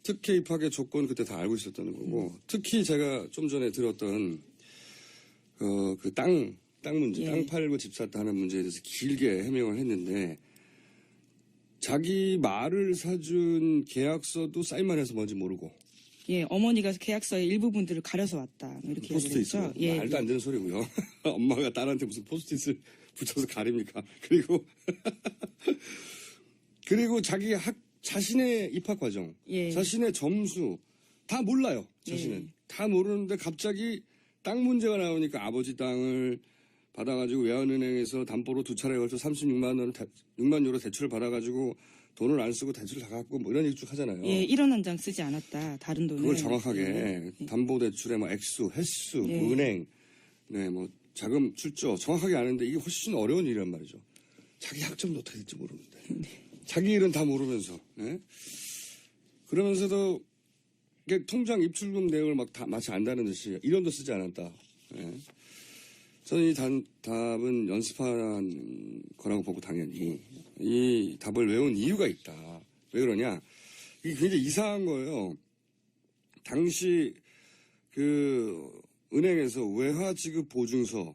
특혜 입학의 조건 그때 다 알고 있었다는 거고, 특히 제가 좀 전에 들었던, 그 땅 문제, 땅 팔고 집 샀다 하는 문제에 대해서 길게 해명을 했는데, 자기 말을 사준 계약서도 사인만 해서 뭔지 모르고. 예, 어머니가 계약서의 일부분들을 가려서 왔다. 이렇게 포스트잇으로. 예, 말도 안 되는 소리고요. 엄마가 딸한테 무슨 포스트잇을 붙여서 가립니까? 그리고 자기 자신의 입학 과정, 자신의 점수 다 몰라요. 자신은 다 모르는데 갑자기 땅 문제가 나오니까 아버지 땅을 받아가지고 외환은행에서 담보로 2차례에 걸쳐 6만 유로 대출을 받아가지고 돈을 안 쓰고 대출을 다 갚고 뭐 이런 얘기 쭉 하잖아요. 예, 1원 한 장 쓰지 않았다. 다른 돈을. 그걸 정확하게 담보대출의 뭐 액수, 횟수, 뭐 은행, 뭐 자금 출조 정확하게 아는데 이게 훨씬 어려운 일이란 말이죠. 자기 학점도 어떻게 될지 모르는데. 자기 일은 다 모르면서. 그러면서도 이게 통장 입출금 내역을 막 다 마치 안다는 듯이 1원도 쓰지 않았다. 저는 이 답은 연습한 거라고 보고 당연히 이 답을 외운 이유가 있다. 왜 그러냐? 이게 굉장히 이상한 거예요. 당시 그 은행에서 외화 지급 보증서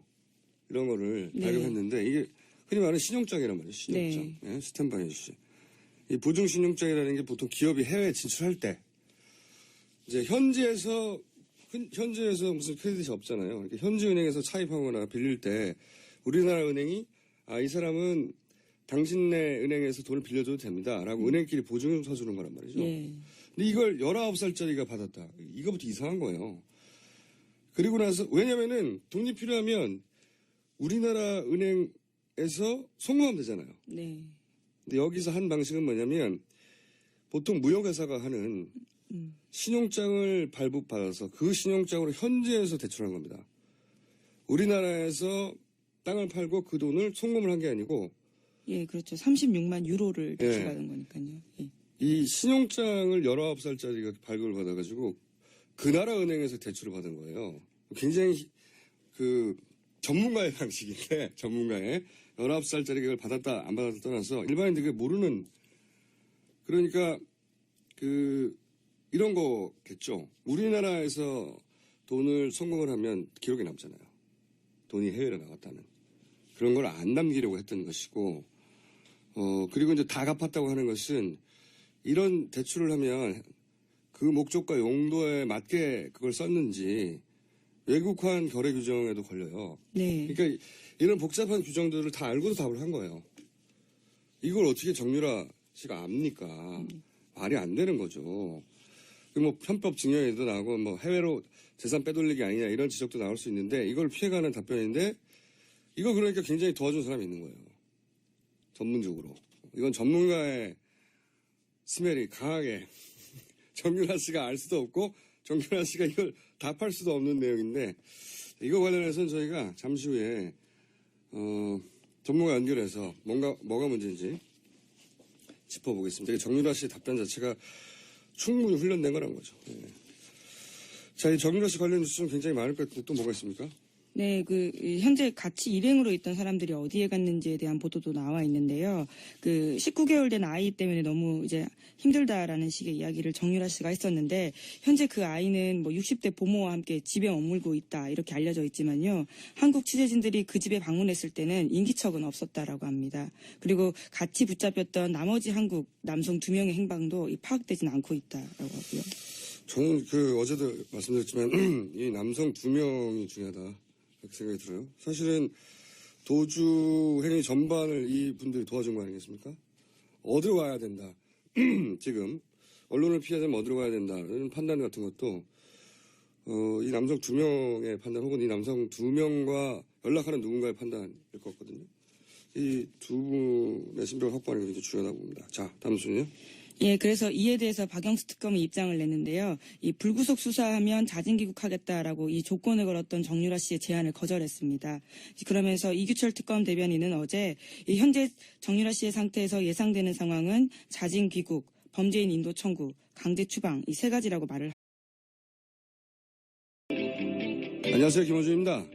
이런 거를 발급했는데 이게 흔히 말하는 신용장이란 말이에요. 신용장. 스탠바이 씨. 이 보증 신용장이라는 게 보통 기업이 해외 진출할 때 이제 현지에서 무슨 크레딧이 없잖아요. 현지 은행에서 차입하거나 빌릴 때 우리나라 은행이 이 사람은 당신네 은행에서 돈을 빌려줘도 됩니다. 라고 은행끼리 보증을 서주는 거란 말이죠. 근데 이걸 19살짜리가 받았다. 이거부터 이상한 거예요. 그리고 나서 왜냐면은 돈이 필요하면 우리나라 은행에서 송금하면 되잖아요. 네. 근데 여기서 한 방식은 뭐냐면 보통 무역회사가 하는 신용장을 발급받아서 그 신용장으로 현지에서 대출한 겁니다. 우리나라에서 땅을 팔고 그 돈을 송금을 한 게 아니고 예, 그렇죠. 36만 유로를 대출받은 거니까요. 예. 이 신용장을 19살짜리가 발급을 받아가지고 그 나라 은행에서 대출을 받은 거예요. 굉장히 그 전문가의 방식인데 전문가의 19살짜리가 이걸 받았다 안 받았다 떠나서 일반인들이 모르는 그러니까 그 이런 거겠죠. 우리나라에서 돈을 송금을 하면 기록이 남잖아요. 돈이 해외로 나갔다는 그런 걸 안 남기려고 했던 것이고 그리고 이제 다 갚았다고 하는 것은 이런 대출을 하면 그 목적과 용도에 맞게 그걸 썼는지 외국환 거래 규정에도 걸려요. 네. 그러니까 이런 복잡한 규정들을 다 알고도 답을 한 거예요. 이걸 어떻게 정유라 씨가 압니까? 말이 안 되는 거죠. 뭐 편법 증여에도 나오고 뭐 해외로 재산 빼돌리기 아니냐 이런 지적도 나올 수 있는데 이걸 피해가는 답변인데 이거 그러니까 굉장히 도와준 사람이 있는 거예요. 전문적으로. 이건 전문가의 스멜이 강하게 정유라 씨가 알 수도 없고 정유라 씨가 이걸 답할 수도 없는 내용인데 이거 관련해서는 저희가 잠시 후에 전문가 연결해서 뭐가 문제인지 짚어보겠습니다. 정유라 씨의 답변 자체가 충분히 훈련된 거란 거죠. 네. 자, 이 정유라 씨 관련 뉴스는 굉장히 많을 것 같은데 또 뭐가 있습니까? 네, 현재 같이 일행으로 있던 사람들이 어디에 갔는지에 대한 보도도 나와 있는데요. 19개월 된 아이 때문에 너무 이제 힘들다라는 식의 이야기를 정유라 씨가 했었는데, 현재 그 아이는 60대 보모와 함께 집에 머물고 있다, 이렇게 알려져 있지만요. 한국 취재진들이 그 집에 방문했을 때는 인기척은 없었다라고 합니다. 그리고 같이 붙잡혔던 나머지 한국 남성 2명의 행방도 파악되진 않고 있다라고 하고요. 저는 어제도 말씀드렸지만, 이 남성 2명이 중요하다. 그렇게 생각이 들어요. 사실은 도주 행위 전반을 이 분들이 도와준 거 아니겠습니까? 어디로 와야 된다. 지금 언론을 피하자면 어디로 가야 된다는 판단 같은 것도 이 남성 2명의 판단 혹은 이 남성 2명과 연락하는 누군가의 판단일 것 같거든요. 이 두 분의 신변을 확보하는 게 굉장히 중요하다고 봅니다. 자, 다음 순위요. 예, 그래서 이에 대해서 박영수 특검이 입장을 냈는데요. 이 불구속 수사하면 자진 귀국하겠다라고 이 조건을 걸었던 정유라 씨의 제안을 거절했습니다. 그러면서 이규철 특검 대변인은 어제 이 현재 정유라 씨의 상태에서 예상되는 상황은 자진 귀국, 범죄인 인도 청구, 강제 추방 이 3가지라고 말을. 안녕하세요, 김호준입니다.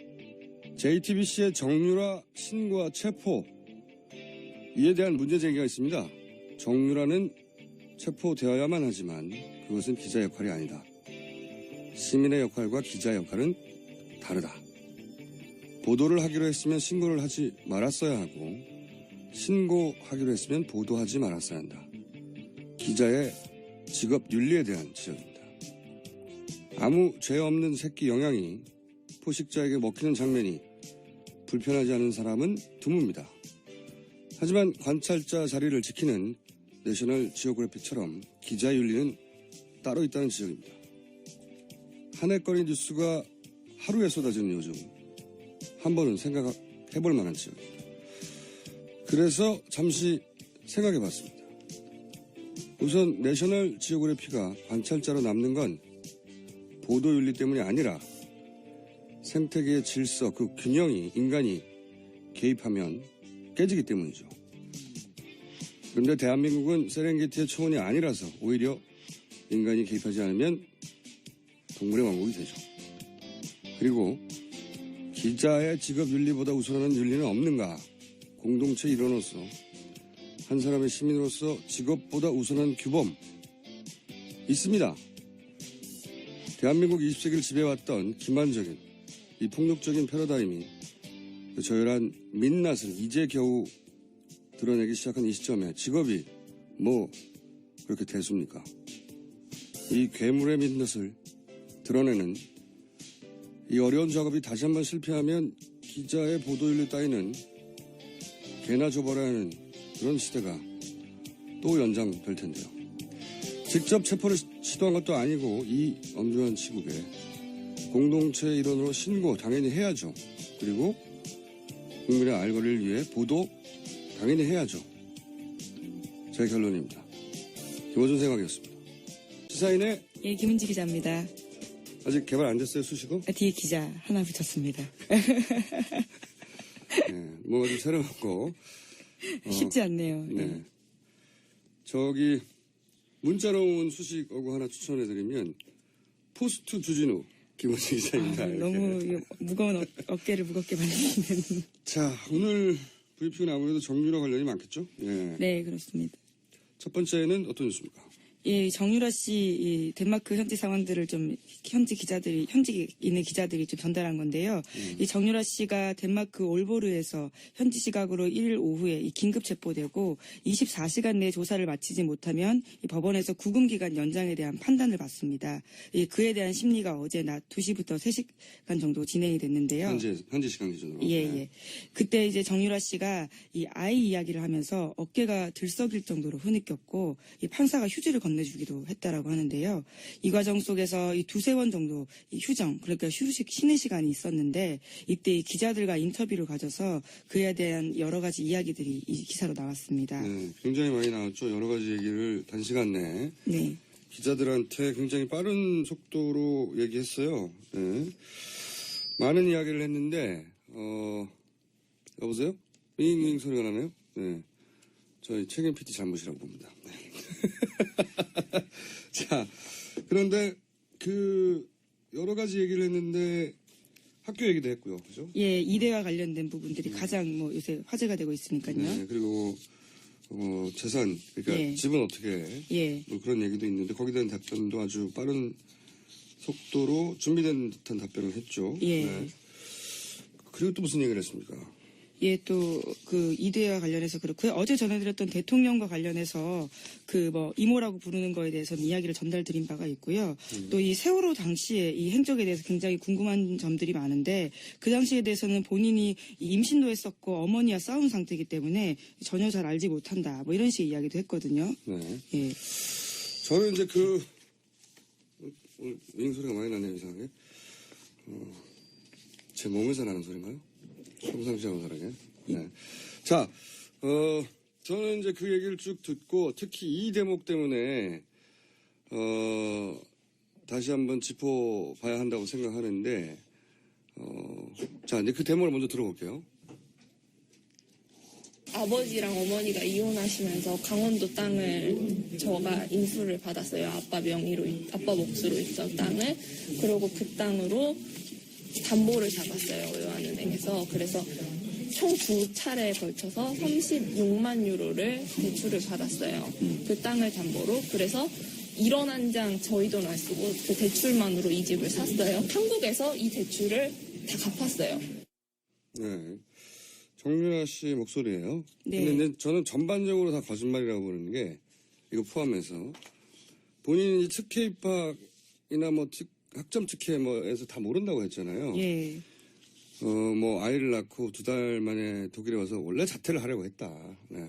JTBC의 정유라 신고와 체포 이에 대한 문제 제기가 있습니다. 정유라는 체포되어야만 하지만 그것은 기자 역할이 아니다. 시민의 역할과 기자 역할은 다르다. 보도를 하기로 했으면 신고를 하지 말았어야 하고 신고하기로 했으면 보도하지 말았어야 한다. 기자의 직업 윤리에 대한 지적입니다. 아무 죄 없는 새끼 영향이 포식자에게 먹히는 장면이 불편하지 않은 사람은 드뭅니다. 하지만 관찰자 자리를 지키는 내셔널 지오그래픽처럼 기자 윤리는 따로 있다는 지적입니다. 한해거리 뉴스가 하루에 쏟아지는 요즘 한 번은 생각해볼 만한 지적입니다. 그래서 잠시 생각해봤습니다. 우선 내셔널 지오그래피가 관찰자로 남는 건 보도윤리 때문이 아니라 생태계의 질서, 그 균형이 인간이 개입하면 깨지기 때문이죠. 그런데 대한민국은 세렝게티의 초원이 아니라서 오히려 인간이 개입하지 않으면 동물의 왕국이 되죠. 그리고 기자의 직업 윤리보다 우선하는 윤리는 없는가? 공동체 일원으로서 한 사람의 시민으로서 직업보다 우선한 규범 있습니다. 대한민국 20세기를 지배해왔던 기만적인 이 폭력적인 패러다임이 저열한 민낯을 이제 겨우 드러내기 시작한 이 시점에 직업이 뭐 그렇게 대수입니까? 이 괴물의 민낯을 드러내는 이 어려운 작업이 다시 한번 실패하면 기자의 보도윤리 따위는 개나 줘버려야 하는 그런 시대가 또 연장될 텐데요. 직접 체포를 시도한 것도 아니고 이 엄중한 시국에 공동체 일원으로 신고 당연히 해야죠. 그리고 국민의 알 권리를 위해 보도 당연히 해야죠. 제 결론입니다. 김어준 생각이었습니다. 시사인의 예, 김은지 기자입니다. 아직 개발 안 됐어요, 수식어? 뒤에 기자 하나 붙였습니다. 네, 뭐가 좀 새로웠고. 쉽지 않네요. 네. 저기, 문자로 온 수식어구 하나 추천해드리면, 포스트 주진우, 김원식 기자입니다. 너무 무거운 어깨를 무겁게 만드는. 자, 오늘 브리핑은 아무래도 정유라 관련이 많겠죠? 예. 네, 그렇습니다. 첫 번째는 어떤 뉴스입니까? 예, 정유라 씨 이 덴마크 현지 상황들을 좀 현지 있는 기자들이 좀 전달한 건데요. 이 정유라 씨가 덴마크 올보르에서 현지 시각으로 1일 오후에 이 긴급 체포되고 24시간 내에 조사를 마치지 못하면 이 법원에서 구금 기간 연장에 대한 판단을 받습니다. 그에 대한 심리가 어제 낮 2시부터 3시간 정도 진행이 됐는데요. 현지 시간 기준으로. 예. 그때 이제 정유라 씨가 이 아이 이야기를 하면서 어깨가 들썩일 정도로 흐느꼈고 이 판사가 휴지를 건네주기도 했다라고 하는데요. 이 과정 속에서 이 두세 번 정도 이 휴정, 그러니까 쉬는 시간이 있었는데 이때 이 기자들과 인터뷰를 가져서 그에 대한 여러 가지 이야기들이 이 기사로 나왔습니다. 네, 굉장히 많이 나왔죠. 여러 가지 얘기를 단시간 내에. 네. 기자들한테 굉장히 빠른 속도로 얘기했어요. 네. 많은 이야기를 했는데, 여보세요? 윙윙 소리가 나네요? 네. 저희 책임 PD 잘못이라고 봅니다. 네. 자, 그런데 여러 가지 얘기를 했는데 학교 얘기도 했고요. 그죠? 예, 이대와 관련된 부분들이 가장 요새 화제가 되고 있으니까요. 네, 그리고 재산, 그러니까 예. 집은 어떻게 해? 뭐 그런 얘기도 있는데 거기에 대한 답변도 아주 빠른 속도로 준비된 듯한 답변을 했죠. 예. 네. 그리고 또 무슨 얘기를 했습니까? 예, 또 이대와 관련해서 그렇고요. 어제 전해드렸던 대통령과 관련해서 이모라고 부르는 거에 대해서는 이야기를 전달드린 바가 있고요. 또 이 세월호 당시에 이 행적에 대해서 굉장히 궁금한 점들이 많은데 그 당시에 대해서는 본인이 임신도 했었고 어머니와 싸운 상태이기 때문에 전혀 잘 알지 못한다. 뭐 이런 식의 이야기도 했거든요. 네. 예. 저는 이제 오늘 윙 소리가 많이 나네요, 이상하게. 제 몸에서 나는 소리인가요? 평상시 하고 다르게. 네. 자, 저는 이제 그 얘기를 쭉 듣고 특히 이 대목 때문에, 다시 한번 짚어봐야 한다고 생각하는데, 자, 이제 그 대목을 먼저 들어볼게요. 아버지랑 어머니가 이혼하시면서 강원도 땅을 저가 인수를 받았어요. 아빠 몫으로 있던 땅을. 그리고 그 땅으로 담보를 잡았어요. 외환은행에서. 그래서 총 2차례에 걸쳐서 36만 유로를 대출을 받았어요. 그 땅을 담보로. 그래서 1원 한 장 저희 돈 안 쓰고 그 대출만으로 이 집을 샀어요. 한국에서 이 대출을 다 갚았어요. 네. 정유라 씨 목소리예요. 네. 근데 저는 전반적으로 다 거짓말이라고 보는 게 이거 포함해서 본인이 특혜 입학이나 학점 특혜에서 다 모른다고 했잖아요. 예. 아이를 낳고 2달 만에 독일에 와서 원래 자퇴를 하려고 했다. 네,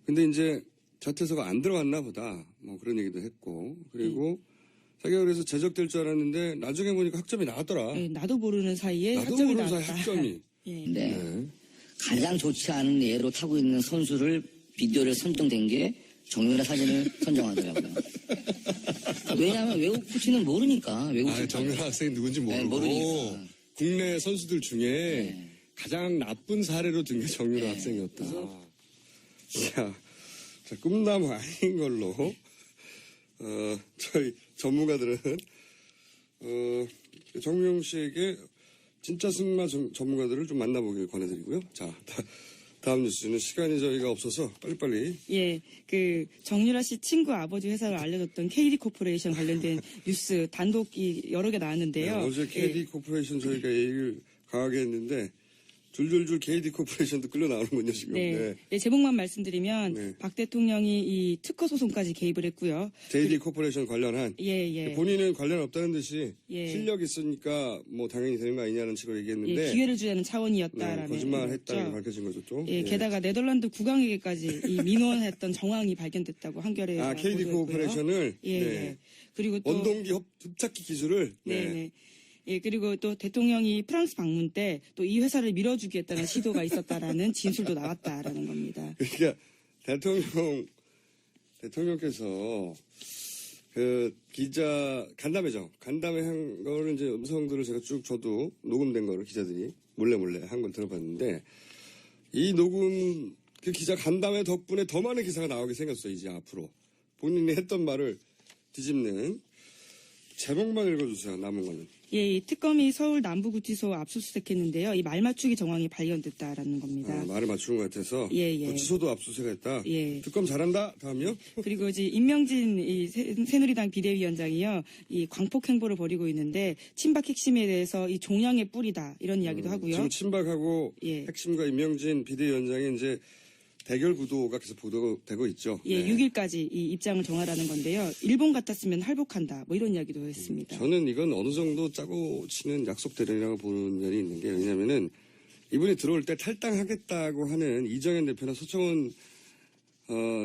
근데 이제 자퇴서가 안 들어갔나 보다. 그런 얘기도 했고. 그리고 자기가 그래서 제적될 줄 알았는데 나중에 보니까 학점이 나왔더라. 예, 나도 모르는 사이에 나도 학점이 모르는 사이에 나왔다. 학점이. 예. 네. 가장 좋지 않은 예로 타고 있는 선수를 비디오를 선정된 게 정유라 사진을 선정하더라고요. 왜냐하면 외국 코치는 모르니까. 정유라 학생이 누군지 모르고. 네, 모르니까. 국내 선수들 중에 가장 나쁜 사례로 든 게 정유라 학생이었다. 자, 꿈나무 아닌 걸로 저희 전문가들은 정명 씨에게 진짜 승마 전문가들을 좀 만나보길 권해드리고요. 자, 다음 뉴스는 시간이 저희가 없어서 빨리빨리. 예, 정유라 씨 친구 아버지 회사를 알려줬던 KD 코퍼레이션 관련된 뉴스 단독이 여러 개 나왔는데요. 네, 어제 KD 코퍼레이션 저희가 얘기를 강하게 했는데 줄줄줄 KD 코퍼레이션도 끌려 나오는군요, 지금. 네. 네, 제목만 말씀드리면 네. 박 대통령이 이 특허 소송까지 개입을 했고요. KD 코퍼레이션 관련한. 예. 본인은 관련 없다는 듯이 예. 실력 있으니까 뭐 당연히 되는 거 아니냐는 식으로 얘기했는데. 예, 기회를 주자는 차원이었다라는. 거짓말했다는 게 밝혀진 거죠, 또. 예, 게다가 네덜란드 국왕에게까지 이 민원했던 정황이 발견됐다고 한겨레. KD 코퍼레이션을. 예. 그리고 또 원동기 흡착기 기술을. 네. 예, 그리고 또 대통령이 프랑스 방문 때 또 이 회사를 밀어주겠다는 시도가 있었다라는 진술도 나왔다라는 겁니다. 그러니까 대통령께서 그 기자 간담회죠. 간담회 한 거를 이제 음성들을 제가 쭉 저도 녹음된 거를 기자들이 몰래 한 걸 들어봤는데 이 녹음 그 기자 간담회 덕분에 더 많은 기사가 나오게 생겼어요. 이제 앞으로 본인이 했던 말을 뒤집는 제목만 읽어주세요. 남은 거는. 예, 이 특검이 서울 남부구치소 압수수색했는데요. 이 말 맞추기 정황이 발견됐다라는 겁니다. 말을 맞추는 것 같아서. 예. 구치소도 압수수색했다. 예. 특검 잘한다. 다음이요. 그리고 이제 임명진 이 새누리당 비대위원장이요, 이 광폭 행보를 벌이고 있는데 친박 핵심에 대해서 이 종양의 뿌리다 이런 이야기도 하고요. 지금 친박하고 예. 핵심과 임명진 비대위원장이 이제 대결 구도가 계속 보도되고 있죠. 예, 네. 6일까지 이 입장을 정하라는 건데요. 일본 같았으면 할복한다. 뭐 이런 이야기도 했습니다. 저는 이건 어느 정도 짜고 치는 약속 대련이라고 보는 면이 있는 게 왜냐면은 이분이 들어올 때 탈당하겠다고 하는 이정현 대표나 서청원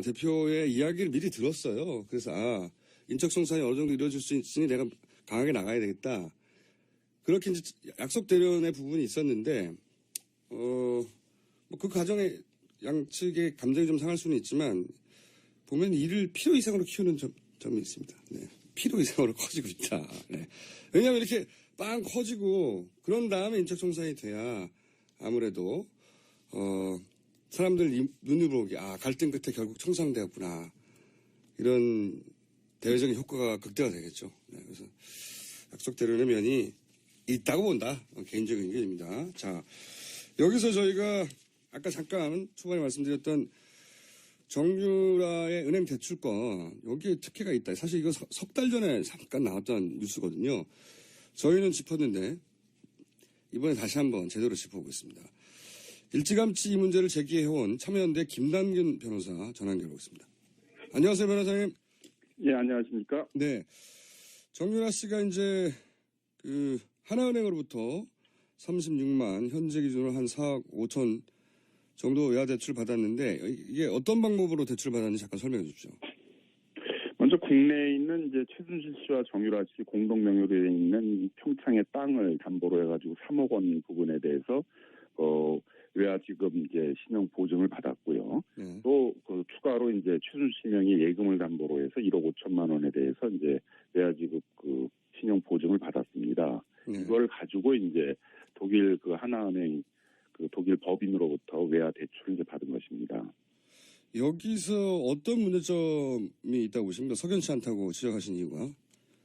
대표의 이야기를 미리 들었어요. 그래서 인적 성산이 어느 정도 이루어질 수 있으니 내가 강하게 나가야 되겠다. 그렇게 이제 약속 대련의 부분이 있었는데 뭐 그 과정에 양측의 감정이 좀 상할 수는 있지만 보면 이를 필요 이상으로 키우는 점이 있습니다. 네. 필요 이상으로 커지고 있다. 네. 왜냐하면 이렇게 빵 커지고 그런 다음에 인적 청산이 돼야 아무래도 사람들 눈이 보기 갈등 끝에 결국 청산되었구나 이런 대외적인 효과가 극대화 되겠죠. 네. 그래서 약속대로의 면이 있다고 본다. 개인적인 의견입니다. 자, 여기서 저희가 아까 잠깐 초반에 말씀드렸던 정유라의 은행 대출권 여기에 특혜가 있다. 사실 이거 석 달 전에 잠깐 나왔던 뉴스거든요. 저희는 짚었는데 이번에 다시 한번 제대로 짚어보겠습니다. 일찌감치 이 문제를 제기해온 참여연대 김남균 변호사 전화 연결하겠습니다. 안녕하세요, 변호사님. 예, 안녕하십니까? 네, 정유라 씨가 이제 그 하나은행으로부터 36만 현재 기준으로 한 4억 5천 정도 외화 대출 받았는데 이게 어떤 방법으로 대출 받았는지 잠깐 설명해 주십시오. 먼저 국내에 있는 이제 최순실 씨와 정유라 씨 공동 명의로 되어 있는 평창의 땅을 담보로 해가지고 3억 원 부분에 대해서 외화 지급 이제 신용 보증을 받았고요. 네. 또 그 추가로 이제 최순실 명의 예금을 담보로 해서 1억 5천만 원에 대해서 이제 외화 지급 그 신용 보증을 받았습니다. 네. 이걸 가지고 이제 독일 그 하나은행 그 독일 법인으로부터 외화 대출을 이제 받은 것입니다. 여기서 어떤 문제점이 있다고 보십니까? 석연치 않다고 지적하신 이유가?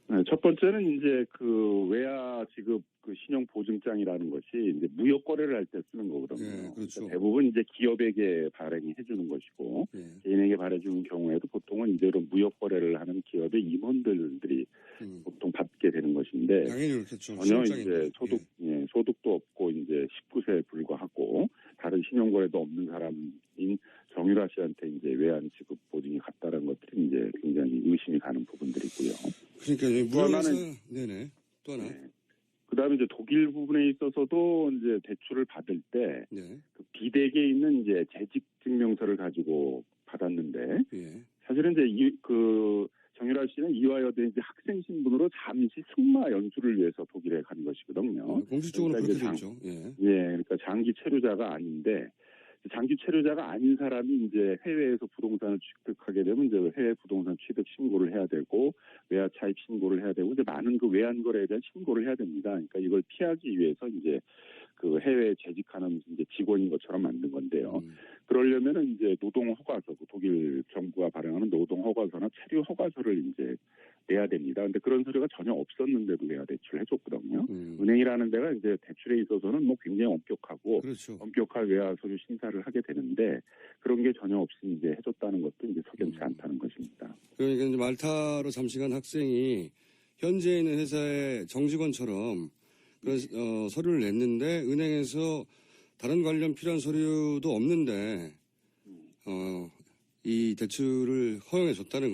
네, 첫 번째는 이제 그 외화 지급 그 신용 보증장이라는 것이 이제 무역 거래를 할 때 쓰는 거거든요. 네, 그렇죠. 그러니까 대부분 이제 기업에게 발행해 주는 것이고 네. 개인에게 발행해주는 경우에도 보통은 이제 이런 무역 거래를 하는 기업의 임원들이 보통 받게 되는 것인데 당연히 그렇겠죠. 전혀 시험장인데. 이제 소득도 없고 이제 19세에 불과하고 다른 신용거래도 없는 사람인 정유라 씨한테 이제 외환 지급 보증이 갔다는 것들이 이제 굉장히 의심이 가는 부분들이고요. 그러니까 무역에서 네네 또 하나. 네. 그다음에 이제 독일 부분에 있어서도 이제 대출을 받을 때 네. 그 비대기에 있는 이제 재직 증명서를 가지고 받았는데 예. 사실은 이제 그 정유라 씨는 이화여대 이제 학생 신분으로 잠시 승마 연수를 위해서 독일에 간 것이거든요. 공식적으로 그러니까 그렇게 이제 되죠. 예. 그러니까 장기 체류자가 아닌데 장기 체류자가 아닌 사람이 이제 해외에서 부동산을 취득하게 되면 이제 해외 부동산 취득 신고를 해야 되고 외화 차입 신고를 해야 되고 이제 많은 그 외환 거래에 대한 신고를 해야 됩니다. 그러니까 이걸 피하기 위해서 이제 그 해외에 재직하는 이제 직원인 것처럼 만든 건데요. 그러려면은 이제 노동 허가서, 독일 정부가 발행하는 노동 허가서나 체류 허가서를 이제 내야 됩니다. 근데 그런 서류가 전혀 없었는데도 외화 대출을 해줬거든요. 은행이라는 데가 이제 대출에 있어서는 뭐 굉장히 엄격하고 그렇죠. 엄격한 외화 서류 심사를 하게 되는데 그런 게 전혀 없이 이제 해줬다는 것도 이제 석연치 않다는 것입니다. 그러니까 이제 말타로 잠시 간 학생이 현재 있는 회사의 정직원처럼 그런 서류를 냈는데 은행에서 다른 관련 필요한 서류도 없는데 이 대출을 허용해 줬다는